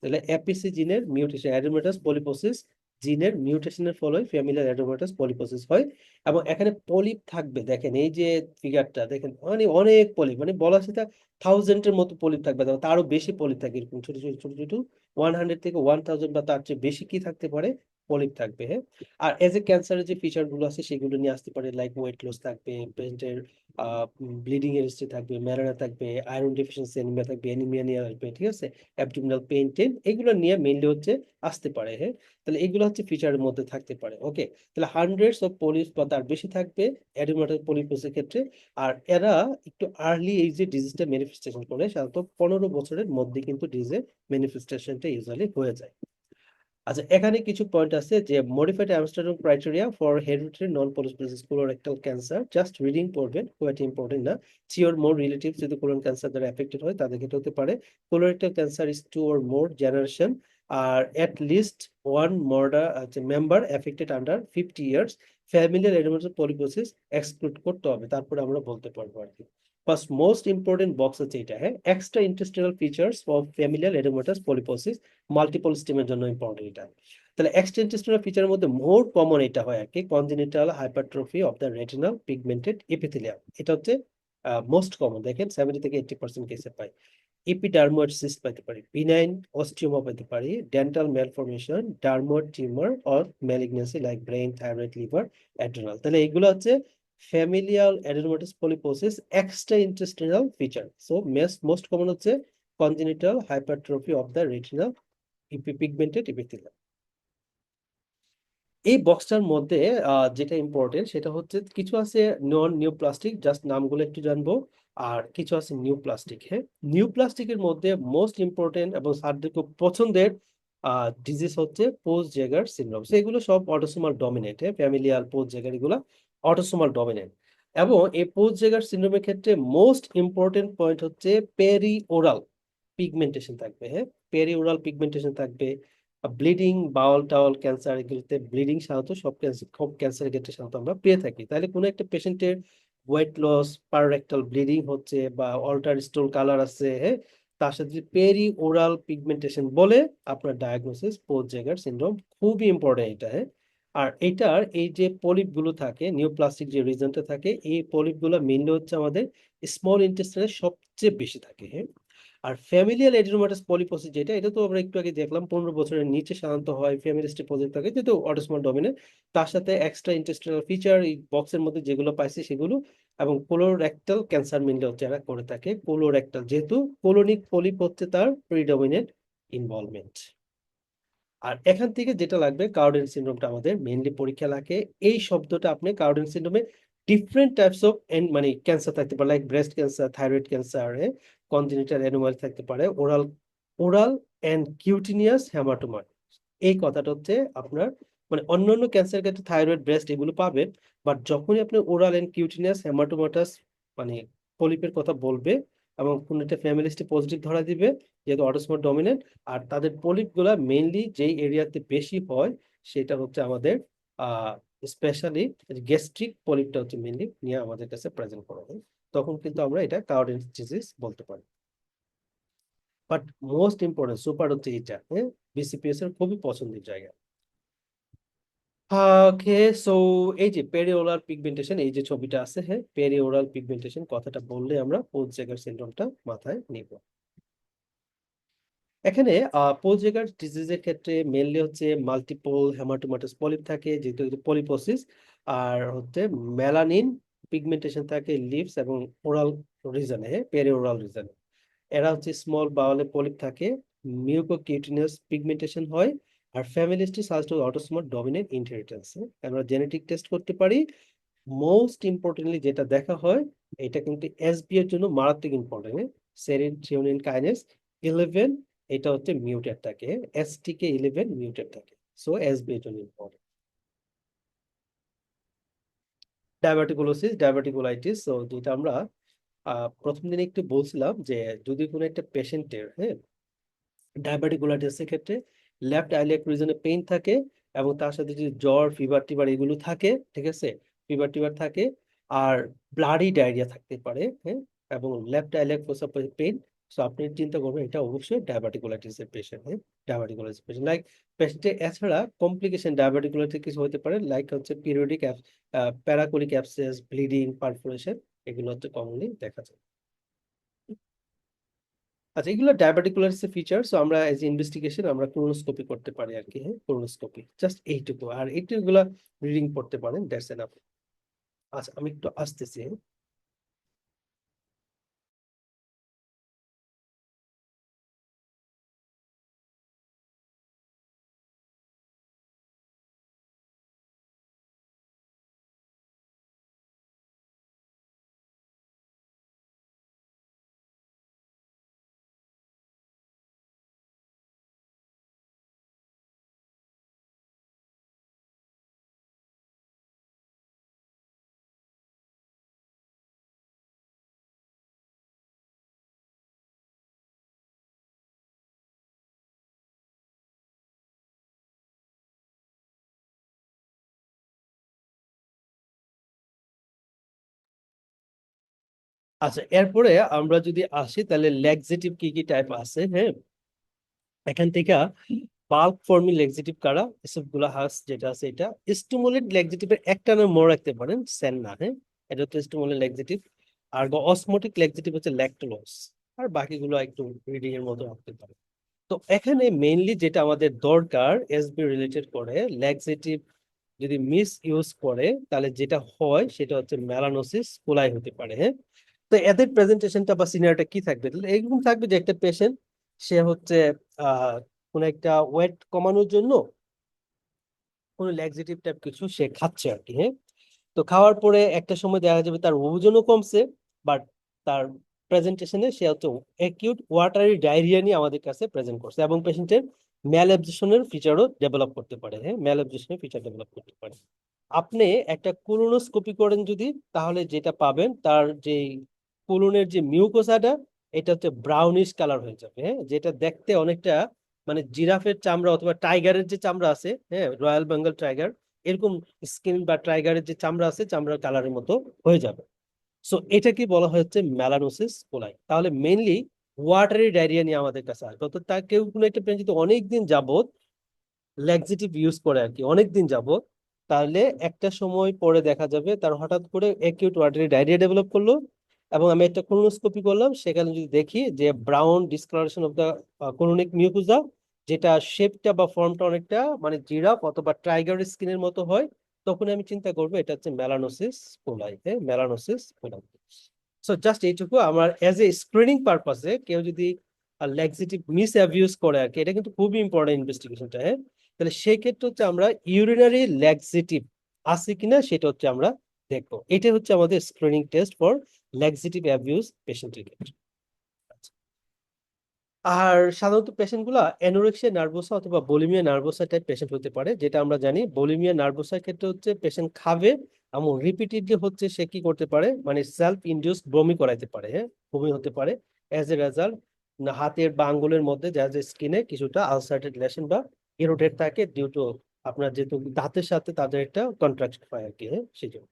তাহলে এপিসি জিনের মিউটেশন, অ্যাডেনোমাটাস পলিপোসিস জিনের মিউটেশনের ফলে ফ্যামিলিয়াল অ্যাডেনোমাটাস পলিপোসিস হয়। এবং এখানে পলিপ থাকবে, দেখেন এই যে ফিগারটা দেখেন, মানে অনেক পলিপ, মানে বলা সেটা থাউজেন্ডের মতো পলিপ থাকবে, তারও বেশি পলিপ থাকে, এরকম ছোট ছোট ছোট ছোট 100 থেকে 1000 বা তার চেয়ে বেশি কি থাকতে পারে, পলিপ থাকবে। হ্যাঁ, আর এজ এ ক্যান্সারের যে ফিচার গুলো আছে সেগুলো নিয়ে আসতে পারে, লাইক ওয়েট লস থাকবে, পেশেন্টের ব্লিডিং এর হিস্ট্রি থাকবে, ম্যালারিয়া থাকবে, আয়রন ডেফিসিয়েন্সি অ্যানিমিয়া থাকবে, অ্যানিমিয়া নিয়ে আসবে, ঠিক আছে, অ্যাবডোমিনাল পেইন টেন, এগুলো নিয়ে মেইনলি হচ্ছে আসতে পারে। হ্যাঁ, তাহলে এগুলো হচ্ছে ফিচারের মধ্যে থাকতে পারে। ওকে, তাহলে হান্ড্রেডস অফ পলিপস বা তার বেশি থাকবে অ্যাডিনোমাটাস পলিপোসের ক্ষেত্রে। আর এরা একটু আর্লি এইজে ডিজিজটা ম্যানিফেস্টেশন করে, সাধারণত 15 বছরের মধ্যে কিন্তু ডিজিজের ম্যানিফেস্টেশনটা ইউজুয়ালি হয়ে যায়। আচ্ছা, এখানে কিছু পয়েন্ট আছে যে modified Amsterdam criteria for hereditary non polyposis colorectal cancer, just reading পড়বেন, খুব একটা ইম্পর্টেন্ট না। 3 or more রিলেটিভস যদি কোলন ক্যান্সার দ্বারা এফেক্টেড হয় তাদের ক্ষেত্রে হতে পারে। Colorectal cancer is 2 or more generation, আর এট লিস্ট ওয়ান মর্ডার member affected under 50 years, familial adenomatous polyposis exclude করতে হবে, তারপরে আমরা বলতে পারবো আর কি। ফার্স্ট মোস্ট ইম্পর্টেন্ট বক্স হচ্ছে এটা। হ্যাঁ, extra intestinal features of familial adenomatous polyposis, multiple স্টেমের জন্য ইম্পর্টেন্ট এটা। তাহলে এক্সটেন্টেস্টিনাল ফিচারের মধ্যে মোর কমন এটা হয় আর কি, congenital hypertrophy of the retinal pigmented epithelium, এটা হচ্ছে মোস্ট কমন, দেখেন 70 থেকে 80% কেসে পাই। এপিডার্মোয়েড সিস্ট পাইতে পারি, বিনাইন অস্টিওমা পাইতে পারি, dental malformation, dermoid tumour or malignancy like brain, thyroid, liver, adrenal. তাহলে এগুলো হচ্ছে familial adenomatous polyposis extra intestinal feature. So most common হচ্ছে congenital hypertrophy of the retinal pigmented epithelium. এই বক্সটার মধ্যে যেটা ইম্পর্টেন্ট সেটা হচ্ছে কিছু আছে নন নিউ প্লাস্টিক, জাস্ট নামগুলো একটু জানবো, আর কিছু আছে নিউ প্লাস্টিক। হ্যাঁ, নিউ প্লাস্টিকের মধ্যে মোস্ট ইম্পর্টেন্ট এবং স্যারদের খুব পছন্দের ডিজিজ হচ্ছে পোস্ট জেগার সিনড্রোম। এগুলো সব অটোসোমাল ডমিনেন্ট, হ্যাঁ, ফ্যামিলিয়াল পোস্ট জেগার এগুলো অটোসোমাল ডমিনেন্ট। এবং এই পোস্ট জেগার সিনড্রোমের ক্ষেত্রে মোস্ট ইম্পর্টেন্ট পয়েন্ট হচ্ছে পেরি ওরাল পিগমেন্টেশন থাকবে। হ্যাঁ, পেরি ওরাল পিগমেন্টেশন থাকবে। ব্লিডিং বাউল টাউল ক্যান্সার, এগুলোতে ব্লিডিং সাধারণত সব ক্যান্সারের ক্ষেত্রে সাধারণত আমরা পেয়ে থাকি। তাহলে কোনো একটা পেশেন্টের ওয়েট লস, পাররেক্টাল ব্লিডিং হচ্ছে বা অল্টার স্টোল কালার আছে, হ্যাঁ, তার সাথে যদি পেরি ওরাল পিগমেন্টেশন বলে, আপনার ডায়াগনোসিস পোস্ট জেগার সিনড্রোম, খুবই ইম্পর্টেন্ট এটা। হ্যাঁ, আর এটার এই যে পলিপ গুলো থাকে, নিউপ্লাস্টিক যে রিজনটা থাকে, এই পলিপ গুলো মেইনলি হচ্ছে আমাদের স্মল ইন্টেস্টাইনে সবচেয়ে বেশি থাকে। হ্যাঁ, আর ফ্যামিলিয়াল এডিনোমাটাস পলিপোসিস যেটা, এটা তো আমরা একটু আগে দেখলাম 15 বছরের নিচে সাধারণত হয়, ফ্যামিলি হিস্ট্রি পজিটিভ থাকে যেহেতু অটোসোমাল ডমিনেন্ট। তার সাথে এক্সট্রা ইন্টেস্টিনাল ফিচার এই বক্সের মধ্যে যেগুলো পাইছে সেগুলো, এবং কোলোরেক্টাল ক্যান্সার মেনলি হচ্ছে এরা করে থাকে, কোলোরেক্টাল, যেহেতু কোলোনিক পলিপ হচ্ছে তার প্রিডমিনেন্ট ইনভলভমেন্ট। আর এখান থেকে যেটা লাগবে, কাউডেন সিনড্রোমটা আমাদের মেইনলি পরীক্ষা লাগে। এই শব্দটা আপনি কাউডেন সিনড্রোমে ডিফারেন্ট টাইপস অফ মানে ক্যান্সার থাকতে পারে, like breast cancer, thyroid cancer, congenital anomaly থাকতে পারে, oral oral and cutaneous haematoma. এই কথাটা হচ্ছে আপনার, মানে অন্যান্য ক্যান্সার ক্ষেত্রে থাইরয়েড, ব্রেস্ট এগুলো পাবেন, বাট যখনই আপনি ওরাল এন্ড কিউটিনিয়াস হেমাটোমাটাস মানে পলিপের কথা বলবে, এবং কোন একটা ফ্যামিলি হিস্ট্রি পজিটিভ ধরা দিবে যেহেতু অটোসোমাল ডমিনেন্ট, আর তাদের পলিপ গুলা মেইনলি যেই এরিয়াতে বেশি হয় সেটা হচ্ছে আমাদের স্পেশালি গ্যাস্ট্রিক পলিপটা হচ্ছে মেইনলি নিয়ে আমাদের কাছে প্রেজেন্ট করা হয়, তখন কিন্তু আমরা এটা কাউডেন্স ডিজিজ বলতে পারি। বাট মোস্ট ইম্পর্টেন্ট সুপার হচ্ছে এটা, হ্যাঁ, বিসিপিএস এর খুবই পছন্দের জায়গা। ওকে, সো এই যে পেরিওরাল পিগমেন্টেশন, এই যে ছবিটা আছে, হ্যাঁ, পেরিওরাল পিগমেন্টেশন কথাটা বললে আমরা পোলস-জেগার সিনড্রোমটা মাথায় নিব। এখানে পোলস-জেগার ডিজিজের ক্ষেত্রে মেনলি হচ্ছে মাল্টিপল হেমাটোমাটাস পলিপ থাকে, যেহেতু পলিপোসিস, আর হচ্ছে মেলানিন পিগমেন্টেশন থাকে লিভস এবং ওরাল রিজনে, হ্যাঁ, পেরিওরাল রিজনে। এরা হচ্ছে স্মল বাউলে পলিপ থাকে, মিউকোকিউটিনাস পিগমেন্টেশন হয়, আর ফ্যামিলিসটি সাজেস্ট অটোসোমাল ডমিনেন্ট ইনহেরিটেন্স। আমরা জেনেটিক টেস্ট করতে পারি। মোস্ট ইম্পর্টেন্টলি যেটা দেখা হয়, এটা কিন্তু এসবি এর জন্য মারাত্মক ইম্পর্টেন্ট, সেরিন থ্রিওনিন কাইনেস 11, এটা হচ্ছে মিউটেড থাকে, এসটিকে 11 মিউটেড থাকে, সো এসবি এর জন্য ইম্পর্টেন্ট। ডায়াবেটিকুলোসিস, ডায়াবেটিকুলাইটিস, তো যেটা আমরা প্রথম দিনে একটু বলছিলাম যে যদি কোনো একটা পেশেন্টের, হ্যাঁ, ডায়াবেটিকুলাইটিসের ক্ষেত্রে লেফট আইলিয়াক রিজনে পেইন থাকে, এবং তার সাথে যদি জ্বর ফিভার টিভার এগুলো থাকে, ঠিক আছে, ফিভার টিভার থাকে, আর ব্লাডি ডায়রিয়া থাকতে পারে, হ্যাঁ, এবং লেফট আইলিয়াক ফোসা পেইন, সো আপনি চিন্তা করবেন এটা অবশ্যই ডায়াবেটিকুলাইটিসের পেশেন্ট, হ্যাঁ, ডায়াবেটিকুলাইটিস পেশেন্ট। লাইক পেশেন্টের এছাড়া কমপ্লিকেশন ডায়াবেটিকুলাইটিস কিছু হতে পারে, লাইক হচ্ছে পিরিয়ডিক প্যারাকোলিক অ্যাবসেস, ব্লিডিং, পারফোরেশন, এগুলো হচ্ছে কমনলি দেখা যায়। আচ্ছা, এগুলো ডায়াবেটিকুলারিসের ফিচার, সো আমরা এজ ইনভেস্টিগেশন আমরা কোলোনোস্কোপি করতে পারি আর কি, হ্যাঁ, কোলোনোস্কোপি জাস্ট এইটুকু, আর এইটুকুলা রিডিং পড়তে পারেন, দ্যাটস এনাফ। আচ্ছা, আমি একটু আসতেছি, হ্যাঁ। আচ্ছা, এরপরে আমরা যদি আসি তাহলে ল্যাক্সেটিভ কি কি টাইপ আছে, হ্যাঁ, এখান থেকে বাল্ক ফর্মি ল্যাক্সেটিভ কারা এসব গুলা হাস যেটা আছে, এটা স্টিমুলেট ল্যাক্সেটিভের একটা নাম মনে রাখতে পারেন, সেন্না, হ্যাঁ, এটা হচ্ছে স্টিমুলেট ল্যাক্সেটিভ। আর অসমোটিক ল্যাক্সেটিভ হচ্ছে ল্যাকটোলোজ, আর বাকিগুলো একটু রিডিং এর মতো রাখতে পারেন। তো এখানে মেইনলি যেটা আমাদের দরকার এসবি রিলেটেড করে, ল্যাক্সেটিভ যদি মিস ইউজ করে তাহলে যেটা হয় সেটা হচ্ছে মেলানোসিস কোলাই হতে পারে, হ্যাঁ। তো এদের প্রেজেন্টেশনটা বা সিনারিটা কি থাকবে, তাহলে এরকম থাকবে যে একটা পেশেন্ট, সে হচ্ছে আহ কোন একটা ওয়েট কমানোর জন্য কোনো ল্যাক্সেটিভ টাইপ কিছু সে খাচ্ছে আর কি, হ্যাঁ। তো খাওয়ার পরে একটা সময় দেখা যাবে তার ওজনও কমছে, বাট তার প্রেজেন্টেশনে সে হচ্ছে অ্যাকিউট ওয়াটারি ডায়রিয়া নিয়ে আমাদের কাছে প্রেজেন্ট করছে, এবং পেশেন্টের ম্যাল অ্যাবজর্পশনের ফিচারও ডেভেলপ করতে পারে, হ্যাঁ, ম্যাল অ্যাবজর্পশনের ফিচার ডেভেলপ করতে পারে। আপনি একটা কোলোনোস্কোপি করেন যদি, তাহলে যেটা পাবেন তার যে কোলনের যে মিউকোসাটা, এটা হচ্ছে ব্রাউনিশ কালার হয়ে যাবে, হ্যাঁ, যেটা দেখতে অনেকটা মানে জিরাফের চামড়া অথবা টাইগারের যে চামড়া আছে, হ্যাঁ, রয়্যাল বেঙ্গল টাইগার, এরকম স্কিন বা টাইগারের যে চামড়া আছে চামড়ার কালারের মতো হয়ে যাবে। সো এটাকে বলা হচ্ছে মেলানোসিস কোলাই। তাহলে মেইনলি ওয়াটারি ডায়রিয়া নিয়ে আমাদের কাছে আসবে, অর্থাৎ তার কেউ কোনো একটা পেশেন্ট যদি অনেকদিন যাবত ল্যাক্সেটিভ ইউজ করে আর কি, অনেকদিন যাবত, তাহলে একটা সময় পরে দেখা যাবে তার হঠাৎ করে অ্যাকিউট ওয়াটারি ডায়রিয়া ডেভেলপ করলো, এবং আমি একটা কোলোনোস্কোপি করলাম, সেখানে যদি দেখি যে ব্রাউন ডিসকালারেশন অফ দা কোলোনিক মিউকুজা, যেটা শেপটা বা ফর্মটা অনেকটা মানে জিরাফ অথবা টাইগার স্কিনের মতো হয়, তখন আমি চিন্তা করবো এটা হচ্ছে মেলানোসিস কোলাই, হ্যাঁ, মেলানোসিস কোলাই। সো জাস্ট এইটুকু আমার এজ এ স্ক্রিনিং পারপাসে কেউ যদি ল্যাক্সেটিভ মিস অ্যাবিউজ করে আর কি, এটা কিন্তু খুবই ইম্পর্টেন্ট ইনভেস্টিগেশনটা, হ্যাঁ। তাহলে সেই ক্ষেত্রে হচ্ছে আমরা ইউরিনারি ল্যাক্সেটিভ আছে কিনা সেটা হচ্ছে আমরা দেখবো, এটা হচ্ছে আমাদের screening test for laxative abuse পেশেন্টের ক্ষেত্রে। আর সাধারণত পেশেন্ট গুলা অ্যানোরেক্সিয়া নার্ভোসা অথবা বুলিমিয়া নার্ভোসা টাইপ পেশেন্ট হতে পারে, যেটা আমরা জানি বুলিমিয়া নার্ভোসার ক্ষেত্রে হচ্ছে পেশেন্ট খাবে এবং রিপিটেডলি হচ্ছে সে কি করতে পারে, মানে সেলফ ইনডিউসড বমি করাইতে পারে, হ্যাঁ, বমি হতে পারে অ্যাজ এ রেজাল্ট হাতের বা আঙ্গুলের মধ্যে যা যে স্কিনে কিছুটা আলসারেটেড লেশন বা ইরোটেড থাকে ডিউ টু আপনার যেহেতু দাঁতের সাথে তাদের একটা কন্ট্রাকশন হয় আর কি, হ্যাঁ, সেই জন্য।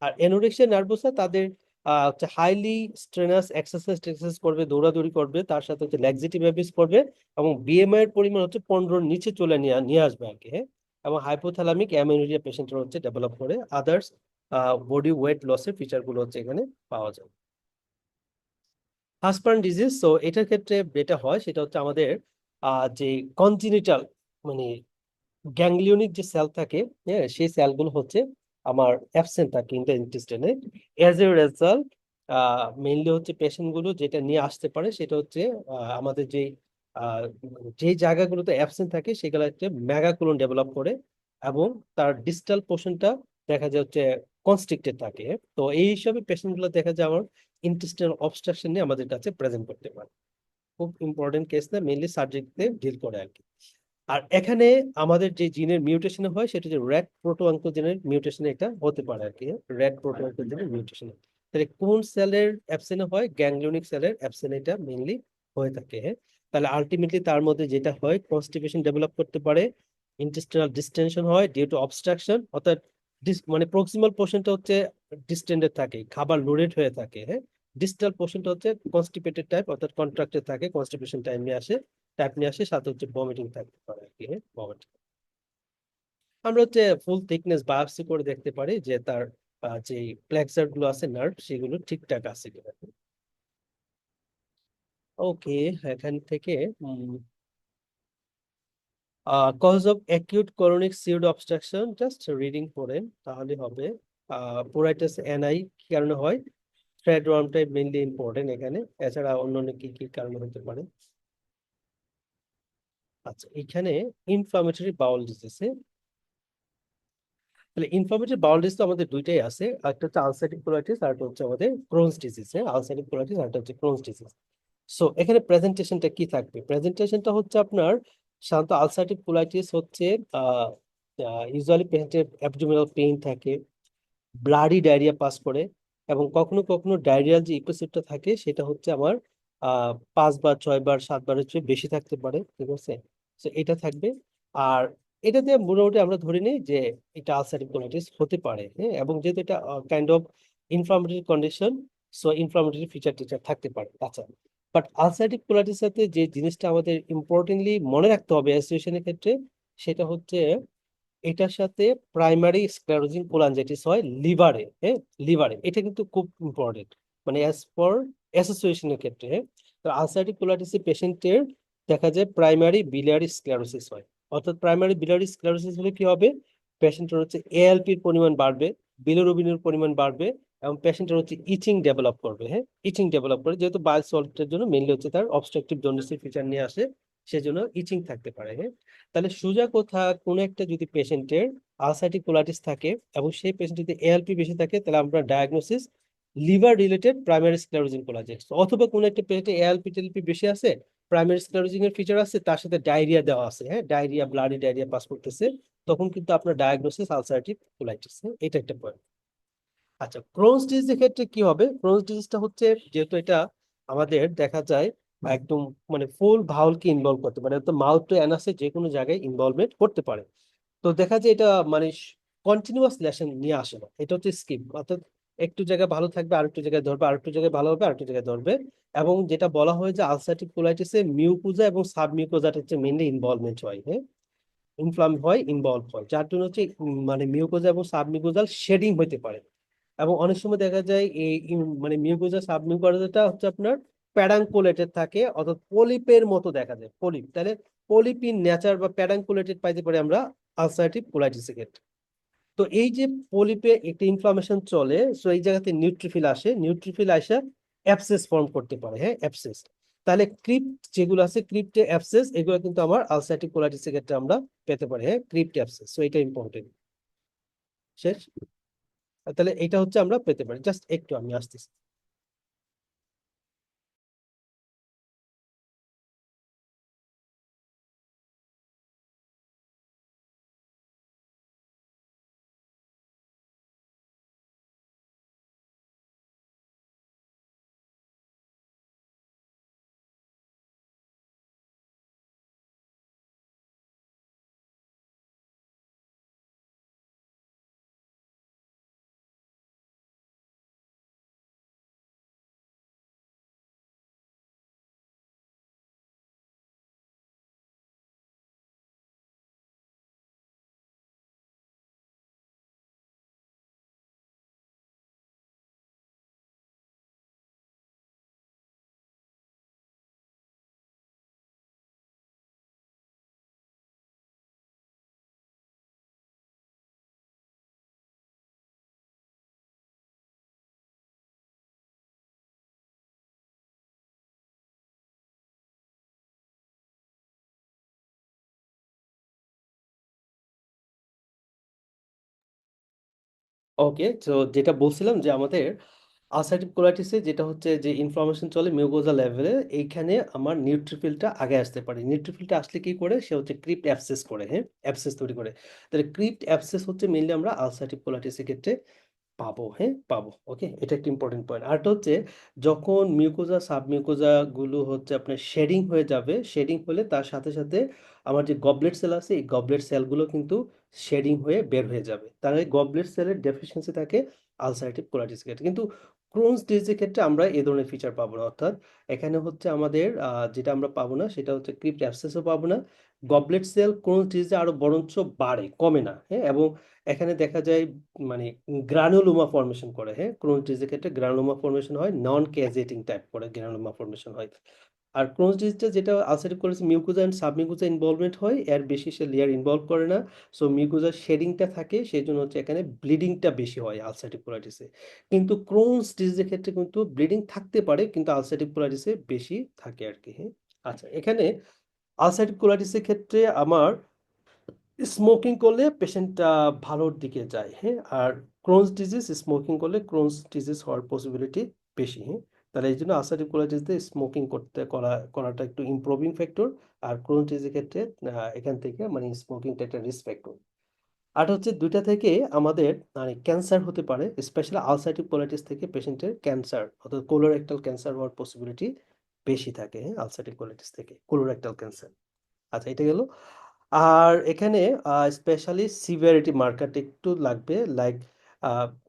আর অ্যানোরেক্সিয়া নার্ভোসা তাদের হচ্ছে হাইলি স্ট্রেনাস এক্সারসাইজ করবে, দৌড়াদৌড়ি করবে, তার সাথে হচ্ছে ল্যাক্সিটিভ হ্যাবিটস করবে, এবং বিএমআই এর পরিমাণ হচ্ছে 15 নিচে চলে নিয়ে নিয়ে আসবে আর কি, হ্যাঁ। এবং হাইপোথ্যালামিক অ্যামেনোরিয়া পেশেন্টের হচ্ছে ডেভেলপ করে। আদার্স বডি ওয়েট লসের ফিচার গুলো হচ্ছে এখানে পাওয়া যায়। হাসপার্ন ডিজিজ, তো এটার ক্ষেত্রে যেটা হয় সেটা হচ্ছে আমাদের যে কনজিনিটাল মানে গ্যাংলিয়নিক যে সেল থাকে, হ্যাঁ, সেই সেলগুলো হচ্ছে আমার অ্যাবসেন্ট থাকে ইন্টেস্টিনে। এজ এ রেজাল্ট মেইনলি হচ্ছে পেশেন্ট গুলো যেটা নিয়ে আসতে পারে সেটা হচ্ছে আমাদের যে জায়গাগুলোতে অ্যাবসেন্ট থাকে সেগুলো হচ্ছে মেগাকোলন ডেভেলপ করে, এবং তার ডিস্টাল পোর্শনটা দেখা যায় হচ্ছে কনস্ট্রিক্টেড থাকে। তো এই হিসাবে পেশেন্ট গুলো দেখা যায় আমার ইন্টেস্টিনাল অবস্ট্রাকশন নিয়ে আমাদের কাছে প্রেজেন্ট করতে পারে। খুব ইম্পর্টেন্ট কেস না, মেইনলি সার্জারিতে ডিল করে আর কি। আর এখানে আমাদের যে জিনের মিউটেশন হয় সেটা যে রেড প্রোটো অঙ্কোজেনের মিউটেশন এটা হতে পারে আর কি, রেড প্রোটো অঙ্কোজেনের মিউটেশন। তাহলে কোন সেলের অ্যাবসেন্ট হয়? গ্যাংলিয়নিক সেলের অ্যাবসেন্ট এটা মেইনলি হয়ে থাকে, হ্যাঁ। তাহলে আলটিমেটলি তার মধ্যে যেটা হয় কনস্টিপেশন ডেভেলপ করতে পারে, ইন্টেস্টিনাল ডিস্টেনশন হয় ডিউ টু অবস্ট্রাকশন, অর্থাৎ মানে প্রক্সিমাল পোর্শনটা হচ্ছে ডিস্টেন্ডেড থাকে, খাবার লোডেড হয়ে থাকে, হ্যাঁ। ডিস্টাল পোর্শনটা হচ্ছে কনস্টিপেটেড টাইপ, অর্থাৎ কন্ট্রাক্টেড থাকে, কনস্টিপেশন টাইম নিয়ে আসে, টাইপ নিয়ে আসে, সাথে হচ্ছে ভমিটিং থাকতে পারে আর কি, ভমিটিং। আমরা হচ্ছে ফুল থিকনেস বায়োপসি করে দেখতে পারি যে তার যে প্লেক্সার গুলো আছে নার্ভ সেগুলো ঠিকঠাক আছে কিনা। ওকে, এখান থেকে cause of acute chronic pseudo obstruction just reading পড়েন তাহলে হবে। পোরাইটাস এনআই কি কারণে হয়? থ্রেড ওয়ার্মটাই মেইনলি ইম্পর্টেন্ট এখানে, এছাড়া অন্যান্য কি কি কারণে হতে পারে। আচ্ছা, এখানে ইনফ্লামেটরি বাউল ডিজিজ, তাহলে ইনফ্লামেটরি বাউল ডিজিজ তো আমাদের দুইটাই আছে, একটা হচ্ছে আলসারেটিভ কোলাইটিস আর একটা হচ্ছে আমাদের ক্রোনস ডিজিজ, হ্যাঁ। আলসারেটিভ কোলাইটিস আর একটা হচ্ছে ক্রোনস ডিজিজ। সো এখানে প্রেজেন্টেশনটা কি থাকবে? প্রেজেন্টেশনটা হচ্ছে আপনার সাধারণত আলসারেটিভ কোলাইটিস হচ্ছে আহ ইউজুয়ালি পেশেন্টের অ্যাবডোমিনাল পেইন থাকে, ব্লাডি ডায়রিয়া পাস করে, এবং কখনো কখনো ডায়রিয়াল যে ইপিসোডটা থাকে সেটা হচ্ছে আমার 5 বার 6 বার 7 বারের চেয়ে বেশি থাকতে পারে, ঠিক আছে। তো এটা থাকবে। আর এটাতে মোটামুটি আমরা ধরে নিই যে এটা আলসারেটিভ কোলাইটিস হতে পারে, হ্যাঁ। এবং যেহেতু এটা kind of inflammatory condition, so inflammatory feature teacher থাকতে পারে। আচ্ছা, বাট আলসারেটিভ কোলাইটিস সাথে যে জিনিসটা আমাদের ইম্পর্টেন্টলি মনে রাখতে হবে অ্যাসোসিয়েশনের ক্ষেত্রে সেটা হচ্ছে এটার সাথে প্রাইমারি স্ক্লেরোজিং কোলাঞ্জাইটিস হয় লিভারে, হ্যাঁ। লিভারে এটা কিন্তু খুব ইম্পর্টেন্ট, মানে অ্যাজ ফর অ্যাসোসিয়েশনের ক্ষেত্রে, হ্যাঁ। তো আলসারেটিভ কোলাইটিস পেশেন্টের দেখা যায় প্রাইমারি biliary স্ক্লেরোসিস হয়। অর্থাৎ প্রাইমারি biliary স্ক্লেরোসিস হলে কি হবে? পেশেন্টের হচ্ছে এএলপির পরিমাণ বাড়বে, বিলিরুবিনের পরিমাণ বাড়বে, এবং পেশেন্টের হচ্ছে ইচিং ডেভেলপ করবে, হ্যাঁ। ইচিং ডেভেলপ করে, যেহেতু বাইল সল্টের জন্য মেইনলি হচ্ছে তার অবস্ট্রাকটিভ জন্ডিসের ফিচার নিয়ে আসে, সেজন্য ইচিং থাকতে পারে, হ্যাঁ। তাহলে সোজা কথা, কোনো একটা যদি পেশেন্টের আলসারেটিভ কোলাইটিস থাকে এবং সেই পেশেন্ট যদি এএলপি বেশি থাকে তাহলে আমরা diagnosis liver related primary sclerosing colitis, অথবা কোনো একটা পেশেন্টে এএলপি টেলপি বেশি আছে, প্রাইমারি স্ক্লেরোজিং এর ফিচার আছে, তার সাথে ডায়রিয়া দেওয়া আছে, হ্যাঁ, ডায়রিয়া ব্লাডি ডায়রিয়া পাস করতেছে, তখন কিন্তু আপনার ডায়াগনোসিস আলসারেটিভ কোলাইটিস, এটা একটা পয়েন্ট। আচ্ছা, ক্রোনস ডিজিজের ক্ষেত্রে কি হবে? ক্রোনস ডিজিজটা হচ্ছে যেহেতু এটা আমাদের দেখা যায় একদম মানে ফুল ভাউলকে ইনভলভ করতে পারে, তো মাউথ টু অ্যানাসে যে কোনো জায়গায় ইনভলভমেন্ট করতে পারে। তো দেখা যায় এটা মানে কন্টিনিউয়াস লেশন নিয়ে আসে না, এটা হচ্ছে স্কিপ, অর্থাৎ একটু জায়গায় ভালো থাকবে, আরেকটু জায়গায় ধরবে, আরেকটু জায়গায় ভালো হবে, আরেকটু জায়গায় ধরবে। এবং যেটা বলা হয় যে আলসারেটিভ কোলাইটিসে মিউকোজা এবং সাবমিউকোজাটা হচ্ছে মেইনলি ইনভলভমেন্ট হয়, হ্যাঁ। ইনফ্লাম হয়, ইনভলভ হয়, যার জন্য হচ্ছে মানে মিউকোজা এবং সাবমিউকোজাল শেডিং হতে পারে। এবং অনেক সময় দেখা যায় এই মানে মিউকোজা সাবমিউকোজাটা হচ্ছে আপনার প্যারাঙ্কুলেটেড থাকে, অর্থাৎ পলিপের মতো দেখা যায়, পলিপ। তাহলে পলিপিন নেচার বা প্যারাঙ্কুলেটেড পাইতে পারি আমরা আলসারেটিভ কোলাইটিসের ক্ষেত্রে। তো এই যে পলিপে একটা ইনফ্লামেশন চলে, সো এই জায়গাতে নিউট্রিফিল আসে, নিউট্রিফিল আসে অ্যাবসেস ফর্ম করতে পারে, হ্যাঁ, অ্যাবসেস। তাহলে ক্রিপ্ট যেগুলো আছে, ক্রিপ্টে অ্যাবসেস, এগুলো কিন্তু আমার আলসারেটিভ কোলাইটিসের ক্ষেত্রে আমরা পেতে পারি, হ্যাঁ, ক্রিপ্ট অ্যাবসেস, সো এটা ইম্পর্টেন্ট। শেষ। তাহলে এটা হচ্ছে আমরা পেতে পারি, জাস্ট একটু আমি আসতেছি। ওকে, তো যেটা বলছিলাম যে আমাদের আলসারেটিভ কোলাইটিসে যেটা হচ্ছে যে ইনফ্লামেশন চলে মিউকোজা লেভেলে, এইখানে আমার নিউট্রোফিলটা আগে আসতে পারে। নিউট্রোফিলটা আসলে কি করে, সে হচ্ছে ক্রিপ্ট অ্যাবসেস করে, হ্যাঁ, অ্যাবসেস তৈরি করে। তাহলে ক্রিপ্ট অ্যাবসেস হচ্ছে মেইনলি আমরা আলসারেটিভ কোলাইটিসের ক্ষেত্রে পাবো, হ্যাঁ, পাবো। ওকে, এটা একটা ইম্পর্টেন্ট পয়েন্ট। আরেকটা হচ্ছে যখন মিউকোজা সাবমিউকোজা গুলো হচ্ছে আপনার শেডিং হয়ে যাবে, শেডিং হলে তার সাথে সাথে আমার যে গবলেট সেল আছে, এই গবলেট সেলগুলো কিন্তু শেডিং হয়ে বের হয়ে যাবে। তার এই গবলেট সেলের ডেফিসিয়েন্সি থাকে আলসারেটিভ কোলাইটিসের ক্ষেত্রে। কিন্তু ক্রোনস ডিজিজের ক্ষেত্রে আমরা এই ধরনের ফিচার পাবো না। অর্থাৎ এখানে হচ্ছে আমাদের যেটা আমরা পাবো না সেটা হচ্ছে ক্রিপ্ট অ্যাবসেসও পাবো না। গবলেট সেল ক্রোনস ডিজিজে আরো বরঞ্চ বাড়ে, কমে না, হ্যাঁ। এবং এখানে দেখা যায় মানে গ্রানুলোমা ফর্মেশন করে, হ্যাঁ, ক্রোনস ডিজিজের ক্ষেত্রে গ্রানুলোমা ফর্মেশন হয়, নন ক্যাজেটিং টাইপ করে গ্রানুলোমা ফর্মেশন হয়। আর ক্রোনস ডিজিজটা যেটা ulcerative colitis mucosa and সাবমিউকোজা involvement হয়, এর বেশি সে লেয়ার ইনভলভ করে না। সো মিউকোজার শেডিংটা থাকে, সেই জন্য হচ্ছে এখানে ব্লিডিংটা বেশি হয় আলসারেটিভ কোলাইটিসে। কিন্তু ক্রোনস ডিজিজের ক্ষেত্রে কিন্তু ব্লিডিং থাকতে পারে, কিন্তু আলসারেটিভ কোলাইটিসে বেশি থাকে আর কি, হ্যাঁ। আচ্ছা, এখানে আলসারেটিভ কোলাইটিসের ক্ষেত্রে আমার স্মোকিং করলে পেশেন্টটা ভালোর দিকে যায়, হ্যাঁ। আর ক্রোনস ডিজিজ স্মোকিং করলে ক্রোনস ডিজিজ হওয়ার পসিবিলিটি বেশি, হ্যাঁ। তাহলে এই জন্য আলসারেটিভ কোলাইটিসে স্মোকিং করাটা একটু ইমপ্রুভিং ফ্যাক্টর। আর ক্রোনস ডিজিজের ক্ষেত্রে এখান থেকে মানে স্মোকিংটা একটা রিস্ক ফ্যাক্টর। আর হচ্ছে দুইটা থেকে আমাদের মানে ক্যান্সার হতে পারে, স্পেশালি আলসারেটিভ কোলাইটিস থেকে পেশেন্টের ক্যান্সার অর্থাৎ কোলোরেক্টাল ক্যান্সার হওয়ার পসিবিলিটি বেশি থাকে, হ্যাঁ, আলসারেটিভ কোলাইটিস থেকে কোলোরেক্টাল ক্যান্সার। আচ্ছা, এটা গেল। আর এখানে স্পেশালি সিভিয়ারিটি মার্কারটা একটু লাগবে, লাইক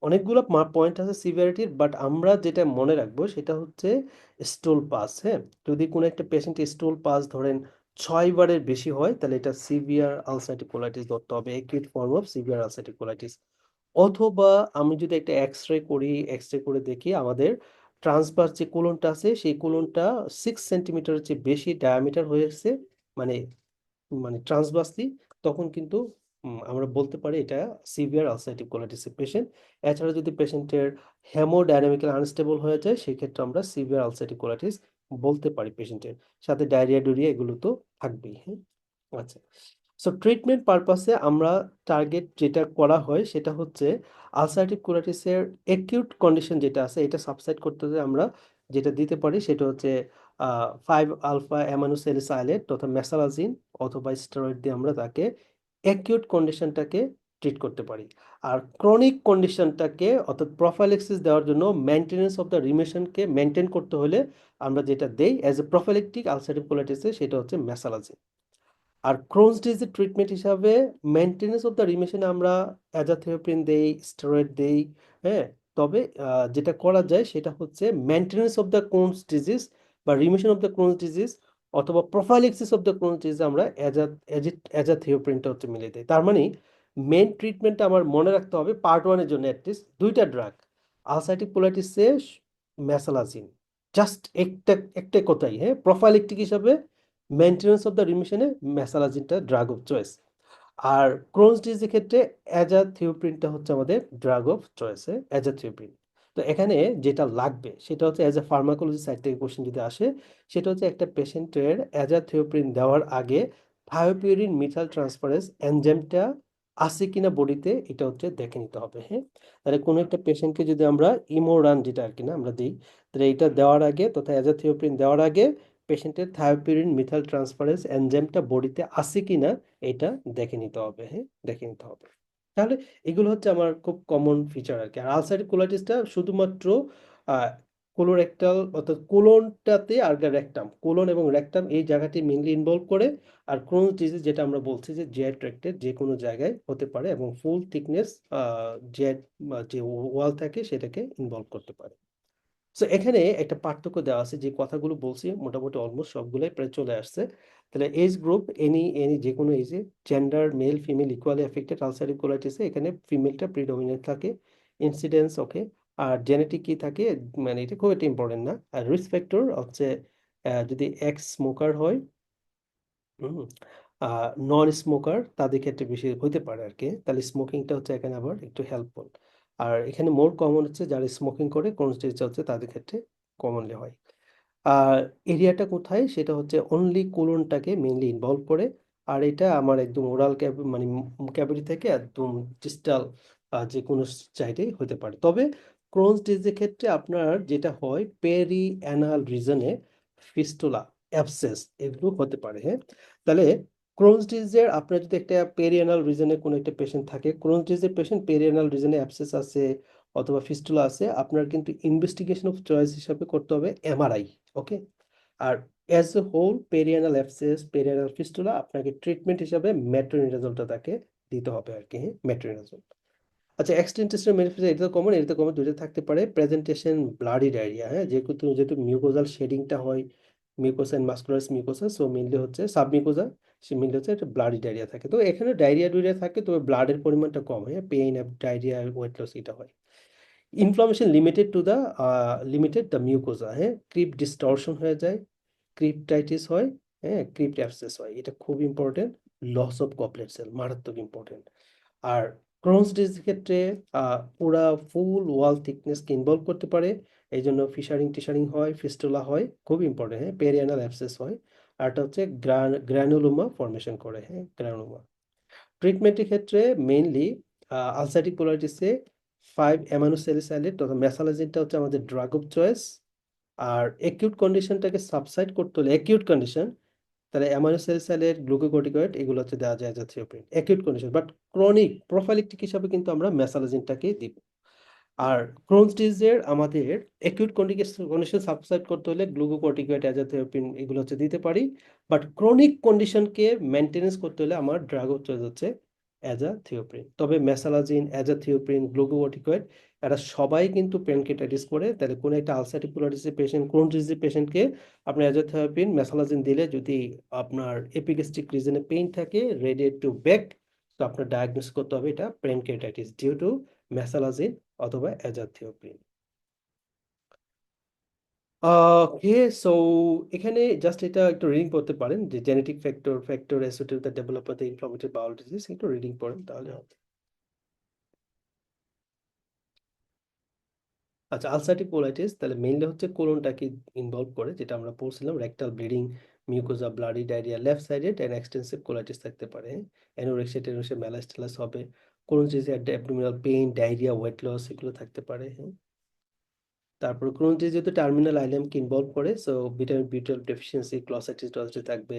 অনেকগুলো পয়েন্ট আছে সিভিয়ারিটির, বাট আমরা যেটা মনে রাখবো সেটা হচ্ছে স্টোল পাস, হ্যাঁ। যদি কোনো একটা পেশেন্টের স্টোল পাস ধরেন 6 বারের বেশি হয়, তাহলে এটা সিভিয়ার আলসারেটিভ কোলাইটিস ধরতে হবে, acute form of severe ulcerative colitis. অথবা আমি যদি একটা এক্স রে করি, এক্স রে করে দেখি আমাদের ট্রান্সভার্স যে কোলনটা আছে সেই কোলনটা 6 সেন্টিমিটারের চেয়ে বেশি ডায়ামিটার হয়েছে, মানে মানে ট্রান্সভার্সলি, তখন কিন্তু আমরা বলতে পারি এটা সিভিয়ার আলসারেটিভ কোলাইটিসের পেশেন্ট। এছাড়া যদি পেশেন্টের হেমোডাইনামিক্যালি আনস্টেবল হয়ে যায়, সেক্ষেত্রে আমরা সিভিয়ার আলসারেটিভ কোলাইটিস বলতে পারি পেশেন্টের। সাথে ডায়রিয়া ডুরিয়া এগুলো তো থাকবেই, হ্যাঁ। আচ্ছা, সো ট্রিটমেন্ট পারপাসে আমরা টার্গেট যেটা করা হয় সেটা হচ্ছে আলসারেটিভ কোলাইটিসের অ্যাকিউট কন্ডিশন যেটা আছে এটা সাবসাইড করতে হলে আমরা যেটা দিতে পারি সেটা হচ্ছে 5 আলফা অ্যামাইনোস্যালিসাইলেট তথা মেসালাজিন অথবা স্টেরয়েড দিয়ে আমরা তাকে অ্যাকিউট কন্ডিশনটাকে ট্রিট করতে পারি। আর ক্রনিক কন্ডিশনটাকে অর্থাৎ প্রোফাইল্যাক্সিস দেওয়ার জন্য মেনটেনেন্স অফ দ্য রিমিশনকে মেনটেন করতে হলে আমরা যেটা দেই অ্যাজ এ প্রোফাইলেক্টিক আলসারেটিভ কোলাইটিসে সেটা হচ্ছে মেসালাজিন। আর ক্রোনস ডিজিজ ট্রিটমেন্ট হিসাবে মেনটেনেন্স অফ দ্য রিমিশনে আমরা অ্যাজাথিওপ্রিন দেই, স্টেরয়েড দেই, হ্যাঁ। তবে যেটা করা যায় সেটা হচ্ছে maintenance of the Crohn's disease বা remission of the Crohn's disease অথবা prophylaxis of the Crohn's disease আমরা অ্যাজাথিওপ্রিনটা হচ্ছে মিলিয়ে দিই। তার মানে মেন ট্রিটমেন্টটা আমার মনে রাখতে হবে পার্ট 1-এর জন্য অ্যাটলিস্ট দুইটা ড্রাগ, আলসারেটিভ কোলাইটিসে মেসালাজিন, জাস্ট একটা কথাই, হ্যাঁ, প্রোফাইলেক্টিক হিসাবে মেনটেনেন্স অফ দ্য রিমিশনে মেসালাজিনটা ড্রাগ অফ চয়েস। আর ক্রোনস ডিজিজের ক্ষেত্রে অ্যাজাথিওপ্রিনটা হচ্ছে আমাদের ড্রাগ অফ চয়েসে অ্যাজাথিওপ্রিন। তো এখানে যেটা লাগবে সেটা হচ্ছে অ্যাজ এ ফার্মাকোলজি সাইড থেকে কোশ্চেন যদি আসে, সেটা হচ্ছে একটা পেশেন্টের অ্যাজাথিওপ্রিন দেওয়ার আগে থায়োপিউরিন মিথাইল ট্রান্সফারেজ এনজাইমটা আছে কিনা বডিতে, এটা হচ্ছে দেখে নিতে হবে, হ্যাঁ। তাহলে কোনো একটা পেশেন্টকে যদি আমরা ইমোরান যেটা আর কি না আমরা দিই, তাহলে এটা দেওয়ার আগে তথা অ্যাজাথিওপ্রিন দেওয়ার আগে পেশেন্টের থায়োপিউরিন মিথাইল ট্রান্সফারেজ এনজাইমটা বডিতে আছে কিনা এটা দেখে নিতে হবে, হ্যাঁ, দেখে নিতে হবে। তাহলে এগুলো হচ্ছে আমার খুব কমন ফিচার আর কি। আর আলসারেটিভ কোলাইটিসটা শুধুমাত্র কোলোরেক্টাল অর্থাৎ কোলনটাতে আর রেকটাম, কোলন এবং রেকটাম এই জায়গাটি মেইনলি ইনভলভ করে। আর ক্রোনস ডিজিজ যেটা আমরা বলছি যে জিআই ট্র্যাক্টের যে কোনো জায়গায় হতে পারে এবং ফুল থিকনেস জিআই যে ওয়াল থাকে সেটাকে ইনভলভ করতে পারে। সো এখানে একটা পার্থক্য দেওয়া আছে, যে কথাগুলো বলছি মোটামুটি অলমোস্ট সবগুলাই প্রায় চলে আসছে। তাহলে এজ গ্রুপ এনি এনি যে কোনো এজে, gender male female equally affected ulcerative কোলাইটিসে, এখানে ফিমেলটা প্রিডমিনেন্ট থাকে, ইনসিডেন্স ওকে। আর জেনেটিক কি থাকে মানে এটা খুব একটা ইম্পর্টেন্ট না। আর রিস্ক ফ্যাক্টর হচ্ছে যদি এক্স স্মোকার হয়, হুম, নন স্মোকার তাদের ক্ষেত্রে বেশি হতে পারে আর কি, তাহলে স্মোকিংটা হচ্ছে এখানে আবার একটু হেল্পফুল। আর এখানে মোর কমন হচ্ছে যারা স্মোকিং করে কোন স্টেজ হচ্ছে তাদের ক্ষেত্রে কমনলি হয়। আর এরিয়াটা কোথায় সেটা হচ্ছে অনলি কোলনটাকে মেইনলি ইনভলভ করে। আর এটা আমার একদম ওরাল মানে ক্যাভিটি থেকে একদম ডিস্টাল যে কোনো সাইডে হতে পারে। তবে ক্রোনস ডিজিজের ক্ষেত্রে আপনার যেটা হয় পেরি অ্যানাল রিজনে ফিস্টুলা, অ্যাবসেস এগুলো হতে পারে, হ্যাঁ? তাহলে ক্রোনস ডিজিজের আপনার যদি একটা পেরিয়ানাল রিজনে কোনো একটা পেশেন্ট থাকে, ক্রোনস ডিজিজের পেশেন্ট পেরিয়ানাল রিজনে অ্যাবসেস আছে অথবা ফিস্টুলা আছে, আপনার কিন্তু ইনভেস্টিগেশন অফ চয়েস হিসাবে করতে হবে এমআরআই, ওকে? আর as a whole perianal abscess, perianal fistula আপনাকে ট্রিটমেন্ট হিসাবে মেট্রোনিডাজোলটা তাকে দিতে হবে আর কি, হ্যাঁ? মেট্রোনিডাজোল। আচ্ছা, এক্সটেন্টেশনাল ম্যানিফেস্টেশন এটা তো কমন, এটা তো কমন দুইটা থাকতে পারে। প্রেজেন্টেশন ব্লাডি ডায়রিয়া, হ্যাঁ? যেহেতু মিউকোজাল শেডিংটা হয় mucosa and muscularis mucosa, so mainly হচ্ছে সাবমিউকোজা, সে মেইনলি হচ্ছে একটা ব্লাডি ডায়রিয়া থাকে। তো এখানে ডায়রিয়া ডুইরিয়া থাকে, তবে ব্লাডের পরিমাণটা কম, হ্যাঁ? পেইন, ডায়রিয়া, ওয়েট লস এটা হয়। ইনফ্লামেশন লিমিটেড দ্য মিউকোজা, হ্যাঁ? ক্রিপ ডিস্টরশন হয়ে যায়, ক্রিপ্টাইটিস হয়, হ্যাঁ? ক্রিপ্ট অ্যাবসেস হয়, এটা খুব important. Loss of goblet cell মারাত্মক ইম্পর্টেন্ট। আর ক্রোনস ডিজিজের ক্ষেত্রে পুরা ফুল ওয়াল থিকনেসকে ইনভলভ করতে পারে, এই জন্য ফিশারিং টিশারিং হয়, ফিস্টুলা হয়, খুব ইম্পর্টেন্ট, হ্যাঁ? পেরিয়ানাল অ্যাবসেস হয়। আর এটা হচ্ছে গ্রানুলোমা ফর্মেশন করে, হ্যাঁ? গ্রানুলোমা। ট্রিটমেন্টের ক্ষেত্রে মেইনলি আলসারেটিভ কোলাইটিসে 5-অ্যামাইনোস্যালিসাইলেট তথা মেসালাজিনটা হচ্ছে আমাদের ড্রাগ অফ চয়েস। আর অ্যাকিউট কন্ডিশনটাকে সাবসাইড করতে হলে, অ্যাকিউট কন্ডিশন, তাহলে অ্যামাইনোস্যালিসাইলেট, গ্লুকোকর্টিকয়েড এগুলো হচ্ছে দেওয়া যায় জাতীয় প্রিন্ট acute condition. But chronic prophylactic হিসাবে কিন্তু আমরা মেসালাজিনটাকে দিব। আর ক্রোনস ডিজিজের আমাদের অ্যাকিউট কন্ডিশন সাবসাইড করতে হলে গ্লুকোকর্টিকয়েড, অ্যাজাথিওপিন এগুলো হচ্ছে দিতে পারি। বাট ক্রনিক কন্ডিশনকে মেনটেনেন্স করতে হলে আমার ড্রাগ হচ্ছে অ্যাজাথিওপ্রিন। তবে মেসালাজিন, অ্যাজাথিওপ্রিন, গ্লুকোকর্টিকয়েড এরা সবাই কিন্তু প্যানক্রিয়াটাইটিস করে। তাহলে কোনো একটা আলসারেটিভ কোলাইটিসের পেশেন্ট, ক্রোনস ডিজিজের পেশেন্টকে আপনি অ্যাজাথিওপ্রিন, মেসালাজিন দিলে যদি আপনার এপিগ্যাস্ট্রিক রিজনে পেইন থাকে রেডি টু বেক, তো আপনার ডায়াগনোস করতে হবে এটা প্যানক্রিয়াটাইটিস ডিউ টু মেসালাজিন অথবা অ্যাজাথিওপ্রিন। ওকে, সো এখানে জাস্ট এটা একটু রিডিং করতে পারেন যে genetic factor associated with the development of inflammatory bowel disease, একটু রিডিং পড়েন তাহলে হবে। আচ্ছা, আলসারেটিভ কোলাইটিস তাহলে মেইনলি হচ্ছে কোলনটাকে ইনভলভ করে, যেটা আমরা পড়ছিলাম rectal bleeding, mucosa, bloody diarrhoea, left sided and extensive colitis থাকতে পারে, অ্যানোরেক্সিয়া টেনোরেক্সিয়া, ম্যালাস্টালাস হবে, colon disease, abdominal pain, diarrhoea, weight loss এগুলো থাকতে পারে, হ্যাঁ? তারপর ক্রোন ডিজিজ যেহেতু টার্মিনাল আইলেমকে ইনভলভ করে, সো ভিটামিন বি12 ডেফিসিয়েন্সি, ক্লসাইটিস টলসিটিস থাকবে,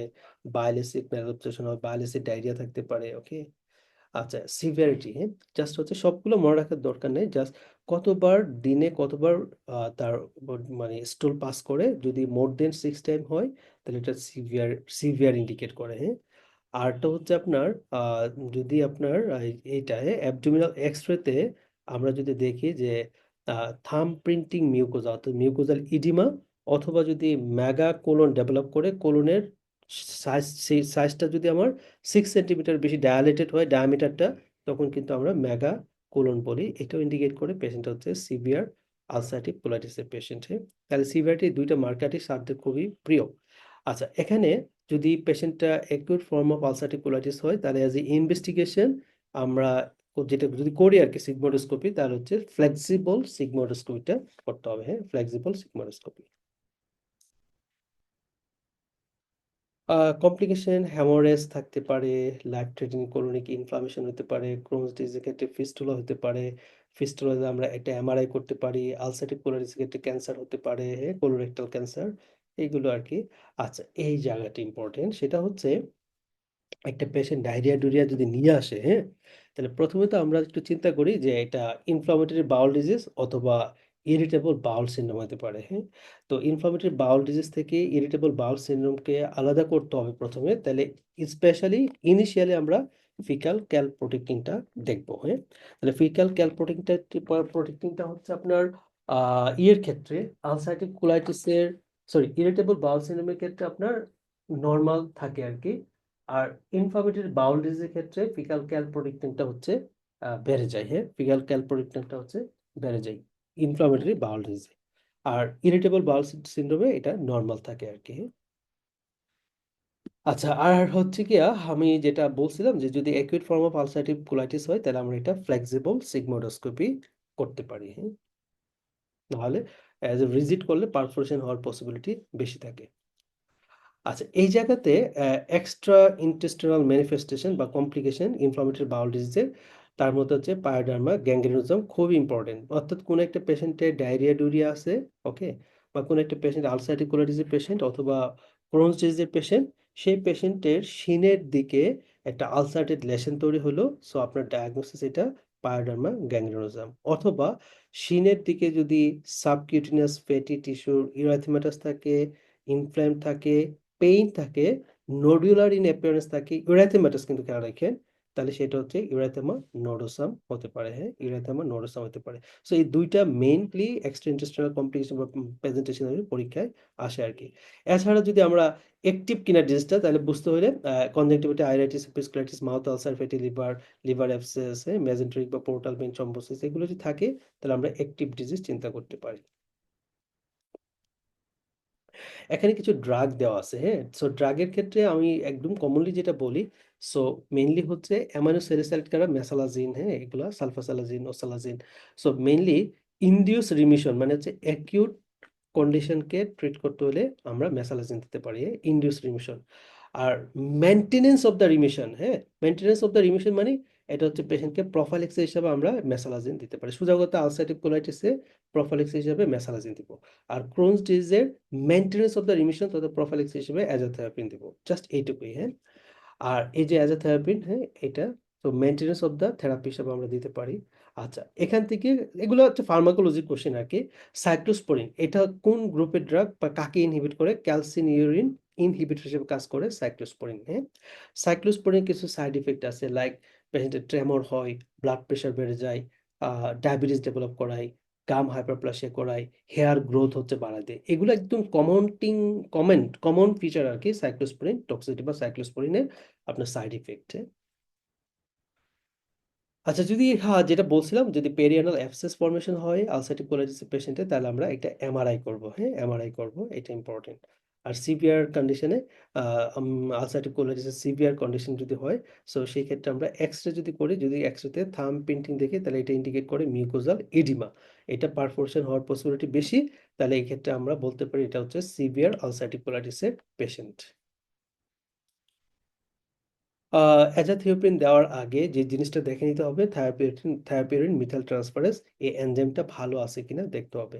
বাইল অ্যাসিড ম্যালঅ্যাবসর্পশন হবে, বাইল অ্যাসিড ডায়রিয়া থাকতে পারে, ওকে? আচ্ছা, সিভিয়ারিটি, হ্যাঁ? জাস্ট হচ্ছে সবগুলো মনে রাখার দরকার নেই, জাস্ট কতবার দিনে কতবার তার মানে স্টুল পাস করে, যদি মোর দেন 6 টাইম হয় তাহলে এটা সিভিয়ার ইন্ডিকেট করে, হ্যাঁ? আরটা হচ্ছে আপনার আহ, যদি আপনার এইটা অ্যাবডোমিনাল এক্সরেতে আমরা যদি দেখি যে থাম প্রিন্টিং মিউকোজা অর্থাৎ মিউকোজাল ইডিমা, অথবা যদি ম্যাগা কোলন ডেভেলপ করে, কোলনের সাইজ, সেই সাইজটা যদি আমার 6 সেন্টিমিটার বেশি ডায়ালেটেড হয় ডায়ামিটারটা, তখন কিন্তু আমরা ম্যাগা কোলন বলি। এটাও ইন্ডিকেট করে পেশেন্ট হচ্ছে সিভিয়ার আলসারেটিভ কোলাইটিসের পেশেন্ট। তাহলে সিভিয়ারিটি দুইটা মার্কারই স্যারদের খুবই প্রিয়। আচ্ছা, এখানে যদি পেশেন্টটা acute form of ulcerative colitis হয়, তাহলে অ্যাজ এ ইনভেস্টিগেশন আমরা যেটা যদি করি আর কি সিগমোডোস্কোপি, তাহলে হচ্ছে ফ্লেক্সিবল সিগমোডোস্কোপিটা করতে হবে, হ্যাঁ? ফ্লেক্সিবল সিগমোডোস্কোপি। কমপ্লিকেশন হ্যামোরেজ থাকতে পারে, লাইফ থ্রেটেনিং কোলনিক ইনফ্লামেশন হতে পারে, ক্রোনস ডিজিজের ক্ষেত্রে ফিস্টুলা হতে পারে, ফিস্টুলাতে আমরা একটা এমআরআই করতে পারি, আলসারেটিভ কোলাইটিসের ক্ষেত্রে ক্যান্সার হতে পারে, হ্যাঁ? কোলোরেক্টাল ক্যান্সার, এইগুলো আর কি। আচ্ছা, এই জায়গাটা ইম্পর্টেন্ট, সেটা হচ্ছে একটা পেশেন্ট ডায়রিয়া ডুরিয়া যদি নিয়ে আসে, হ্যাঁ? তাহলে প্রথমে তো আমরা একটু চিন্তা করি যে এটা ইনফ্লামেটরি বাউল ডিজিজ অথবা ইরিটেবল বাউল সিনড্রোম হতে পারে, হ্যাঁ? তো ইনফ্লামেটরি বাউল ডিজিজ থেকে ইরিটেবল বাউল সিনড্রোমকে আলাদা করতে হবে প্রথমে, তাহলে স্পেশালি ইনিশিয়ালি আমরা ফিকাল ক্যালপ্রোটেক্টিনটা দেখবো, হ্যাঁ? তাহলে ফিকাল ক্যালপ্রোটেক্টিনটা হচ্ছে আপনার ইয়ের ক্ষেত্রে আলসারেটিভ কোলাইটিসের, সরি, ইরিটেবল বাউল সিনড্রোমের ক্ষেত্রে আপনার নর্মাল থাকে আর কি। আর ইনফ্লামেটরি বাউল ডিজিজের ক্ষেত্রে ফিকাল ক্যালপ্রোটেক্টিনটা হচ্ছে বেড়ে যায়, হ্যাঁ? ফিকাল ক্যালপ্রোটেক্টিনটা হচ্ছে বেড়ে যায় ইনফ্লামেটরি বাউল ডিজিজে। আর ইরিটেবল বাউল সিনড্রোমে এটা নর্মাল থাকে আর কি, হ্যাঁ? আচ্ছা, আর হচ্ছে কি আমি যেটা বলছিলাম যে যদি acute form of ulcerative colitis হয়, তাহলে আমরা এটা ফ্লেক্সিবল সিগমোডোস্কোপি করতে পারি, হ্যাঁ? নাহলে অ্যাজ এ ভিজিট করলে পারফোরেশন হওয়ার পসিবিলিটি বেশি থাকে। আচ্ছা, এই জায়গাতে এক্সট্রা ইন্টেস্টিনাল ম্যানিফেস্টেশন বা কমপ্লিকেশন ইনফ্লামেটরি বাউল ডিজিজের তার মধ্যে হচ্ছে পায়োডার্মা গ্যাংগ্রেনোজম খুব ইম্পর্টেন্ট। অর্থাৎ কোনো একটা পেশেন্টের ডায়রিয়া ডুরিয়া আছে, ওকে, বা কোনো একটা পেশেন্ট আলসারেটিভ কোলাইটিসের পেশেন্ট অথবা ক্রোনস ডিজিজের পেশেন্ট, সেই পেশেন্টের শিনের দিকে একটা আলসারেটেড লেশন তৈরি হলো, সো আপনার ডায়াগনোসিস এটা পায়োডার্মা গ্যাংগ্রেনোজম। অথবা শিনের দিকে যদি সাবকিউটিনিয়াস ফ্যাটি টিস্যুর ইউরাথিমাটাস থাকে, ইনফ্ল্যাম থাকে, পেইন থাকে, নোডুলার ইন অ্যাপিয়ারেন্স থাকে, ইউরাথিমাটাস কিন্তু খেয়াল রাখেন, তাহলে সেটা হচ্ছে ইউরাথেমা নোডোসাম হতে পারে। হ্যাঁ, ইউরাথেমা নোডোসাম হতে পারে। সো এই দুইটা মেইনলি এক্সট্রা ইন্টেস্টিনাল কমপ্লিকেশন বা প্রেজেন্টেশন পরীক্ষায় আসে আর কি। এছাড়া যদি আমরা অ্যাক্টিভ কিনা ডিজিজটা তাহলে বুঝতে হলে conjunctivitis iritis, episcleritis, mouth ulcer, fatty liver, liver abscess, mesenteric বা পোর্টাল ভেইন থ্রম্বোসিস, এগুলো যদি থাকে তাহলে আমরা অ্যাক্টিভ ডিজিজ চিন্তা করতে পারি। এখানে কিছু ড্রাগ দেওয়া আছে। হ্যাঁ, সো ড্রাগের ক্ষেত্রে আমি একদম কমনলি যেটা বলি, সো মেইনলি হচ্ছে অ্যামাইনো স্যালিসাইলিক করা মেসালাজিন, হ্যাঁ, এগুলা sulphasalazine, olsalazine. So mainly induce remission মানে হচ্ছে অ্যাকিউট কন্ডিশনকে ট্রিট করতে হলে আমরা মেসালাজিন দিতে পারি, ইনডিউস রিমিশন। আর মেনটেনেন্স অফ দ্য রিমিশন, হ্যাঁ, মেনটেনেন্স অফ দ্য রিমিশন মানে এটা হচ্ছে পেশেন্টকে প্রোফাইল্যাক্সিস হিসাবে আমরা মেসালাজিন দিতে পারি। সোজা কথা আলসারেটিভ কোলাইটিসে প্রোফাইল্যাক্সিস হিসাবে মেসালাজিন দিব। আর ক্রোনস ডিজিজের মেনটেনেন্স অফ দ্য রিমিশন তথা প্রোফাইল্যাক্সিস হিসেবে অ্যাজাথিওপিন দিব। জাস্ট এইটুকুই। হ্যাঁ, আর এই যে অ্যাজাথিওপিন, হ্যাঁ, এটা তো মেনটেনেন্স অফ দ্য থেরাপি হিসেবে আমরা দিতে পারি। আচ্ছা, এখান থেকে এগুলো হচ্ছে ফার্মাকোলজি কোশ্চেন আর কি। সাইক্লোস্পোরিন এটা কোন গ্রুপের ড্রাগ বা কাকে ইনহিবিট করে? ক্যালসিনিউরিন ইনহিবিটর হিসেবে কাজ করে সাইক্লোস্পোরিন। হ্যাঁ, সাইক্লোস্পোরিন কিছু সাইড ইফেক্ট আছে, লাইক পেশেন্টের ট্রেমর হয়, ব্লাড প্রেশার বেড়ে যায়, ডায়াবেটিস ডেভেলপ করায়, গাম হাইপারপ্লাসিয়া করায়, হেয়ার গ্রোথ হচ্ছে বাড়ায় দেয়। এগুলো একদম কমন ফিচার আর কি সাইক্লোস্পোরিন টক্সিসিটি বা সাইক্লোস্পোরিনের আপনার সাইড ইফেক্ট। আচ্ছা, যদি হ্যাঁ, যেটা বলছিলাম, যদি পেরিয়ানাল অ্যাবসেস ফর্মেশন হয় আলসারেটিভ কোলাইটিস পেশেন্টে তাহলে আমরা একটা এমআরআই করব। হ্যাঁ, এমআরআই করব, এটা ইম্পর্টেন্ট। আর সিভিয়ার কন্ডিশনে আলসারেটিভ কোলাইটিসের সিভিয়ার কন্ডিশন যদি হয়, সো সেই ক্ষেত্রে আমরা এক্সরে যদি করি, যদি এক্সরেতে থাম প্রিন্টিং দেখি তাহলে এটা ইন্ডিকেট করে মিউকোজাল এডিমা, এটা পারফোরেশন হওয়ার পসিবিলিটি বেশি, তাহলে এই ক্ষেত্রে আমরা বলতে পারি এটা হচ্ছে সিভিয়ার আলসারেটিভ কোলাইটিসের পেশেন্ট। অ্যাজাথিওপ্রিন দেওয়ার আগে যে জিনিসটা দেখে নিতে হবে, থায়োপিরিন মিথাইল ট্রান্সফারেজ এই এনজাইমটা ভালো আছে কিনা দেখতে হবে।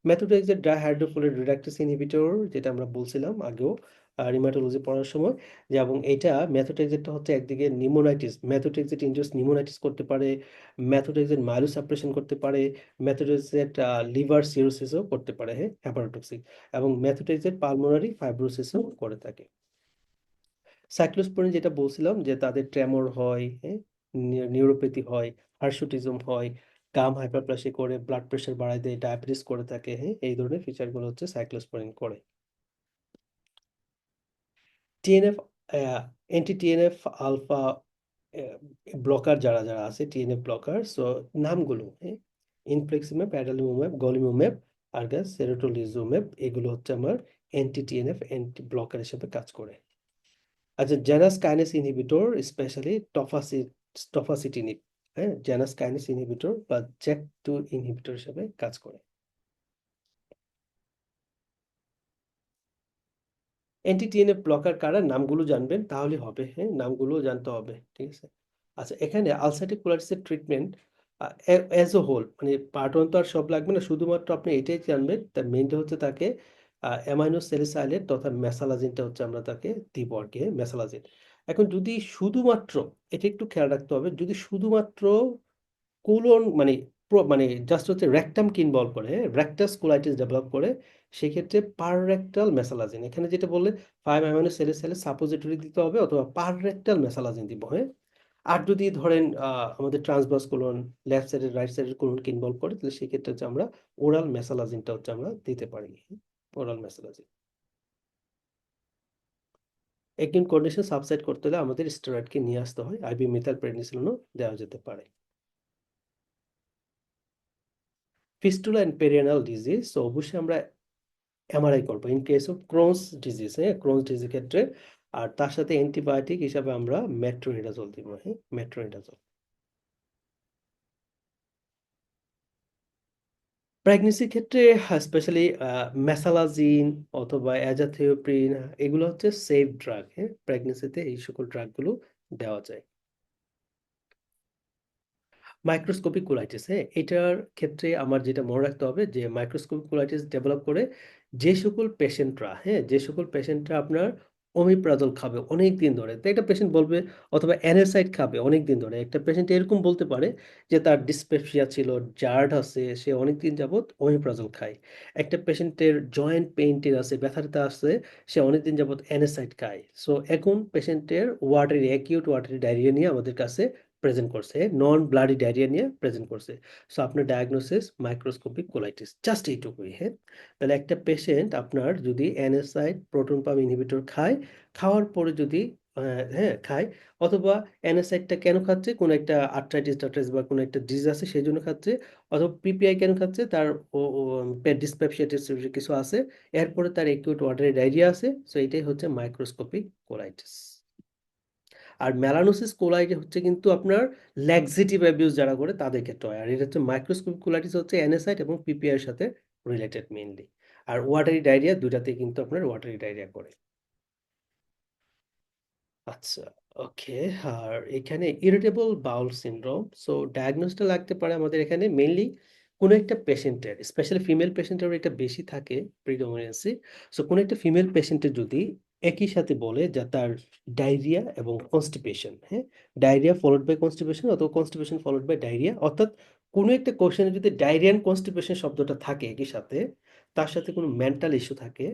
মেথোট্রেক্সের ডাইহাইড্রোফোলেট রিডাকটেস ইনহিবিটর, যেটা আমরা বলছিলাম আগেও রিমাটোলজি পড়ার সময়, যে এবং এইটা মেথোট্রেক্সেটটা হচ্ছে একদিকে নিমোনাইটিস, মেথোট্রেক্সেট ইনডিউস নিমোনাইটিস করতে পারে, মেথোট্রেক্সেট মাইলোসাপ্রেশন করতে পারে, মেথোট্রেক্সেট লিভার সিরোসিসও করতে পারে, হ্যাঁ, হেপাটোটক্সিক, এবং মেথোট্রেক্সেট পালমোনারি ফাইব্রোসিসও করে থাকে। সাইক্লোস্পোরিন যেটা বলছিলাম যে তাদের ট্রেমর হয়, হ্যাঁ, নিউরোপ্যাথি হয়, হার্সুটিজম হয়, গাম হাইপারপ্লাসি করে, ব্লাড প্রেশার বাড়ায় দেয়, ডায়াবেটিস করে থাকে, হ্যাঁ, এই ধরনের ফিচারগুলো হচ্ছে সাইক্লোস্পোরিন করে। TNF, anti TNF alpha blocker যারা যারা আছে, টিএনএফ ব্লকার, সো নামগুলো, হ্যাঁ, ইনফ্লেক্সিম্যাব, অ্যাডালিমোম্যাব, গলিমোম্যাব, আর্গাস, সেরোটোলিজুম্যাব, এগুলো হচ্ছে আমার অ্যান্টি টিএনএফ অ্যান্টি ব্লকার হিসেবে কাজ করে। আচ্ছা, জ্যানাস কাইনেস ইনহিবিটর, স্পেশালি টফাসিটিনিব, হ্যাঁ, জ্যানাস কাইনেস ইনহিবিটর বা জ্যাক2 ইনহিবিটর হিসেবে কাজ করে। অ্যান্টি টিএনএফ ব্লকার কারা, নামগুলো জানবেন তাহলে হবে। হ্যাঁ, নামগুলো জানতে হবে, ঠিক আছে। আচ্ছা, এখানে আলসারেটিভ কোলাইটিসের ট্রিটমেন্ট অ্যাজ এ হোল, মানে পার্ট ওয়ান তো আর সব লাগবে না, শুধুমাত্র আপনি এটাই জানবেন, তার মেইনটা হচ্ছে তাকে অ্যামাইনো স্যালিসাইলেট তথা মেসালাজিনটা হচ্ছে আমরা তাকে দিব আর কি, মেসালাজিন। এখন যদি শুধুমাত্র, এটা একটু খেয়াল রাখতে হবে, যদি শুধুমাত্র কোলন মানে মানে জাস্ট হচ্ছে রেকটামকে ইনভলভ করে, রেকটাস কোলাইটিস ডেভেলপ করে, সেক্ষেত্রে পার রেকটাল মেসালাজিন, এখানে যেটা বললে 5 অ্যামাইনো স্যালিসাইলেট সাপোজিটরি দিতে হবে অথবা পার রেকটাল মেসালাজিন দিব। হ্যাঁ, আর যদি ধরেন আমাদের ট্রান্সভার্স কোলন, লেফট সাইডের রাইট সাইডের কোলনকে ইনভলভ করে, তাহলে সেক্ষেত্রে হচ্ছে আমরা ওরাল মেসালাজিনটা হচ্ছে আমরা দিতে পারি, ওরাল মেসালাজিন। একদিন কন্ডিশন সাবসাইড করতে হলে আমাদের স্টেরয়েডকে নিয়ে আসতে হয়, আইবি মিথাইল প্রেডনিসিলিনও দেওয়া যেতে পারে। ফিস্টুলা অ্যান্ড পেরিয়ানাল ডিজিজ, তো অবশ্যই আমরা এমআরআই করবো in case of Crohn's disease, হ্যাঁ, ক্রোনস ডিজিজের ক্ষেত্রে। আর তার সাথে অ্যান্টিবায়োটিক হিসাবে আমরা মেট্রোনিডাজল দিব, হ্যাঁ, মেট্রোনিডাজল। প্রেগনেন্সির ক্ষেত্রে স্পেশালি মেসালাজিন অথবা অ্যাজাথিওপ্রিন, এগুলো হচ্ছে সেফ ড্রাগ। হ্যাঁ, প্রেগনেন্সিতে এই সকল ড্রাগগুলো দেওয়া যায়। মাইক্রোস্কোপিক কোলাইটিস, হ্যাঁ, এটার ক্ষেত্রে আমার যেটা মনে রাখতে হবে যে মাইক্রোস্কোপিক কোলাইটিস ডেভেলপ করে যে সকল পেশেন্টরা আপনার ওমিপ্রাজল খাবে অনেক দিন ধরে, তো একটা পেশেন্ট বলবে, অথবা অ্যানেসাইড খাবে অনেক দিন ধরে। একটা পেশেন্ট এরকম বলতে পারে যে তার ডিসপেপসিয়া ছিল, জার্ড আছে, সে অনেক দিন যাবত ওমিপ্রাজল খায়। একটা পেশেন্টের জয়েন্ট পেইনটের আছে, ব্যথাটা আছে, সে অনেকদিন যাবত অ্যানেসাইড খায়। সো এখন পেশেন্টের ওয়াটারি অ্যাকিউট ওয়াটারি ডায়রিয়া নিয়ে আমাদের কাছে প্রেজেন্ট করছে, নন ব্লাডি ডায়রিয়া নিয়ে প্রেজেন্ট করছে। সো আপনার ডায়াগনোসিস মাইক্রোস্কোপিক কোলাইটিস, জাস্ট এইটুকুই। হ্যাঁ, তাহলে একটা পেশেন্ট আপনার যদি অ্যানেসাইড প্রোটন পাম্প ইনহিবিটর খায়, খাওয়ার পরে যদি হ্যাঁ খায়, অথবা অ্যানেসাইডটা কেন খাচ্ছে, কোনো একটা আর্থ্রাইটিস বা কোনো একটা ডিজিজ আছে সেই জন্য খাচ্ছে, অথবা পিপিআই কেন খাচ্ছে, তার পেট ডিসপেপসিয়া কিছু আছে, এরপরে তার অ্যাকিউট ওয়াটারি ডায়রিয়া আছে। সো এটাই হচ্ছে মাইক্রোস্কোপিক কোলাইটিস। আর মেলানোসিস কোলাই হচ্ছে কিন্তু আপনার ল্যাক্সেটিভ অ্যাবিউস যারা করে তাদের ক্ষেত্রে হয়। আর এটা হচ্ছে মাইক্রোস্কোপিক কোলাইটিস হচ্ছে অ্যানেসাইড এবং পিপিআই এর সাথে রিলেটেড মেইনলি। আর ওয়াটারি ডায়রিয়া দুটাতেই কিন্তু আপনার ওয়াটারি ডায়রিয়া করে। আচ্ছা, ওকে। আর এখানে ইরিটেবল বাউল সিনড্রোম, সো ডায়াগনোসটা লাগতে পারে আমাদের এখানে মেইনলি কোনো একটা পেশেন্টের, স্পেশালি ফিমেল পেশেন্টের এটা বেশি থাকে প্রিডমিনেন্সি। সো কোনো একটা ফিমেল পেশেন্টের যদি একই সাথে বলে যে তার ডায়রিয়া এবং কনস্টিপেশন, হ্যাঁ, ডায়রিয়া ফলোড বাই কনস্টিপেশন অথবা কনস্টিপেশন ফলোড বাই ডায়রিয়া, অর্থাৎ কোনো একটা কোশ্চেনে যদি ডায়রিয়া এন্ড কনস্টিপেশন শব্দটা থাকে একই সাথে, তার সাথে কোনো মেন্টাল ইস্যু থাকে,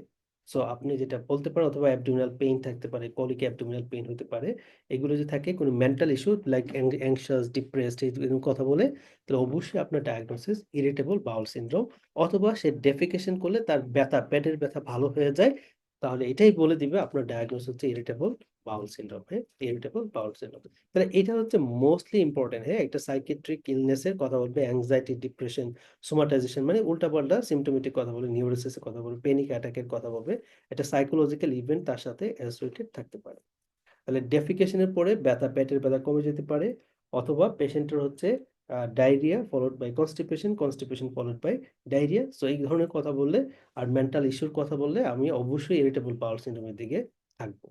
সো আপনি যেটা বলতে পারেন, অথবা অ্যাবডোমিনাল পেইন থাকতে পারে, কলিক অ্যাবডোমিনাল পেইন হতে পারে, এগুলো যদি থাকে কোনো mental issue like anxious, depressed এরকম কথা বলে, তাহলে অবশ্যই আপনার ডায়াগনোসিস ইরিটেবল বাউল সিনড্রোম। অথবা সে ডেফিকেশন করলে তার ব্যথা, পেটের ব্যথা ভালো হয়ে যায়, তাহলে এটাই বলে দিবে আপনার ডায়াগনোসিস হচ্ছে ইরিটেবল বাউল সিনড্রোম। হ্যাঁ, ইরিটেবল বাউল সিনড্রোম। তাহলে এটা হচ্ছে মোস্টলি ইম্পর্টেন্ট। হ্যাঁ, একটা সাইকিয়াট্রিক ইলনেসের কথা বলবে, অ্যাংজাইটি, ডিপ্রেশন, সোমাটাইজেশন মানে উল্টাপাল্টা সিমটোমেটিক কথা বলবে, নিউরোসিসের কথা বলবে, প্যানিক অ্যাটাকের কথা বলবে, একটা সাইকোলজিক্যাল ইভেন্ট তার সাথে অ্যাসোসিয়েটেড থাকতে পারে। তাহলে ডেফিকেশনের পরে ব্যথা, পেটের ব্যথা কমে যেতে পারে, অথবা পেশেন্টের হচ্ছে diarrhoea followed by constipation, constipation followed by diarrhoea. So এই ধরনের কথা বললে আর মেন্টাল ইস্যুর কথা বললে আমি অবশ্যই ইরিটেবল বাউল সিনড্রোমের দিকে থাকবো।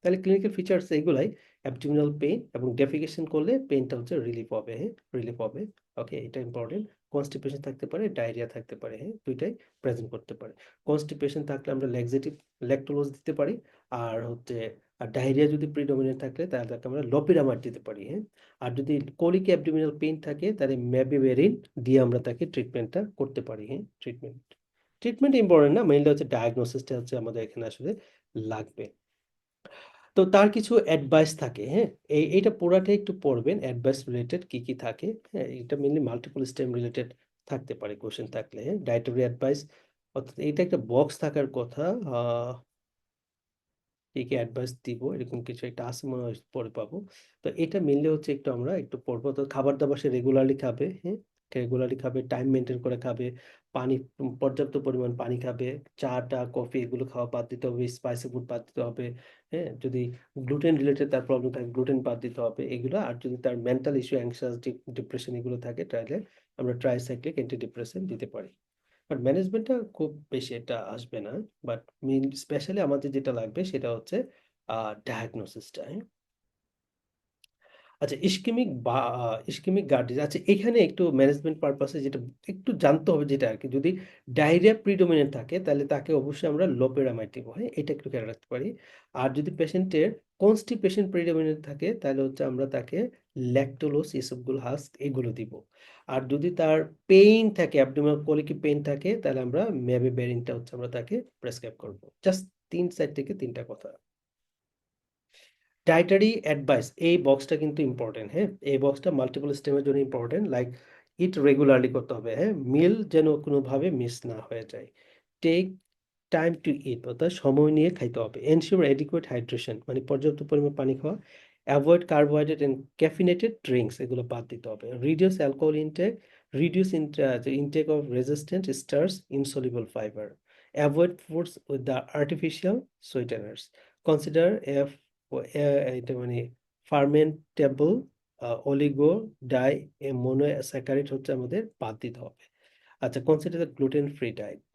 তাহলে ক্লিনিক্যাল ফিচার্স এইগুলাই, অ্যাবডোমিনাল পেইন এবং ডেফিকেশন করলে পেইনটা হচ্ছে রিলিফ হবে। হ্যাঁ, রিলিফ হবে। ওকে, এটা ইম্পর্টেন্ট। কনস্টিপেশন থাকতে পারে, ডায়রিয়া থাকতে পারে, হ্যাঁ, দুইটাই প্রেজেন্ট করতে পারে। কনস্টিপেশন থাকলে আমরা ল্যাক্সেটিভ, ল্যাকটোলোজ দিতে পারি। আর হচ্ছে আর ডায়রিয়া যদি প্রিডমিনেন্ট থাকে তাহলে তাকে আমরা লোপিরামাইড দিতে পারি। হ্যাঁ, আর যদি কোলিক অ্যাবডোমিনাল পেইন থাকে তাহলে মেবিভেরিন দিয়ে আমরা তাকে ট্রিটমেন্টটা করতে পারি। হ্যাঁ, ট্রিটমেন্ট ইম্পর্টেন্ট না, মেইনলি হচ্ছে ডায়াগনোসিসটা হচ্ছে আমাদের এখানে আসলে লাগবে। তো তার কিছু অ্যাডভাইস থাকে। হ্যাঁ, এইটা পুরাটাই একটু পড়বেন, অ্যাডভাইস রিলেটেড কি কি থাকে। হ্যাঁ, এটা মেনলি মাল্টিপল স্টেম রিলেটেড থাকতে পারে কোশ্চেন থাকলে। হ্যাঁ, ডায়েটরি অ্যাডভাইস, অর্থাৎ এটা একটা বক্স থাকার কথা। কি কি অ্যাডভাইস দিব এরকম কিছু একটা আছে মনে হয়, পরে পাবো। তো এটা মেনলি হচ্ছে একটু আমরা একটু পড়বো। তো খাবার দাবার সে রেগুলারলি খাবে। হ্যাঁ, রেগুলারলি খাবে, টাইম মেনটেন করে খাবে, পানি, পর্যাপ্ত পরিমাণ পানি খাবে, চা টা কফি এগুলো খাওয়া বাদ দিতে হবে, স্পাইসি ফুড বাদ দিতে হবে। হ্যাঁ, যদি গ্লুটেন রিলেটেড তার প্রবলেম থাকে গ্লুটেন বাদ দিতে হবে এগুলো। আর যদি তার মেন্টাল ইস্যু, অ্যাংশাস, ডিপ্রেশন এগুলো থাকে, তাহলে আমরা ট্রাইসাইক্লিক অ্যান্টি ডিপ্রেসেন্ট দিতে পারি। বাট ম্যানেজমেন্টটা খুব বেশি এটা আসবে না। বাট মেইন স্পেশালি আমাদের যেটা লাগবে সেটা হচ্ছে ডায়াগনোসিসটা। আচ্ছা, ইসকেমিক বা ইসকেমিক গার্ড ডিজিজ, আচ্ছা এখানে একটু ম্যানেজমেন্ট পারপাসে যেটা একটু জানতে হবে, যেটা আর কি, যদি ডায়রিয়া প্রিডোমিনেন্ট থাকে তাহলে তাকে অবশ্যই আমরা লোপেরামাইড দিব। হ্যাঁ, এটা একটু খেয়াল রাখতে পারি। আর যদি পেশেন্টের কনস্টিপেশন প্রিডোমিনেন্ট থাকে তাহলে হচ্ছে আমরা তাকে ল্যাকটোলোজ, এসবগুলো হাস্ক এগুলো দিব। আর যদি তার পেইন থাকে, অ্যাবডোমিনাল কলিকি পেইন থাকে, তাহলে আমরা মেবিবেরিনটা হচ্ছে আমরা তাকে প্রেসক্রাইব করবো। জাস্ট তিন সাইড থেকে তিনটা কথা। ডায়েটারি অ্যাডভাইস, এই বক্সটা কিন্তু ইম্পর্টেন্ট। হ্যাঁ, এই বক্সটা মাল্টিপল স্টেমের জন্য ইম্পর্টেন্ট। লাইক ইট রেগুলারলি করতে হবে। হ্যাঁ, মিল যেন কোনোভাবে মিস না হয়ে যায়। টেক টাইম টু ইট, অর্থাৎ সময় নিয়ে খাইতে হবে। এনশিওর এডিকুয়েট হাইড্রেশন মানে পর্যাপ্ত পরিমাণ পানি খাওয়া। Avoid carbohydrate and caffeinated drinks, এগুলো বাদ দিতে হবে। Reduce alcohol intake, reduce intake of resistant starches, insoluble fibre. Avoid foods with the artificial sweeteners. Consider এটা মানে ফার্মেন্টেবল অলিগো ডাই মোনোস্যাকারাইড হচ্ছে আমাদের বাদ দিতে হবে। আচ্ছা, consider the gluten free diet,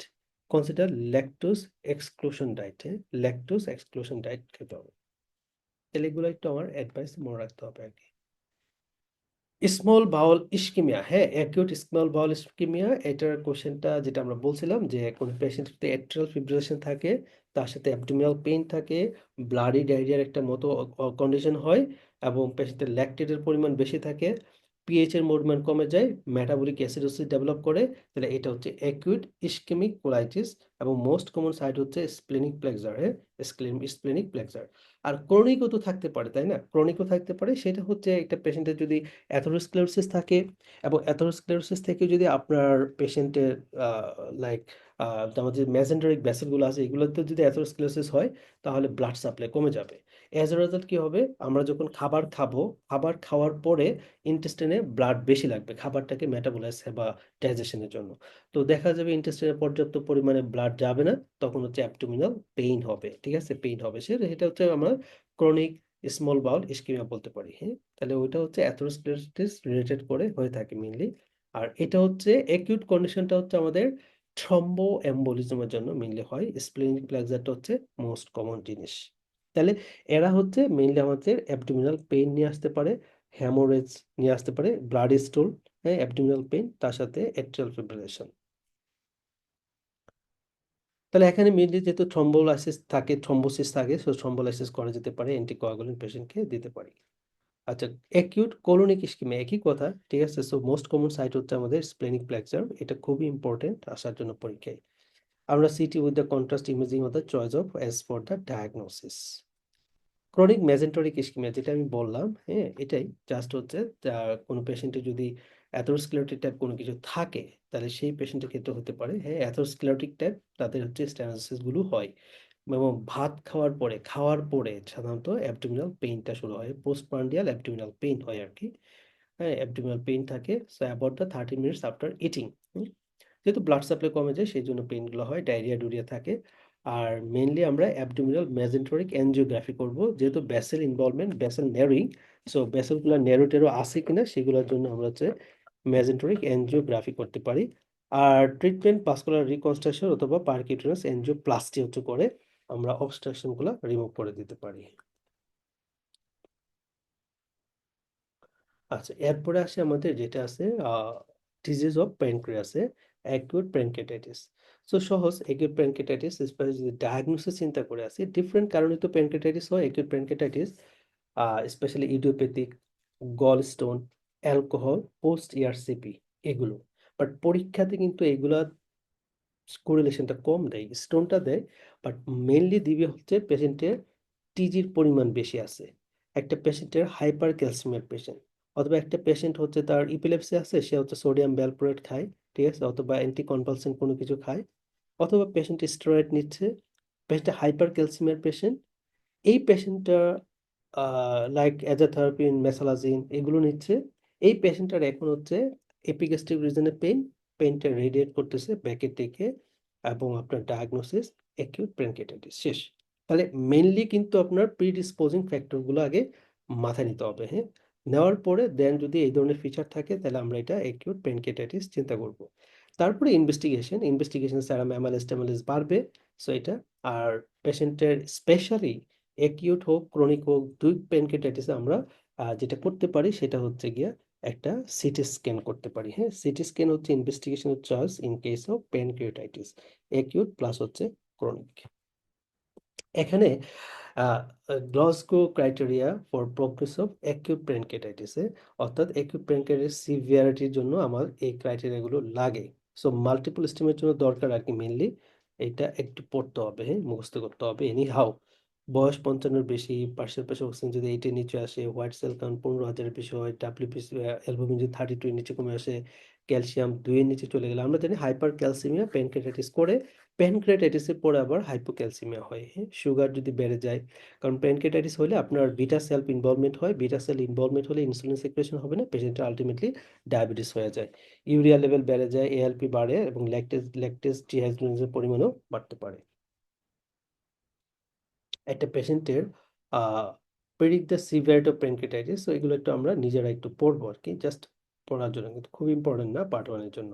consider lactose exclusion diet. Lactose exclusion diet খেতে হবে। তাহলে এগুলো একটু আমার অ্যাডভাইস মনে রাখতে হবে আর কি। স্মল বাউল ইস্কিমিয়া, হ্যাঁ, অ্যাকিউট স্মল বাউল ইস্কিমিয়া, এটার কোশ্চেনটা যেটা আমরা বলছিলাম যে কোনো পেশেন্টের যদি অ্যাট্রিয়াল ফিব্রিলেশন থাকে, তার সাথে অ্যাবডোমিনাল পেইন থাকে, ব্লাডি ডায়রিয়ার একটা মতো কন্ডিশন হয়, এবং পেশেন্টের ল্যাকটেটের পরিমাণ বেশি থাকে, পিএইচ এর পরিমাণ কমে যায়, মেটাবলিক অ্যাসিডোসিস ডেভেলপ করে, তাহলে এটা হচ্ছে অ্যাকিউট ইস্কেমিক কোলাইটিস। এবং মোস্ট কমন সাইট হচ্ছে স্প্লেনিক প্লেক্সার, হ্যাঁ, স্প্লেনিক প্লেক্সার। আর ক্রনিকও তো থাকতে পারে, তাই না? ক্রনিকও থাকতে পারে, সেটা হচ্ছে একটা পেশেন্টের যদি অ্যাথেরোস্ক্লেরোসিস থাকে, এবং অ্যাথেরোস্ক্লেরোসিস থেকে যদি আপনার পেশেন্টের লাইক আমাদের যে মেসেঞ্জারিক ভেসেলগুলো আছে এগুলোতে যদি অ্যাথেরোস্ক্লেরোসিস হয়, তাহলে ব্লাড সাপ্লাই কমে যাবে। অ্যাজ এ রেজাল্ট কি হবে, আমরা যখন খাবার খাবো, খাবার খাওয়ার পরে ইন্টেস্টিনে ব্লাড বেশি লাগবে খাবারটাকে মেটাবলাইজ বা ডাইজেশনের জন্য। তো দেখা যাবে ইন্টেস্টিনে পর্যাপ্ত পরিমাণে ব্লাড যাবে না, তখন হচ্ছে অ্যাবডোমিনাল পেইন হবে, ঠিক আছে, পেইন হবে, সেটা হচ্ছে আমরা ক্রনিক স্মল বাউল ইস্কিমিয়া বলতে পারি, হ্যাঁ। তাহলে ওইটা হচ্ছে অ্যাথেরোস্ক্লেরোসিস রিলেটেড করে হয়ে থাকে মেইনলি। আর এটা হচ্ছে অ্যাকিউট কন্ডিশনটা হচ্ছে আমাদের থ্রম্বো এম্বোলিজমের জন্য মেইনলি হয়, স্প্লেনিক প্লেক্সারটা হচ্ছে মোস্ট কমন জিনিস। তাহলে এরা হচ্ছে মেইনলি আমাদের অ্যাবডোমিনাল পেইন নিয়ে আসতে পারে, হ্যামোরেজ নিয়ে আসতে পারে, ব্লাড স্টুল, হ্যাঁ, অ্যাবডোমিনাল পেইন, তার সাথে অ্যাট্রিয়াল ফিব্রিলেশন। তাহলে এখানে মেইনলি যেহেতু থ্রম্বোলাইসিস থাকে, থ্রম্বোসিস থাকে, সো থ্রম্বোলাইসিস করা যেতে পারে, অ্যান্টিকোয়াগুলেন্ট পেশেন্টকে দিতে পারি। আচ্ছা, অ্যাকিউট কোলোনিক ইস্কিমিয়া একই কথা, ঠিক আছে। সো মোস্ট কমন সাইট হচ্ছে আমাদের স্প্লেনিক প্লেক্সার, এটা খুবই ইম্পর্টেন্ট আসার জন্য পরীক্ষায়। আমরা CT with the contrast imaging of the choice of as for the diagnosis. Chronic mesenteric ischaemia যেটা আমি বললাম, হ্যাঁ, এটাই জাস্ট হচ্ছে কোনো পেশেন্টের যদি অ্যাথেরোস্ক্লেরোটিক টাইপ কোনো কিছু থাকে, তাহলে সেই পেশেন্টের ক্ষেত্রে হতে পারে, হ্যাঁ, অ্যাথেরোস্ক্লেরোটিক টাইপ, তাদের হচ্ছে স্টেনোসিস গুলো হয়, এবং ভাত খাওয়ার পরে সাধারণত অ্যাবডোমিনাল পেইনটা শুরু হয়, পোস্টপ্রান্ডিয়াল অ্যাবডোমিনাল পেইন হয় আর কি, হ্যাঁ, অ্যাবডোমিনাল পেইন থাকে, so about the 30 minutes after eating. যেহেতু ব্লাড সাপ্লাই কমে যায় সেই জন্য পেইনগুলো হয়, ডায়রিয়া ডুরিয়া থাকে। আর মেইনলি আমরা অ্যাবডোমিনাল মেজেন্টেরিক এনজিওগ্রাফি করব, যেহেতু vessel involvement, vessel narrowing, so ব্যাসেলগুলো ন্যারো টেরো আছে কিনা সেগুলোর জন্য আমরা হচ্ছে মেজেন্টেরিক এনজিওগ্রাফি করতে পারি। আর ট্রিটমেন্ট ভাস্কুলার রিকনস্ট্রাকশন অথবা পারকিউটেনাস এনজিওপ্লাস্টি হচ্ছে করে আমরা অবস্ট্রাকশনগুলো রিমুভ করে দিতে পারি। আচ্ছা, এরপরে আসে আমাদের যেটা আছে ডিজিজ অফ প্যানক্রিয়াসে, অ্যাকিউট প্যানক্রিয়াটাইটিস। সো সহজ, অ্যাকিউট প্যানক্রিয়াটাইটিস স্পেশালি যদি ডায়াগনোসিস চিন্তা করে আসি, ডিফারেন্ট কারণে তো প্যানক্রিয়াটাইটিস হয়, acute pancreatitis specially idiopathic, gall stone, alcohol, post ERCP, এগুলো। বাট পরীক্ষাতে কিন্তু এগুলা কোরিলেশনটা কম দেয়, স্টোনটা দেয়, বাট মেইনলি দিবে হচ্ছে পেশেন্টের টিজির পরিমাণ বেশি আছে, একটা পেশেন্টের হাইপার ক্যালসিয়ামের পেশেন্ট, অথবা একটা পেশেন্ট হচ্ছে তার ইপিলেপসি আছে, সে হচ্ছে সোডিয়াম ভ্যালপ্রোয়েট খায়, ঠিক আছে, অথবা অ্যান্টি কনভালসেন্ট কোনো কিছু খায়, অথবা পেশেন্ট স্টেরয়েড নিচ্ছে, পেশেন্ট হাইপার ক্যালসিয়ামের পেশেন্ট, এই পেশেন্টটা লাইক অ্যাজাথারপিন, মেসালাজিন এগুলো নিচ্ছে, এই পেশেন্টটার এখন হচ্ছে এপিগ্যাস্ট্রিক রিজনে পেইনটা রেডিয়েট করতেছে ব্যাকের থেকে, এবং আপনার ডায়াগনোসিস অ্যাকিউট প্যানক্রিয়াটাইটিস শেষ। তাহলে মেইনলি কিন্তু আপনার প্রিডিসপোজিং ফ্যাক্টরগুলো আগে মাথায় নিতে হবে, হ্যাঁ, নেওয়ার পরে দেন যদি এই ধরনের ফিচার থাকে তাহলে আমরা এটা অ্যাকিউট প্যানক্রিয়াটাইটিস চিন্তা করব। তারপরে ইনভেস্টিগেশন সেরাম অ্যামাইলেজ ট্যামাইলেজ বাড়বে, সো এটা। আর পেশেন্টের স্পেশালি অ্যাকিউট হোক ক্রনিক হোক, দুই প্যানক্রিয়াটাইটিসে আমরা যেটা করতে পারি সেটা হচ্ছে গিয়া একটা সিটি স্ক্যান করতে পারি, হ্যাঁ। সিটি স্ক্যান হচ্ছে investigation choice in case of pancreatitis, acute plus হচ্ছে ক্রনিক। এখানে Glasgow criteria for progress of acute প্যানক্রিয়াটাইটিসে, অর্থাৎ অ্যাকিউট প্যানক্রিয়াটাইটিস সিভিয়ারিটির জন্য আমার এই ক্রাইটেরিয়াগুলো লাগে। সো মাল্টিপল স্টিমের জন্য দরকার আর কি মেইনলি, এটা একটু পড়তে হবে, হ্যাঁ, মুখস্থ করতে হবে। এনি হাউ, বয়স 55-এর বেশি, পার্শ্বের পাশে অক্সিজেন যদি 8-এর নিচে আসে, হোয়াইট সেল কাউন্ট 15,000-এর বেশি হয়, ডাব্লিউবিসি অ্যালবুমিন যদি 32-এর নিচে কমে আসে, ক্যালসিয়াম 2-এর নিচে চলে গেলে, আমরা জানি হাইপার ক্যালসিমিয়া প্যানক্রিয়াটাইটিস করে, প্যানক্রিয়াটাইটিসের পরে আবার হাইপোক্যালসিমিয়া হয়, হ্যাঁ, সুগার যদি বেড়ে যায়, কারণ প্যানক্রিয়াটাইটিস হলে আপনার বিটা সেল ইনভলভমেন্ট হয়, বিটা সেল ইনভলভমেন্ট হলে ইনসুলিন সিক্রেশন হবে না, পেশেন্টের আলটিমেটলি ডায়াবেটিস হয়ে যায়, ইউরিয়া লেভেল বেড়ে যায়, এএলপি বাড়ে, এবং ল্যাকটেজ ডিহাইড্রোজেনেজের পরিমাণও বাড়তে পারে। একটা পেশেন্টের predict the severity of pancreatitis, তো এগুলো একটু আমরা নিজেরা একটু পড়বো আর কি, জাস্ট পড়ার জন্য, কিন্তু খুব ইম্পর্টেন্ট না পার্ট ওয়ানের জন্য।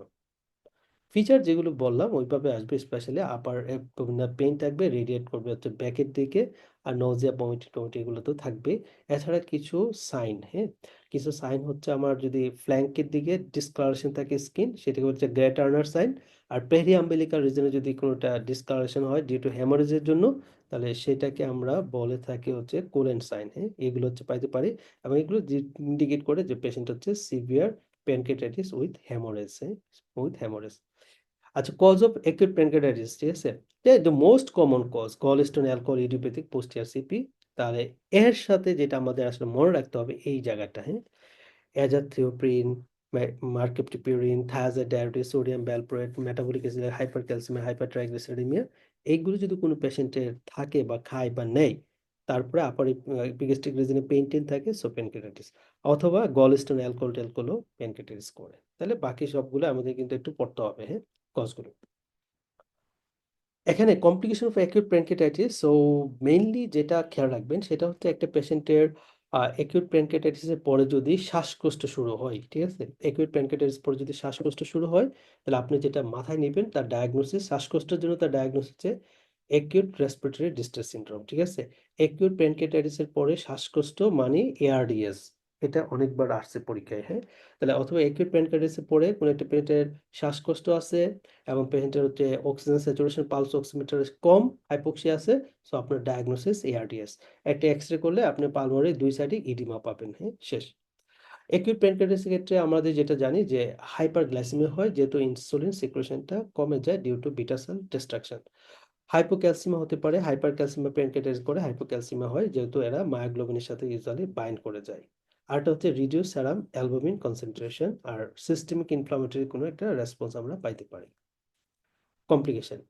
ফিচার যেগুলো বললাম ওইভাবে আসবে, স্পেশালি আপার অ্যাবডোমিনাল পেইন থাকবে, রেডিয়েট করবে হচ্ছে ব্যাকের দিকে, আর নজিয়া বমিটিং টমিটিং এগুলো তো থাকবে। এছাড়া কিছু সাইন, হ্যাঁ, কিছু সাইন হচ্ছে আমার যদি ফ্ল্যাঙ্কের দিকে ডিসকালারেশন থাকে স্কিন, সেটাকে হচ্ছে গ্রে টার্নার সাইন। আর পেরি আম্বিলিকাল রিজনে যদি কোনোটা ডিসকালারেশন হয় ডিউ টু হেমোরেজের জন্য, তাহলে সেটাকে আমরা বলে থাকি হচ্ছে কোলেন সাইন, হ্যাঁ, এগুলো হচ্ছে পাইতে পারি। এবং এগুলো ইন্ডিকেট করে যে পেশেন্ট হচ্ছে সিভিয়ার প্যানক্রিয়াটাইটিস উইথ হেমোরেজ, হ্যাঁ, উইথ হেমোরেজ। আচ্ছা, কজ অফ অ্যাকিউট প্যানক্রিয়াটাইটিস, ঠিক আছে, the most common cause gallstone alcohol idiopathic post CP. তাহলে এর সাথে যেটা আমাদের আসলে মনে রাখতে হবে এই জায়গাটা, হ্যাঁ, azathioprine, mercaptopurine, thiazide, diabetes, sodium valproate, metabolic acid, hypercalcaemia, hypertriglyceridaemia, এইগুলো যদি কোনো পেশেন্টের থাকে বা খায় বা নেয়, তারপরে আপার এপিগ্যাস্ট্রিক রিজনে পেইন টেন থাকে, সো প্যানক্রিয়াটাইটিস, অথবা গলস্টোন অ্যালকোহল ট্যালকোহল প্যানক্রিয়াটাইটিস করে। তাহলে বাকি সবগুলো আমাদের কিন্তু একটু পড়তে হবে, হ্যাঁ, কজগুলো। এখানে complication of acute pancreatitis, so mainly যেটা খেয়াল রাখবেন সেটা হচ্ছে একটা পেশেন্টের অ্যাকিউট প্যানক্রিয়াটাইটিসের পরে যদি শ্বাসকষ্ট শুরু হয়, ঠিক আছে, অ্যাকিউট প্যানক্রিয়াটাইটিস পরে যদি শ্বাসকষ্ট শুরু হয়, তাহলে আপনি যেটা মাথায় নেবেন তার ডায়াগনোসিস, শ্বাসকষ্টের জন্য তার ডায়াগনোসিস হচ্ছে অ্যাকিউট রেসপিরেটরি ডিস্ট্রেস সিনড্রোম, ঠিক আছে। অ্যাকিউট প্যানক্রিয়াটাইটিসের পরে শ্বাসকষ্ট মানে এআরডিএস, এটা অনেকবার আসছে পরীক্ষায়, হ্যাঁ। তাহলে অথবা অ্যাকিউট প্যানক্রিয়াটাইটিসের পরে কোনো একটা পেশেন্টের শ্বাসকষ্ট আছে এবং পেশেন্টের হচ্ছে অক্সিজেন স্যাচুরেশন পালস অক্সিমিটার কম, হাইপোক্সিয়া আছে, সো আপনার ডায়াগনোসিস এআরডিএস। একটা এক্সরে করলে আপনি পালমোনারি দুই সাইডে ইডিমা পাবেন, হ্যাঁ, শেষ। অ্যাকিউট প্যানক্রিয়াটাইটিসের ক্ষেত্রে আমাদের যেটা জানি যে হাইপারগ্লাইসেমিয়া হয়, যেহেতু ইনসুলিন সিক্রেশনটা কমে যায় due to beta cell destruction. Hypocalcaemia হতে পারে, হাইপারক্যালসিমিয়া প্যানক্রিয়াটাইটিস করে হাইপোক্যালসিমিয়া হয়, যেহেতু এরা মায়োগ্লোবিনের সাথে ইউজুয়ালি বাইন্ড করে যায়। আরটা হচ্ছে রিডিউস সেরাম অ্যালবুমিন কনসেন্ট্রেশন আর সিস্টেমিক ইনফ্লামেটরি কোনো একটা রেসপন্স আমরা পাইতে পারি। কমপ্লিকেশন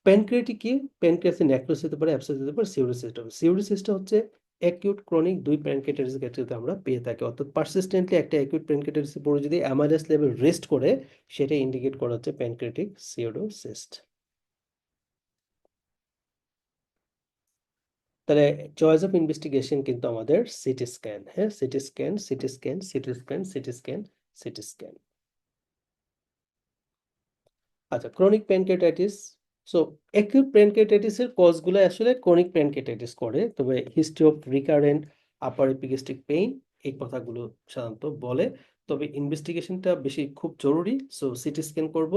প্যানক্রিয়াটি কি, প্যানক্রিয়াসে নেক্রোসিস হতে পারে, অ্যাবসেস হতে পারে, সিউরোসিস হতে পারে। সিউরোসিসটা হচ্ছে অ্যাকিউট ক্রনিক দুই প্যানক্রিয়াটাইটিসের ক্ষেত্রে আমরা পেয়ে থাকি, অর্থাৎ পারসিস্টেন্টলি একটা অ্যাকিউট প্যানক্রিয়াটাইটিসের পরে যদি অ্যামাইলেজ লেভেল রেস্ট করে, সেটা ইন্ডিকেট করা হচ্ছে প্যানক্রিয়াটিক সিউডোসিস্ট। তাহলে চয়েস অফ ইনভেস্টিগেশন কিন্তু আমাদের সিটি স্ক্যান, হ্যাঁ, CT scan, CT scan, CT scan, CT scan, CT scan. আচ্ছা, ক্রনিক প্যানক্রিয়াটাইটিস, সো অ্যাকিউট প্যানক্রিয়াটাইটিসের কজগুলো আসলে ক্রনিক প্যানক্রিয়াটাইটিস করে, তবে history of recurrent upper epigastric pain এই কথাগুলো সাধারণত বলে। তবে ইনভেস্টিগেশনটা বেশি খুব জরুরি, সো সিটি স্ক্যান করব।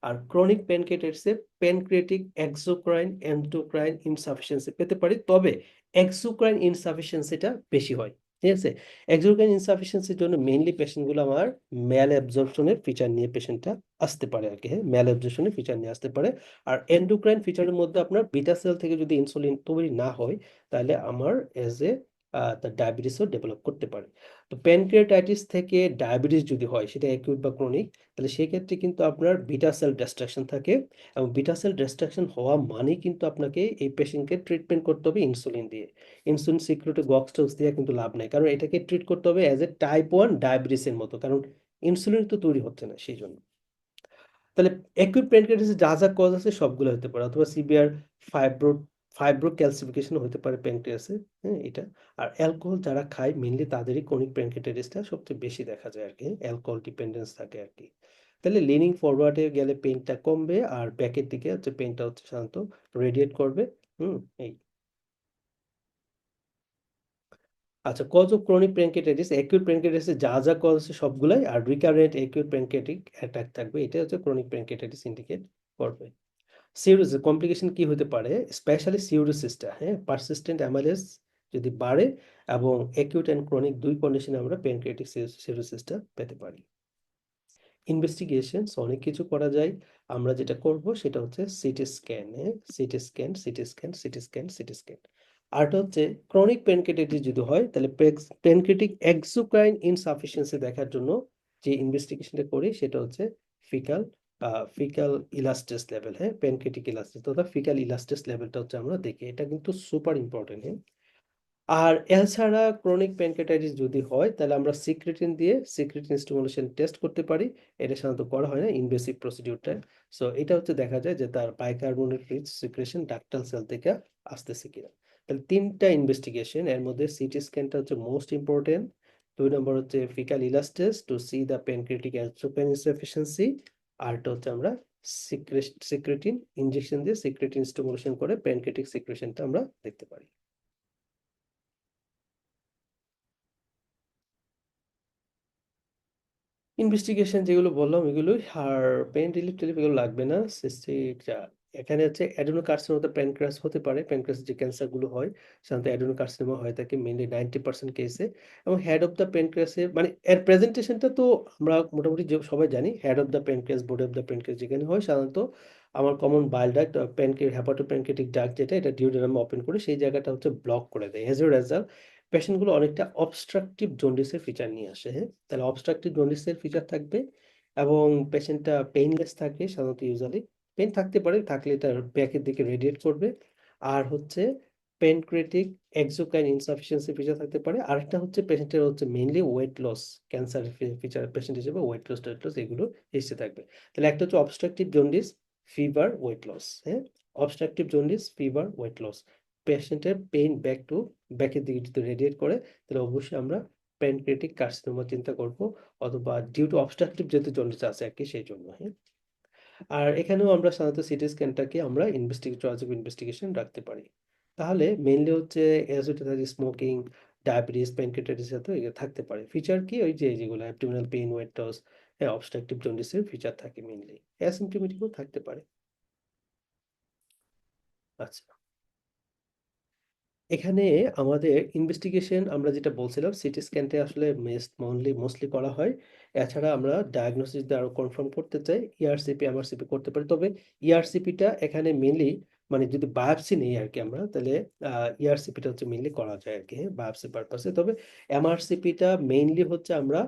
আর ক্রনিক প্যানক্রিয়াটাইটিসে প্যানক্রিয়াটিক এক্সোক্রাইন এন্ডোক্রাইন ইনসাফিসিয়েন্সি পেতে পারি, তবে এক্সোক্রাইন ইনসাফিসিয়েন্সিটা বেশি হয়, ঠিক আছে। এক্সোক্রাইন ইনসাফিসিয়েন্সির জন্য মেইনলি পেশেন্টগুলো আমার ম্যাল অ্যাবজর্পশনের ফিচার নিয়ে পেশেন্টটা আসতে পারে আর কি, হ্যাঁ, ম্যাল অ্যাবজর্পশনের ফিচার নিয়ে আসতে পারে। আর এন্ডোক্রাইন ফিচারের মধ্যে আপনার বিটা সেল থেকে যদি ইনসুলিন তৈরি না হয়, তাহলে আমার এজ এ তার ডায়াবেটিসও ডেভেলপ করতে পারে। তো প্যানক্রিয়াটাইটিস থেকে ডায়াবেটিস যদি হয়, সেটা অ্যাকিউট বা ক্রনিক, তাহলে সেক্ষেত্রে কিন্তু আপনার বিটা সেল ডিস্ট্রাকশন থাকে, এবং বিটা সেল ডিস্ট্রাকশন হওয়া মানেই কিন্তু আপনাকে এই পেশেন্টকে ট্রিটমেন্ট করতে হবে ইনসুলিন দিয়ে। ইনসুলিন সিক্রেটে গক্স টক্স দিয়ে কিন্তু লাভ নেই, কারণ এটাকে ট্রিট করতে হবে অ্যাজ এ টাইপ 1 ডায়াবেটিসের মতো, কারণ ইনসুলিন তো তৈরি হচ্ছে না সেই জন্য। তাহলে অ্যাকিউট প্যানক্রিয়াটাইটিসের যা যা কজ আছে সবগুলো হতে পারে, অথবা সিভিয়ার ফাইব্রো ফাইব্রো ক্যালসিফিকেশন হতে পারে প্যানক্রিয়াসে, হ্যাঁ, এটা। আর অ্যালকোহল যারা খায় মেনলি তাদেরই ক্রনিক প্যানক্রিয়াটাইটিসটা সবচেয়ে বেশি দেখা যায় আর কি, অ্যালকোহল ডিপেন্ডেন্স থাকে আর কি। তাহলে লিনিং ফরওয়ার্ডে গেলে পেইনটা কমবে, আর ব্যাকের দিকে হচ্ছে পেইনটা হচ্ছে সাধারণত রেডিয়েট করবে। হুম, এই। আচ্ছা, cause of chronic pancreatitis, acute প্যানক্রিয়াটাইটিসে যা যা কজ আছে সবগুলাই, আর রিকারেন্ট অ্যাকিউট প্যানক্রিয়াটিক অ্যাটাক থাকবে, এটা হচ্ছে ক্রনিক প্যানক্রিয়াটাইটিস ইন্ডিকেট করবে। সিউরোসিস কমপ্লিকেশন কি হতে পারে, স্পেশালি সিউরোসিসটা, হ্যাঁ, পারসিস্টেন্ট অ্যামাইলেজ যদি বাড়ে, এবং অ্যাকিউট অ্যান্ড ক্রনিক দুই কন্ডিশনে আমরা প্যানক্রিয়াটিক সিউরোসিসটা পেতে পারি। ইনভেস্টিগেশনস অনেক কিছু করা যায়, আমরা যেটা করব সেটা হচ্ছে সিটি স্ক্যান, হ্যাঁ, CT scan, CT scan, CT scan, CT scan. আরটা হচ্ছে ক্রনিক প্যানক্রিয়াটাইটিস যদি হয়, তাহলে প্যানক্রিয়াটিক এক্সোক্রাইন ইনসাফিসিয়েন্সি দেখার জন্য যে ইনভেস্টিগেশনটা করি সেটা হচ্ছে ফিকাল ফিকাল ইলাস্টেস লেভেল, হ্যাঁ, প্যানক্রিয়াটিক ইলাস্টেস অর্থাৎ ফিকাল ইলাস্টেস লেভেলটা হচ্ছে আমরা দেখি, এটা কিন্তু সুপার ইম্পর্টেন্ট, হ্যাঁ। আর এছাড়া ক্রনিক প্যানক্রিয়াটাইটিস যদি হয়, তাহলে আমরা সিক্রেটিন দিয়ে সিক্রেটিন স্টিমুলেশন টেস্ট করতে পারি, এটা সাধারণত করা হয় না, ইনভেসিভ প্রসিডিউরটা। সো এটা হচ্ছে দেখা যায় যে তার bicarbonate rich secretion ductal cell থেকে আসতেছে কিনা। তাহলে তিনটা ইনভেস্টিগেশন, এর মধ্যে সিটি স্ক্যানটা হচ্ছে মোস্ট ইম্পর্টেন্ট, 2 নম্বর হচ্ছে faecal elastase to see the pancreatic exocrine insufficiency, আরটা হচ্ছে আমরা সিক্রেটিন ইনজেকশন দিয়ে সিক্রেটিন স্টিমুলেশন করে প্যানক্রিয়াটিক সিক্রেশনটা আমরা দেখতে পারি। ইনভেস্টিগেশন যেগুলো বললাম এগুলোই, আর পেইন রিলিফ টিলিফ এগুলো লাগবে না। সিস্টিক এখানে হচ্ছে অ্যাডেনোকার্সিনোমা প্যানক্রিয়াস হতে পারে, প্যানক্রিয়াস যে ক্যান্সার গুলো হয় সাধারণত অ্যাডেনোকার্সিনোমা হয়ে থাকে মেনলি 90% কেসে। এবং হেড অফ দ্য প্যানক্রিয়াসে মানে এর প্রেজেন্টেশনটা তো আমরা মোটামুটি যে সবাই জানি, head of the pancreas, body of the pancreas যেখানে হয় সাধারণত আমার common bile duct pancreas hepatopancreatic duct যেটা, এটা ডিউওডেনাম ওপেন করে সেই জায়গাটা হচ্ছে ব্লক করে দেয়। এজ এ রেজাল্ট পেশেন্টগুলো অনেকটা অবস্ট্রাকটিভ জন্ডিসের ফিচার নিয়ে আসে। হ্যাঁ, তাহলে অবস্ট্রাকটিভ জন্ডিসের ফিচার থাকবে এবং পেশেন্টটা পেইনলেস থাকে সাধারণত, ইউজুয়ালি পেন থাকতে পারে, থাকলে এটা ব্যাকের দিকে রেডিয়েট করবে। আর হচ্ছে প্যানক্রিয়াটিক এক্সোক্রাইন ইনসাফিসিয়েন্সি ফিচার থাকতে পারে। আরেকটা হচ্ছে পেশেন্টের হচ্ছে mainly weight loss, cancer feature patient হিসেবে ওয়েট লস টেট লস এগুলো এসে থাকবে। তাহলে একটা হচ্ছে obstructive jaundice, fever, weight loss. হ্যাঁ, obstructive jaundice, fever, weight loss, পেশেন্টের পেইন ব্যাকের দিকে যদি রেডিয়েট করে তাহলে অবশ্যই আমরা প্যানক্রিয়াটিক কার্সিনোমা চিন্তা করব, অথবা ডিউ টু অবস্ট্রাকটিভ যেহেতু জন্ডিস আছে আর কি সেই জন্য। হ্যাঁ, আর এখানেও আমরা সাধারণত সিটি স্ক্যানটাকে আমরা চয়েস অফ ইনভেস্টিগেশন রাখতে পারি। তাহলে মেইনলি হচ্ছে থাকে স্মোকিং, ডায়াবেটিস, প্যানক্রিয়াটাইটিস তো এগুলো থাকতে পারে। ফিচার কি ওই যে যেগুলো অ্যাবডোমিনাল পেইন, ওয়েট লস, হ্যাঁ, অবস্ট্রাকটিভ জন্ডিসের ফিচার থাকে মেইনলি, অ্যাসিম্পটোমেটিকও থাকতে পারে। আচ্ছা, এখানে আমাদের ইনভেস্টিগেশন আমরা যেটা বলছিলাম সিটি স্ক্যানটা আসলে মোস্টলি করা হয়। এছাড়া আমরা ডায়াগনোসিস দিয়ে আরো কনফার্ম করতে চাই ইআরসিপি এমআরসিপি করতে পারি। তবে ইআরসিপিটা এখানে মেনলি মানে যদি বায়োপসি নেই আর কি আমরা, তাহলে ইআরসিপিটা হচ্ছে মেনলি করা যায় আর কি, বায়োপসি পারপাসে। তবে এমআরসিপিটা মেইনলি হচ্ছে আমরা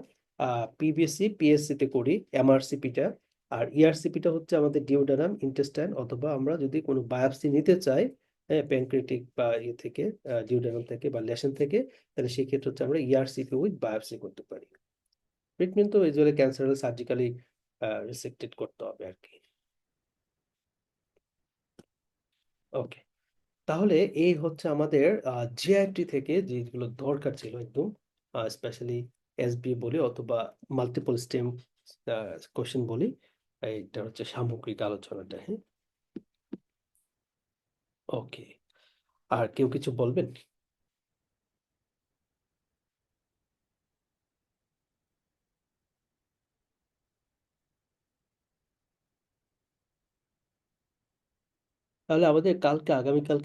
পিবিএসসি পিএসসি তে করি এমআরসিপিটা। আর ইআরসিপিটা হচ্ছে আমাদের ডিওডানাম, ইন্টেস্টাইন, অথবা আমরা যদি কোনো বায়োপসি নিতে চাই, হ্যাঁ, প্যানক্রিয়াটিক বা ইয়ে থেকে, ডিউডেনাম থেকে বা লেশন থেকে, তাহলে সেই ক্ষেত্রে হচ্ছে আমরা ইআরসিপি উইথ বায়োপসি করতে পারি। ট্রিটমেন্ট তো ইউজুয়ালি ক্যান্সার সার্জিক্যালি রেসেক্টেড করতে হবে আর কি। ওকে, তাহলে এই হচ্ছে আমাদের জিআইটি থেকে যেগুলো দরকার ছিল একদম, স্পেশালি এসবি বলি অথবা মাল্টিপল স্টেম কোশ্চেন বলি, এইটা হচ্ছে সামগ্রিক আলোচনাটা। হ্যাঁ, ওকে, আর কেউ কিছু বলবেন? তাহলে আমাদের কালকে, আগামীকালকে